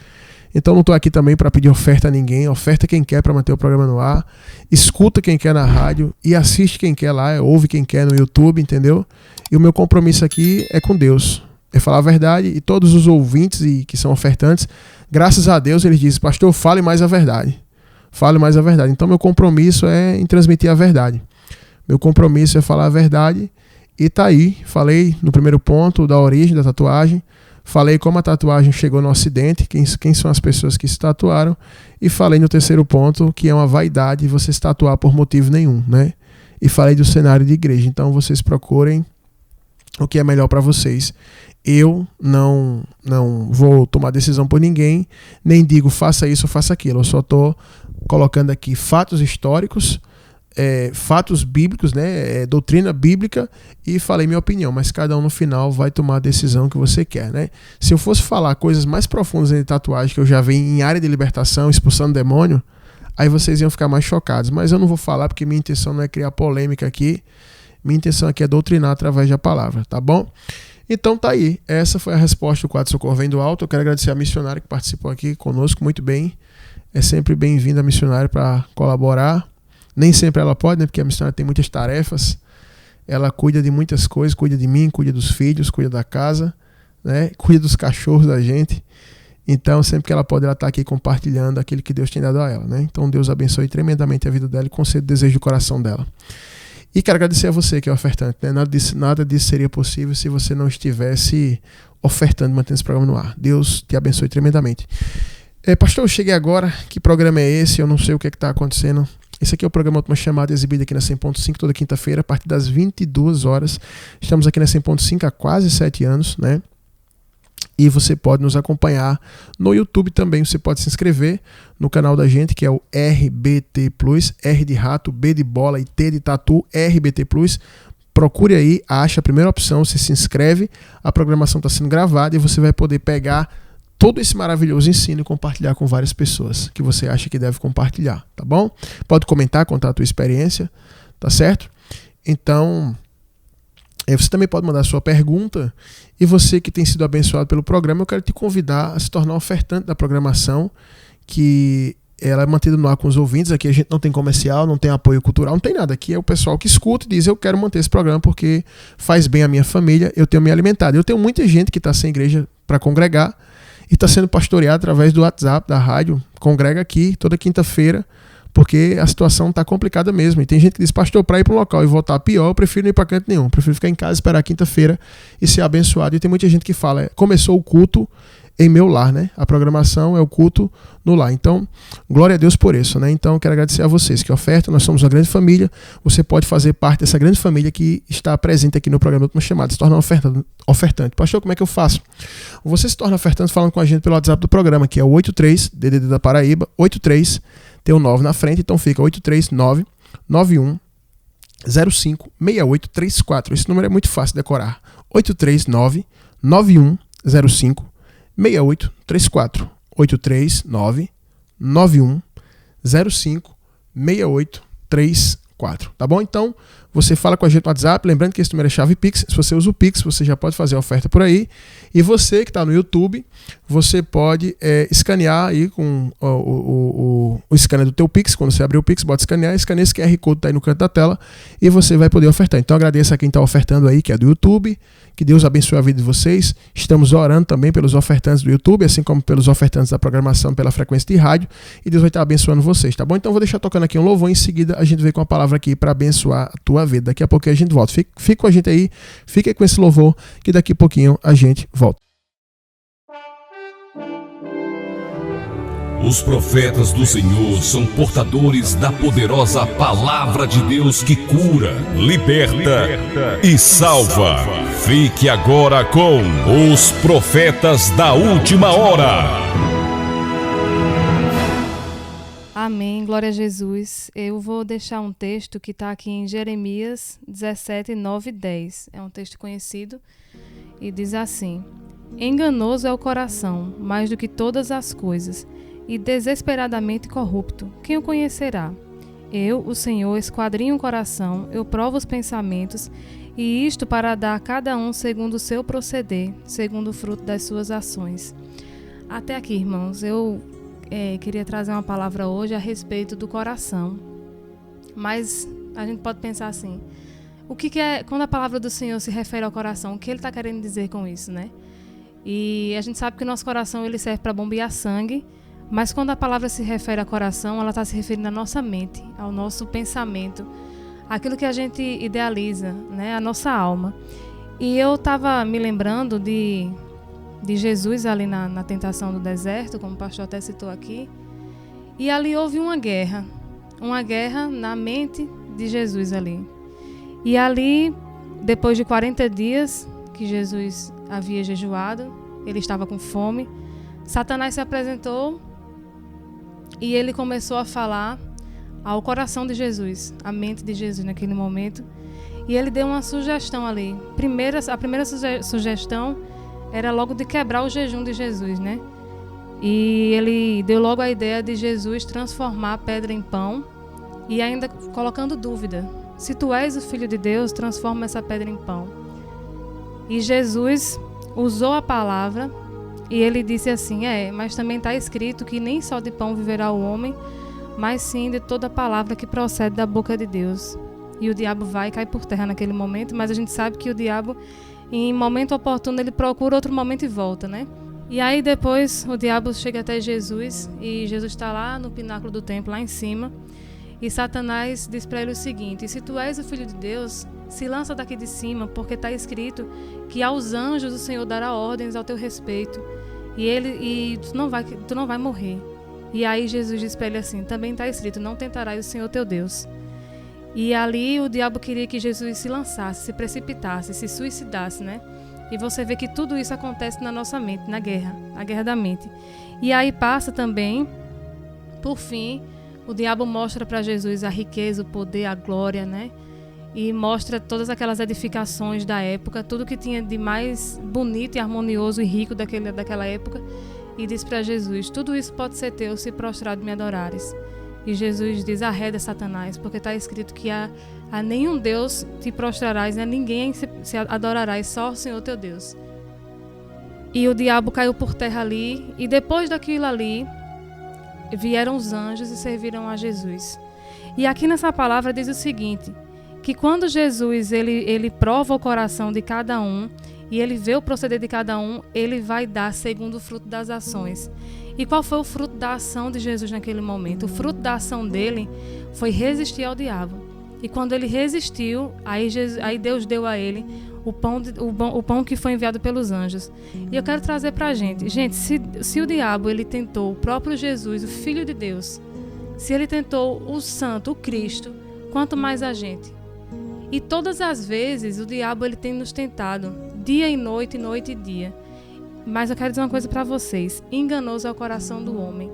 Então não estou aqui também para pedir oferta a ninguém. Oferta quem quer para manter o programa no ar. Escuta quem quer na rádio e assiste quem quer lá, ouve quem quer no YouTube, entendeu? E o meu compromisso aqui é com Deus. É falar a verdade, e todos os ouvintes que são ofertantes, graças a Deus, eles dizem: pastor, fale mais a verdade. Fale mais a verdade. Então meu compromisso é em transmitir a verdade. Meu compromisso é falar a verdade. E tá aí, falei no primeiro ponto da origem da tatuagem, falei como a tatuagem chegou no ocidente, quem são as pessoas que se tatuaram, e falei no terceiro ponto que é uma vaidade você se tatuar por motivo nenhum, né? E falei do cenário de igreja. Então vocês procurem o que é melhor para vocês. Eu não vou tomar decisão por ninguém, nem digo faça isso ou faça aquilo. Eu só estou colocando aqui fatos históricos, fatos bíblicos, né? Doutrina bíblica, e falei minha opinião, mas cada um no final vai tomar a decisão que você quer, né? Se eu fosse falar coisas mais profundas de tatuagem que eu já vi em área de libertação, expulsando demônio, aí vocês iam ficar mais chocados, mas eu não vou falar porque minha intenção não é criar polêmica aqui, minha intenção aqui é doutrinar através da palavra, tá bom? Então tá aí, essa foi a resposta do quadro Socorro Vem do Alto. Eu quero agradecer a missionária que participou aqui conosco, muito bem, é sempre bem-vinda a missionária para colaborar. Nem sempre ela pode, né? Porque a missionária tem muitas tarefas. ela cuida de muitas coisas, cuida de mim, cuida dos filhos, cuida da casa, né? Cuida dos cachorros da gente. Então, sempre que ela pode, ela está aqui compartilhando aquilo que Deus tem dado a ela, né? Então, Deus abençoe tremendamente a vida dela e conceda o desejo do coração dela. E quero agradecer a você que é ofertante, né? Nada disso seria possível se você não estivesse ofertando, mantendo esse programa no ar. Deus te abençoe tremendamente. Pastor, eu cheguei agora. Que programa é esse? Eu não sei o que está acontecendo. Esse aqui é o programa Última Chamada, exibido aqui na 100.5 toda quinta-feira, a partir das 22 horas. Estamos aqui na 100.5 há quase 7 anos, né? E você pode nos acompanhar no YouTube também. Você pode se inscrever no canal da gente, que é o RBT Plus, R de rato, B de bola e T de tatu, RBT Plus. Procure aí, acha a primeira opção, você se inscreve, a programação está sendo gravada e você vai poder pegar todo esse maravilhoso ensino e compartilhar com várias pessoas que você acha que deve compartilhar, tá bom? Pode comentar, contar a tua experiência, tá certo? Então, você também pode mandar a sua pergunta, e você que tem sido abençoado pelo programa, eu quero te convidar a se tornar um ofertante da programação, que ela é mantida no ar com os ouvintes. Aqui a gente não tem comercial, não tem apoio cultural, não tem nada. Aqui é o pessoal que escuta e diz: eu quero manter esse programa porque faz bem à minha família, eu tenho me alimentado. Eu tenho muita gente que está sem igreja para congregar e está sendo pastoreado através do WhatsApp, da rádio. Congrega aqui toda quinta-feira, porque a situação está complicada mesmo. E tem gente que diz: pastor, para ir para um local e voltar pior, eu prefiro não ir para canto nenhum. Eu prefiro ficar em casa, esperar a quinta-feira e ser abençoado. E tem muita gente que fala: começou o culto em meu lar, né? A programação é o culto no lar. Então, glória a Deus por isso, né? Então, quero agradecer a vocês que ofertam. Nós somos uma grande família. Você pode fazer parte dessa grande família que está presente aqui no programa Última Chamada, se tornar ofertante. Pastor, como é que eu faço? Você se torna ofertante falando com a gente pelo WhatsApp do programa, que é o 83, DDD da Paraíba, 83, tem o 9 na frente, então fica 839 91 05 6834. Esse número é muito fácil de decorar. 839 91 05 6834. 839 91 05 6834. Tá bom? Então, você fala com a gente no WhatsApp, lembrando que esse número é chave Pix. Se você usa o Pix, você já pode fazer a oferta por aí. E você que está no YouTube, você pode escanear aí com o scanner do teu Pix. Quando você abrir o Pix, bota escanear esse QR Code está aí no canto da tela e você vai poder ofertar. Então, agradeço a quem está ofertando aí, que é do YouTube. Que Deus abençoe a vida de vocês. Estamos orando também pelos ofertantes do YouTube, assim como pelos ofertantes da programação pela frequência de rádio. E Deus vai estar abençoando vocês, tá bom? Então, vou deixar tocando aqui um louvor. Em seguida, a gente vem com a palavra aqui para abençoar a tua vida. Daqui a pouco a gente volta. Fique com a gente aí, fique com esse louvor, que daqui a pouquinho a gente volta. Os profetas do Senhor são portadores da poderosa palavra de Deus que cura, liberta e salva. Fique agora com os profetas da última hora. Amém, glória a Jesus. Eu vou deixar um texto que está aqui em Jeremias 17, 9 e 10. É um texto conhecido e diz assim: enganoso é o coração, mais do que todas as coisas, e desesperadamente corrupto. Quem o conhecerá? Eu, o Senhor, esquadrinho o coração, eu provo os pensamentos, e isto para dar a cada um segundo o seu proceder, segundo o fruto das suas ações. Até aqui, irmãos, eu queria trazer uma palavra hoje a respeito do coração. Mas a gente pode pensar assim: o que é, quando a palavra do Senhor se refere ao coração, o que ele está querendo dizer com isso, né? E a gente sabe que o nosso coração ele serve para bombear sangue, mas quando a palavra se refere ao coração, ela está se referindo à nossa mente, ao nosso pensamento, aquilo que a gente idealiza, né? A nossa alma. E eu estava me lembrando de Jesus ali na tentação do deserto, como o pastor até citou aqui, e ali houve uma guerra na mente de Jesus ali. E ali, depois de 40 dias que Jesus havia jejuado, ele estava com fome, Satanás se apresentou e ele começou a falar ao coração de Jesus, à mente de Jesus naquele momento, e ele deu uma sugestão ali. A primeira sugestão era logo de quebrar o jejum de Jesus, né? E ele deu logo a ideia de Jesus transformar a pedra em pão e ainda colocando dúvida: se tu és o Filho de Deus, transforma essa pedra em pão. E Jesus usou a palavra e ele disse assim: mas também está escrito que nem só de pão viverá o homem, mas sim de toda palavra que procede da boca de Deus. e o diabo vai cair por terra naquele momento, mas a gente sabe que o diabo, em momento oportuno, ele procura outro momento e volta, né? E aí depois o diabo chega até Jesus e Jesus está lá no pináculo do templo, lá em cima, e Satanás diz para ele o seguinte: se tu és o Filho de Deus, se lança daqui de cima, porque está escrito que aos anjos o Senhor dará ordens ao teu respeito, e tu não vai morrer. E aí Jesus diz para ele assim: também está escrito, não tentarás o Senhor teu Deus. E ali o diabo queria que Jesus se lançasse, se precipitasse, se suicidasse, né? E você vê que tudo isso acontece na nossa mente, na guerra, a guerra da mente. E aí passa também, por fim, o diabo mostra para Jesus a riqueza, o poder, a glória, né? E mostra todas aquelas edificações da época, tudo que tinha de mais bonito e harmonioso e rico daquela época, e diz para Jesus: tudo isso pode ser teu se prostrado me adorares. E Jesus diz: arreda, Satanás, porque está escrito que a nenhum Deus te prostrarás, a ninguém se adorarás, só o Senhor teu Deus. E o diabo caiu por terra ali, e depois daquilo ali, vieram os anjos e serviram a Jesus. E aqui nessa palavra diz o seguinte, que quando Jesus ele prova o coração de cada um, e ele vê o proceder de cada um, ele vai dar segundo o fruto das ações. E qual foi o fruto da ação de Jesus naquele momento? O fruto da ação dele foi resistir ao diabo. E quando ele resistiu, aí Deus deu a ele o pão que foi enviado pelos anjos. E eu quero trazer para a gente, se o diabo ele tentou o próprio Jesus, o Filho de Deus, se ele tentou o Santo, o Cristo, quanto mais a gente. E todas as vezes o diabo ele tem nos tentado, dia e noite e dia. Mas eu quero dizer uma coisa para vocês: enganoso é o coração do homem.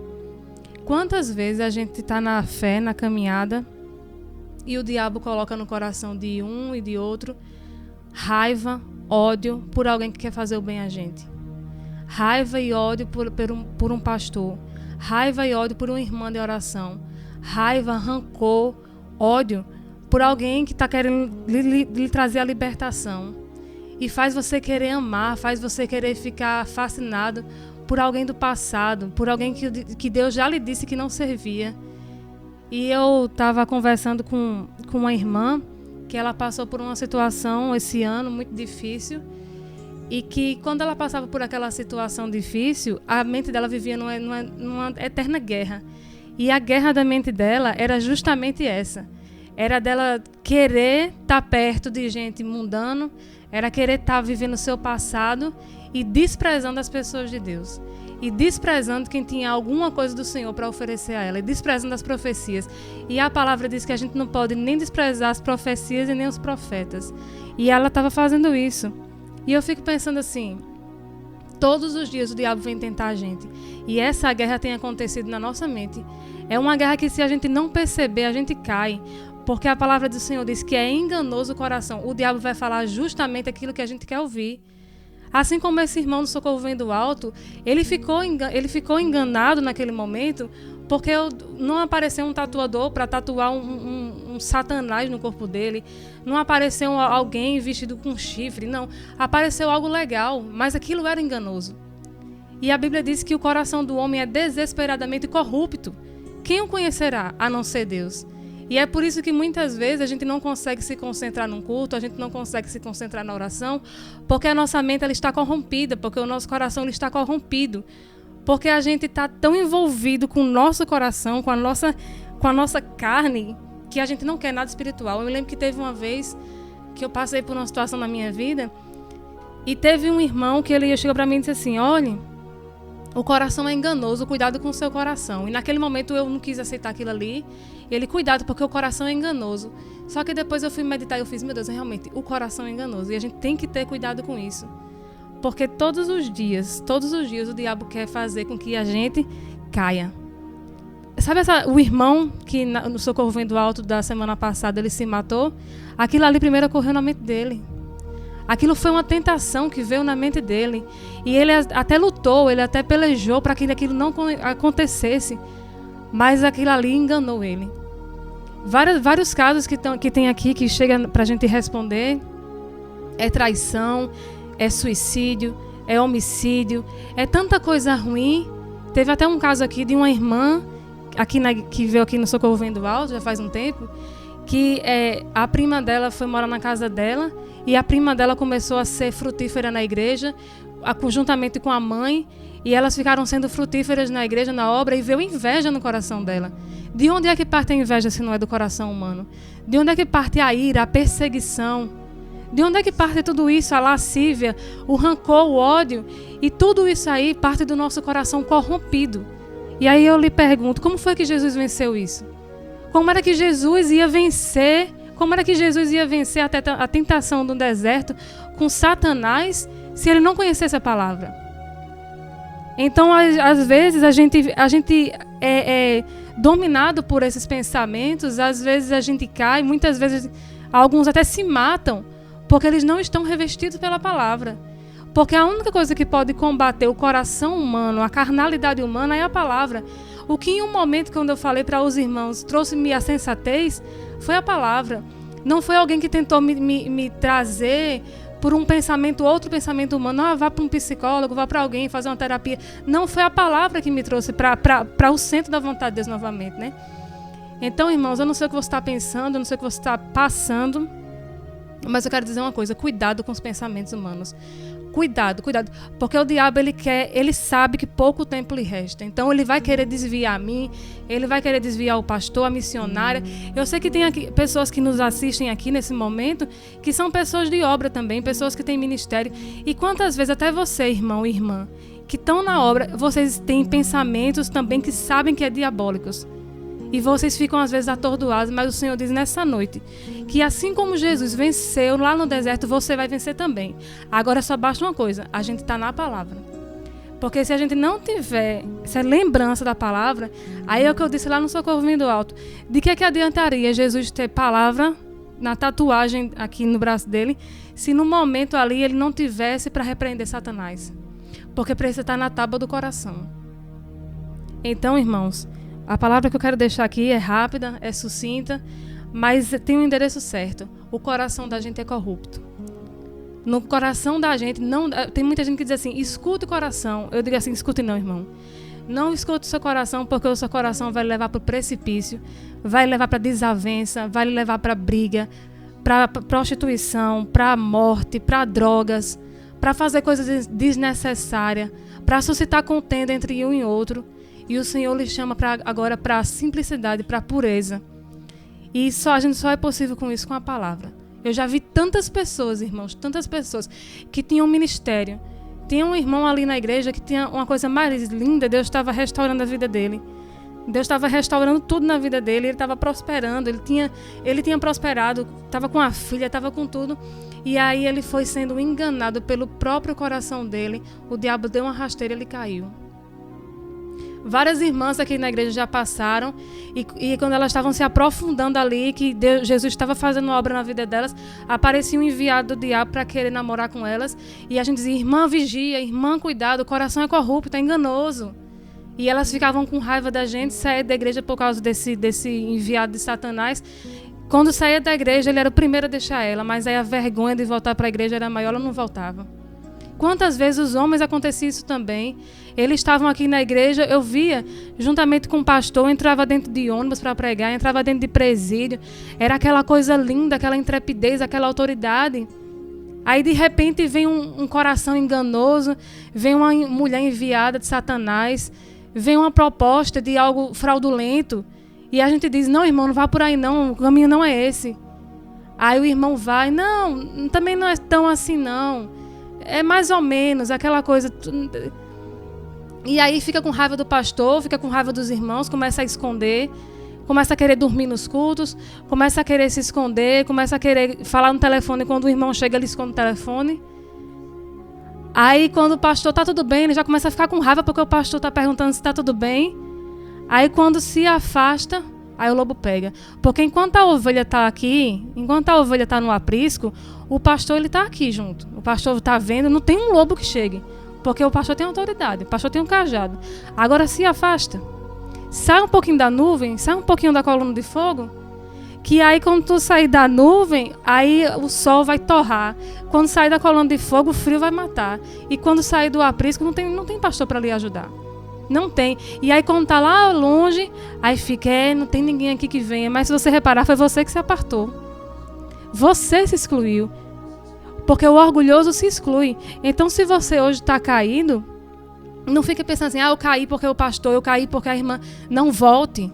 Quantas vezes a gente está na fé, na caminhada, e o diabo coloca no coração de um e de outro raiva, ódio por alguém que quer fazer o bem a gente. Raiva e ódio por um pastor. Raiva e ódio por uma irmã de oração. Raiva, rancor, ódio por alguém que está querendo lhe trazer a libertação. E faz você querer amar, faz você querer ficar fascinado por alguém do passado, por alguém que Deus já lhe disse que não servia. E eu estava conversando com uma irmã que ela passou por uma situação esse ano muito difícil, e que quando ela passava por aquela situação difícil, a mente dela vivia numa eterna guerra. E a guerra da mente dela era justamente essa. Era dela querer estar perto de gente mundana, era querer estar vivendo o seu passado e desprezando as pessoas de Deus. E desprezando quem tinha alguma coisa do Senhor para oferecer a ela. E desprezando as profecias. E a palavra diz que a gente não pode nem desprezar as profecias e nem os profetas. E ela estava fazendo isso. E eu fico pensando assim, todos os dias o diabo vem tentar a gente. E essa guerra tem acontecido na nossa mente. É uma guerra que, se a gente não perceber, a gente cai. Porque a palavra do Senhor diz que é enganoso o coração. O diabo vai falar justamente aquilo que a gente quer ouvir. Assim como esse irmão do Socorro Vem do Alto, ele ficou enganado naquele momento, porque não apareceu um tatuador para tatuar um satanás no corpo dele. Não apareceu alguém vestido com chifre. Não, apareceu algo legal, mas aquilo era enganoso. E a Bíblia diz que o coração do homem é desesperadamente corrupto. Quem o conhecerá, a não ser Deus? E é por isso que muitas vezes a gente não consegue se concentrar num culto, a gente não consegue se concentrar na oração, porque a nossa mente ela está corrompida, porque o nosso coração ele está corrompido, porque a gente está tão envolvido com o nosso coração, com a nossa carne, que a gente não quer nada espiritual. Eu me lembro que teve uma vez que eu passei por uma situação na minha vida e teve um irmão que ele chegou para mim e disse assim: olha, o coração é enganoso, cuidado com o seu coração. E naquele momento eu não quis aceitar aquilo ali. E ele, cuidado, porque o coração é enganoso. Só que depois eu fui meditar e eu fiz, meu Deus, realmente, o coração é enganoso. E a gente tem que ter cuidado com isso. Porque todos os dias o diabo quer fazer com que a gente caia. Sabe o irmão que no Socorro Vem do Alto da semana passada ele se matou? Aquilo ali primeiro ocorreu na mente dele. Aquilo foi uma tentação que veio na mente dele. E ele até lutou, ele até pelejou para que aquilo não acontecesse. Mas aquilo ali enganou ele. Vários casos que tem aqui que chega para a gente responder. É traição, é suicídio, é homicídio, é tanta coisa ruim. Teve até um caso aqui de uma irmã que veio aqui no Socorro Vem do Alto, já faz um tempo, que a prima dela foi morar na casa dela e a prima dela começou a ser frutífera na igreja, conjuntamente com a mãe, e elas ficaram sendo frutíferas na igreja, na obra, e veio inveja no coração dela. De onde é que parte a inveja se não é do coração humano? De onde é que parte a ira, a perseguição? De onde é que parte tudo isso, a lascívia, o rancor, o ódio? E tudo isso aí parte do nosso coração corrompido. E aí eu lhe pergunto, como foi que Jesus venceu isso? Como era que Jesus ia vencer? Como era que Jesus ia vencer a tentação do deserto com Satanás se ele não conhecesse a palavra? Então, às vezes, a gente é dominado por esses pensamentos, às vezes a gente cai, muitas vezes alguns até se matam, porque eles não estão revestidos pela palavra. Porque a única coisa que pode combater o coração humano, a carnalidade humana, é a palavra. O que em um momento, quando eu falei para os irmãos, trouxe-me a sensatez, foi a palavra. Não foi alguém que tentou me trazer por um pensamento, outro pensamento humano. Ah, vá para um psicólogo, vá para alguém fazer uma terapia. Não, foi a palavra que me trouxe para o centro da vontade de Deus novamente, né? Então, irmãos, eu não sei o que você está pensando, eu não sei o que você está passando, mas eu quero dizer uma coisa: cuidado com os pensamentos humanos. Cuidado, porque o diabo ele sabe que pouco tempo lhe resta. Então ele vai querer desviar a mim, ele vai querer desviar o pastor, a missionária. Eu sei que tem aqui pessoas que nos assistem aqui nesse momento, que são pessoas de obra também, pessoas que têm ministério. E quantas vezes até você, irmão e irmã, que estão na obra, vocês têm pensamentos também que sabem que é diabólicos. E vocês ficam às vezes atordoados, mas o Senhor diz nessa noite que assim como Jesus venceu lá no deserto, você vai vencer também. Agora só basta uma coisa: a gente está na palavra. Porque se a gente não tiver essa lembrança da palavra, aí é o que eu disse lá no Socorro Vindo Alto. De que adiantaria Jesus ter palavra na tatuagem aqui no braço dele, se no momento ali ele não tivesse para repreender Satanás? Porque precisa estar na tábua do coração. Então, irmãos, a palavra que eu quero deixar aqui é rápida, é sucinta, mas tem um endereço certo. O coração da gente é corrupto. No coração da gente, não, tem muita gente que diz assim: escute o coração. Eu digo assim: escute não, irmão. Não escute o seu coração, porque o seu coração vai levar para o precipício, vai levar para desavença, vai levar para briga, para prostituição, para morte, para drogas, para fazer coisas desnecessárias, para suscitar contenda entre um e outro. E o Senhor lhe chama agora para a simplicidade, para a pureza. E a gente só é possível com isso, com a palavra. Eu já vi tantas pessoas, irmãos, tantas pessoas que tinham um ministério. Tinha um irmão ali na igreja que tinha uma coisa mais linda. Deus estava restaurando a vida dele. Deus estava restaurando tudo na vida dele. Ele estava prosperando. Ele tinha prosperado. Estava com a filha, estava com tudo. E aí ele foi sendo enganado pelo próprio coração dele. O diabo deu uma rasteira e ele caiu. Várias irmãs aqui na igreja já passaram e quando elas estavam se aprofundando ali, que Jesus estava fazendo obra na vida delas, aparecia um enviado do diabo para querer namorar com elas, e a gente dizia: irmã, vigia, irmã, cuidado, o coração é corrupto, é enganoso. E elas ficavam com raiva da gente, saía da igreja por causa desse enviado de Satanás. Quando saía da igreja, ele era o primeiro a deixar ela, mas aí a vergonha de voltar para a igreja era maior, ela não voltava. Quantas vezes os homens acontecia isso também? Eles estavam aqui na igreja, eu via, juntamente com o pastor, entrava dentro de ônibus para pregar, entrava dentro de presídio. Era aquela coisa linda, aquela intrepidez, aquela autoridade. Aí, de repente, vem um coração enganoso, vem uma mulher enviada de Satanás, vem uma proposta de algo fraudulento. E a gente diz: não, irmão, não vá por aí não, o caminho não é esse. Aí o irmão vai: não, também não é tão assim não. É mais ou menos aquela coisa. E aí fica com raiva do pastor, fica com raiva dos irmãos, começa a esconder, começa a querer dormir nos cultos, começa a querer se esconder, começa a querer falar no telefone. Quando o irmão chega, ele esconde o telefone. Aí quando o pastor está tudo bem, ele já começa a ficar com raiva porque o pastor está perguntando se está tudo bem. Aí quando se afasta, aí o lobo pega. Porque enquanto a ovelha está aqui, enquanto a ovelha está no aprisco, o pastor está aqui junto. O pastor está vendo, não tem um lobo que chegue. Porque o pastor tem autoridade, o pastor tem um cajado. Agora se afasta. Sai um pouquinho da nuvem, sai um pouquinho da coluna de fogo, que aí quando tu sair da nuvem, aí o sol vai torrar. Quando sair da coluna de fogo, o frio vai matar. E quando sair do aprisco, não tem pastor para lhe ajudar. Não tem. E aí quando tá lá longe, aí fica, não tem ninguém aqui que venha. Mas se você reparar, foi você que se apartou. Você se excluiu. Porque o orgulhoso se exclui. Então se você hoje está caído, não fique pensando assim, eu caí porque o pastor, eu caí porque a irmã. Não volte.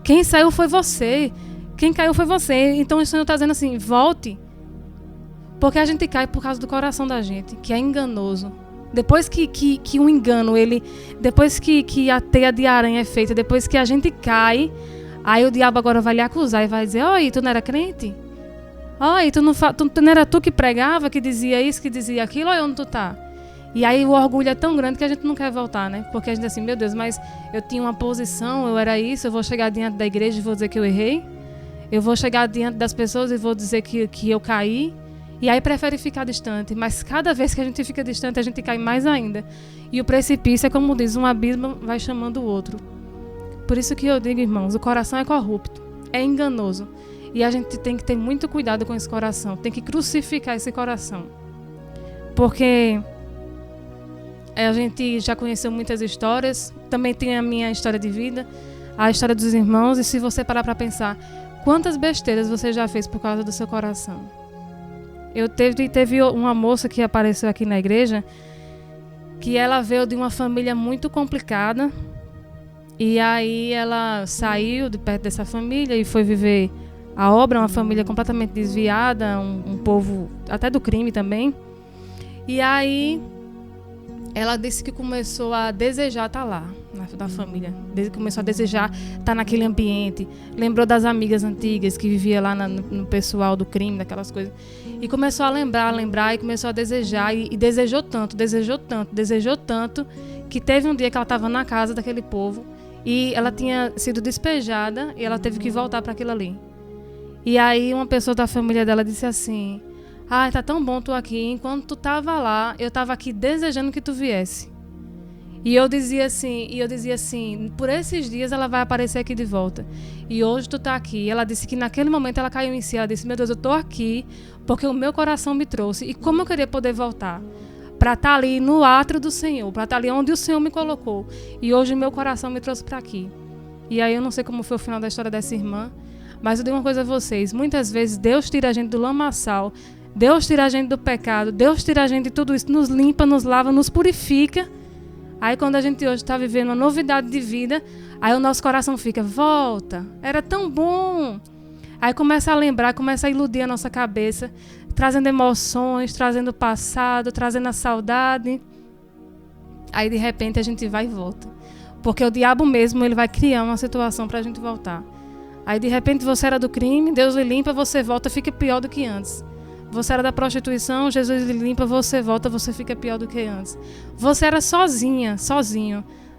Quem saiu foi você. Quem caiu foi você. Então o Senhor está dizendo assim, volte. Porque a gente cai por causa do coração da gente, que é enganoso. Depois que um engano, depois que a teia de aranha é feita, depois que a gente cai, aí o diabo agora vai lhe acusar e vai dizer, oi, tu não era crente? Oi, tu não era tu que pregava, que dizia isso, que dizia aquilo, olha onde tu tá? E aí o orgulho é tão grande que a gente não quer voltar, né? Porque a gente diz assim, meu Deus, mas eu tinha uma posição, eu era isso, eu vou chegar diante da igreja e vou dizer que eu errei? Eu vou chegar diante das pessoas e vou dizer que eu caí? E aí prefere ficar distante, mas cada vez que a gente fica distante, a gente cai mais ainda. E o precipício é como diz, um abismo vai chamando o outro. Por isso que eu digo, irmãos, o coração é corrupto, é enganoso. E a gente tem que ter muito cuidado com esse coração, tem que crucificar esse coração. Porque a gente já conheceu muitas histórias, também tem a minha história de vida, a história dos irmãos, e se você parar para pensar, quantas besteiras você já fez por causa do seu coração? Teve uma moça que apareceu aqui na igreja, que ela veio de uma família muito complicada, e aí ela saiu de perto dessa família e foi viver a obra, uma família completamente desviada, um povo até do crime também. E aí ela disse que começou a desejar estar lá, na família. Começou a desejar estar naquele ambiente. Lembrou das amigas antigas que viviam lá no pessoal do crime, daquelas coisas. E começou a lembrar e começou a desejar. E desejou tanto, que teve um dia que ela estava na casa daquele povo e ela tinha sido despejada e ela teve que voltar para aquilo ali. E aí uma pessoa da família dela disse assim, tá tão bom tu aqui, enquanto tu tava lá, eu tava aqui desejando que tu viesse. E eu dizia assim, por esses dias ela vai aparecer aqui de volta. E hoje tu tá aqui. E ela disse que naquele momento ela caiu em si, ela disse, meu Deus, eu tô aqui porque o meu coração me trouxe. E como eu queria poder voltar? Para estar ali no átrio do Senhor, para estar ali onde o Senhor me colocou. E hoje o meu coração me trouxe para aqui. E aí eu não sei como foi o final da história dessa irmã, mas eu digo uma coisa a vocês, muitas vezes Deus tira a gente do lamaçal, Deus tira a gente do pecado, Deus tira a gente de tudo isso, nos limpa, nos lava, nos purifica. Aí quando a gente hoje está vivendo uma novidade de vida, aí o nosso coração fica, volta, era tão bom. Aí começa a lembrar, começa a iludir a nossa cabeça, trazendo emoções, trazendo o passado, trazendo a saudade. Aí de repente a gente vai e volta. Porque o diabo mesmo, ele vai criar uma situação para a gente voltar. Aí de repente você era do crime, Deus lhe limpa, você volta, fica pior do que antes. Você era da prostituição, Jesus lhe limpa, você volta, você fica pior do que antes. Você era sozinho.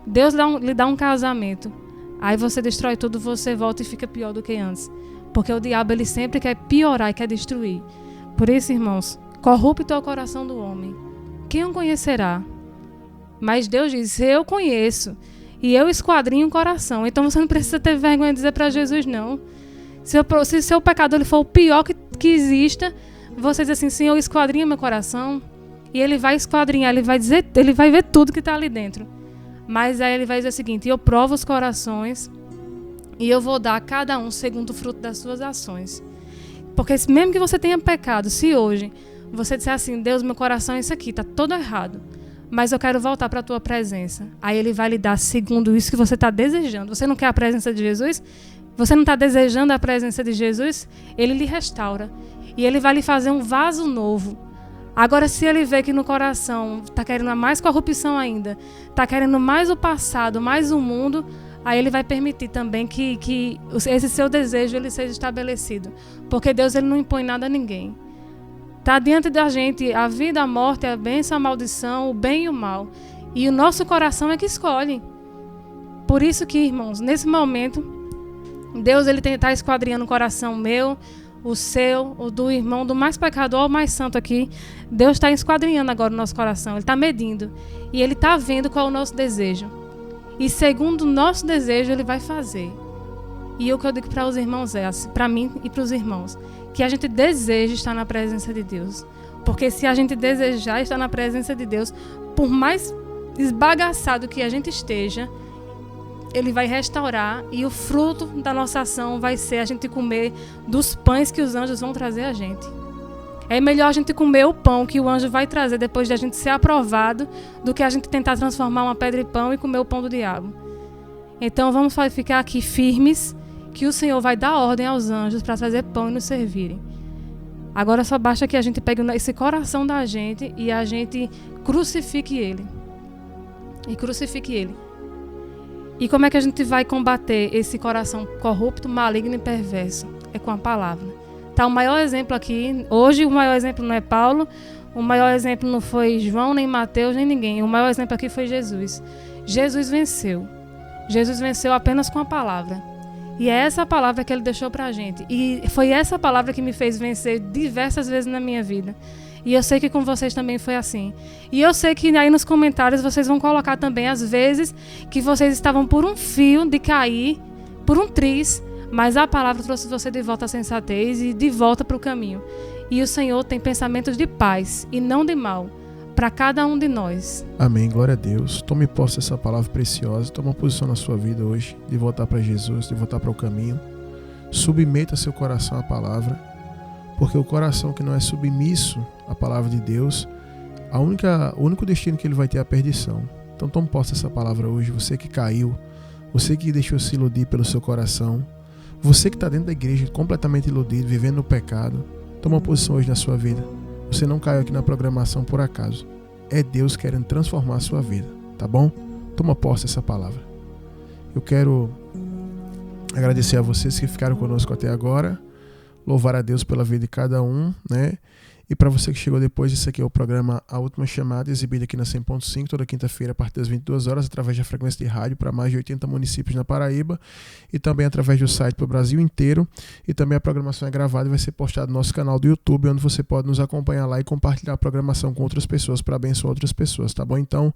Deus lhe dá um casamento. Aí você destrói tudo, você volta e fica pior do que antes. Porque o diabo, ele sempre quer piorar e quer destruir. Por isso, irmãos, corrupto é o coração do homem. Quem o conhecerá? Mas Deus diz, eu conheço. E eu esquadrinho o coração. Então você não precisa ter vergonha de dizer para Jesus, não. Se seu pecado ele for o pior que exista, você diz assim, Senhor, esquadrinha meu coração. E ele vai esquadrinhar, ele vai ver tudo que está ali dentro. Mas aí ele vai dizer o seguinte, eu provo os corações e eu vou dar a cada um segundo o fruto das suas ações. Porque mesmo que você tenha pecado, se hoje você disser assim, Deus, meu coração é isso aqui, está todo errado, mas eu quero voltar para a tua presença. Aí ele vai lhe dar segundo isso que você está desejando. Você não quer a presença de Jesus? Você não está desejando a presença de Jesus? Ele lhe restaura. E ele vai lhe fazer um vaso novo. Agora, se ele vê que no coração está querendo mais corrupção ainda, está querendo mais o passado, mais o mundo, aí ele vai permitir também que esse seu desejo ele seja estabelecido. Porque Deus ele não impõe nada a ninguém. Está diante da gente a vida, a morte, a bênção, a maldição, o bem e o mal. E o nosso coração é que escolhe. Por isso que, irmãos, nesse momento, Deus está esquadrinhando o coração meu, o seu, o do irmão, do mais pecador ao mais santo aqui. Deus está esquadrinhando agora o nosso coração. Ele está medindo. E Ele está vendo qual é o nosso desejo. E segundo o nosso desejo, Ele vai fazer. E o que eu digo para os irmãos é, para mim e para os irmãos, que a gente deseja estar na presença de Deus. Porque se a gente desejar estar na presença de Deus, por mais esbagaçado que a gente esteja, Ele vai restaurar, e o fruto da nossa ação vai ser a gente comer dos pães que os anjos vão trazer a gente. É melhor a gente comer o pão que o anjo vai trazer depois de a gente ser aprovado, do que a gente tentar transformar uma pedra em pão e comer o pão do diabo. Então vamos ficar aqui firmes, que o Senhor vai dar ordem aos anjos para trazer pão e nos servirem. Agora só basta que a gente pegue esse coração da gente e a gente crucifique ele. E crucifique ele. E como é que a gente vai combater esse coração corrupto, maligno e perverso? É com a palavra. Tá, o maior exemplo aqui, hoje o maior exemplo não é Paulo, o maior exemplo não foi João, nem Mateus, nem ninguém. O maior exemplo aqui foi Jesus. Jesus venceu. Jesus venceu apenas com a palavra. E é essa palavra que Ele deixou pra gente. E foi essa palavra que me fez vencer diversas vezes na minha vida. E eu sei que com vocês também foi assim. E eu sei que aí nos comentários vocês vão colocar também as vezes que vocês estavam por um fio de cair, por um triz, mas a palavra trouxe você de volta à sensatez e de volta para o caminho. E o Senhor tem pensamentos de paz e não de mal para cada um de nós. Amém, glória a Deus. Tome posse dessa palavra preciosa. Toma uma posição na sua vida hoje de voltar para Jesus, de voltar para o caminho. Submeta seu coração à palavra, porque o coração que não é submisso à palavra de Deus, o único destino que ele vai ter é a perdição. Então tome posse dessa palavra hoje. Você que caiu, você que deixou se iludir pelo seu coração, você que está dentro da igreja completamente iludido, vivendo no pecado, toma uma posição hoje na sua vida. Você não caiu aqui na programação por acaso. É Deus querendo transformar a sua vida, tá bom? Toma posse dessa palavra. Eu quero agradecer a vocês que ficaram conosco até agora. Louvar a Deus pela vida de cada um, né? E para você que chegou depois, esse aqui é o programa A Última Chamada, exibido aqui na 100.5, toda quinta-feira a partir das 22 horas, através da frequência de rádio para mais de 80 municípios na Paraíba, e também através do site para o Brasil inteiro. E também a programação é gravada e vai ser postada no nosso canal do YouTube, onde você pode nos acompanhar lá e compartilhar a programação com outras pessoas, para abençoar outras pessoas, tá bom? Então,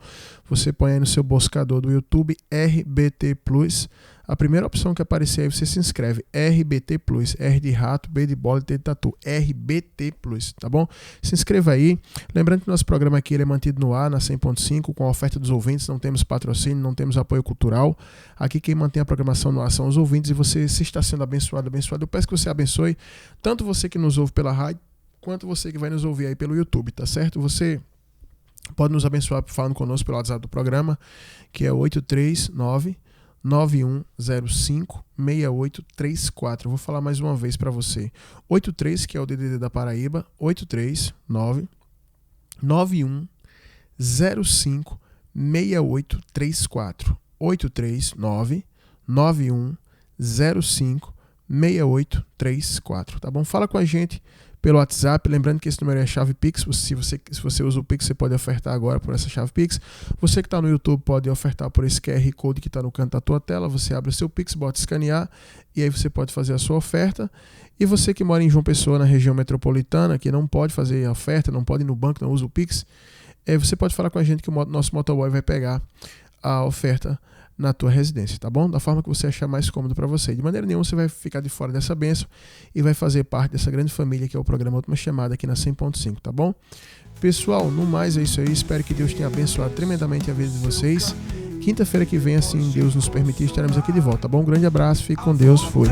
você põe aí no seu buscador do YouTube RBT Plus. A primeira opção que aparecer aí, você se inscreve, RBT Plus, R de rato, B de bola e T de tatu, RBT Plus, tá bom? Se inscreva aí. Lembrando que nosso programa aqui ele é mantido no ar, na 100.5, com a oferta dos ouvintes, não temos patrocínio, não temos apoio cultural. Aqui quem mantém a programação no ar são os ouvintes, e você, se está sendo abençoado, eu peço que você abençoe, tanto você que nos ouve pela rádio, quanto você que vai nos ouvir aí pelo YouTube, tá certo? Você pode nos abençoar falando conosco pelo WhatsApp do programa, que é 839-9105-6834. Eu vou falar mais uma vez para você. 83, que é o DDD da Paraíba, 839-9105-6834. 839-9105-6834. Tá bom? Fala com a gente pelo WhatsApp, lembrando que esse número é a chave Pix. Se você usa o Pix, você pode ofertar agora por essa chave Pix. Você que está no YouTube pode ofertar por esse QR Code que está no canto da tua tela. Você abre o seu Pix, bota escanear, e aí você pode fazer a sua oferta. E você que mora em João Pessoa, na região metropolitana, que não pode fazer a oferta, não pode ir no banco, não usa o Pix, você pode falar com a gente que o nosso motoboy vai pegar a oferta na tua residência, tá bom? Da forma que você achar mais cômodo para você. De maneira nenhuma você vai ficar de fora dessa bênção e vai fazer parte dessa grande família que é o programa Última Chamada aqui na 100.5, tá bom? Pessoal, no mais é isso aí. Espero que Deus tenha abençoado tremendamente a vida de vocês. Quinta-feira que vem, assim Deus nos permitir, estaremos aqui de volta, tá bom? Um grande abraço, fique com Deus, fui.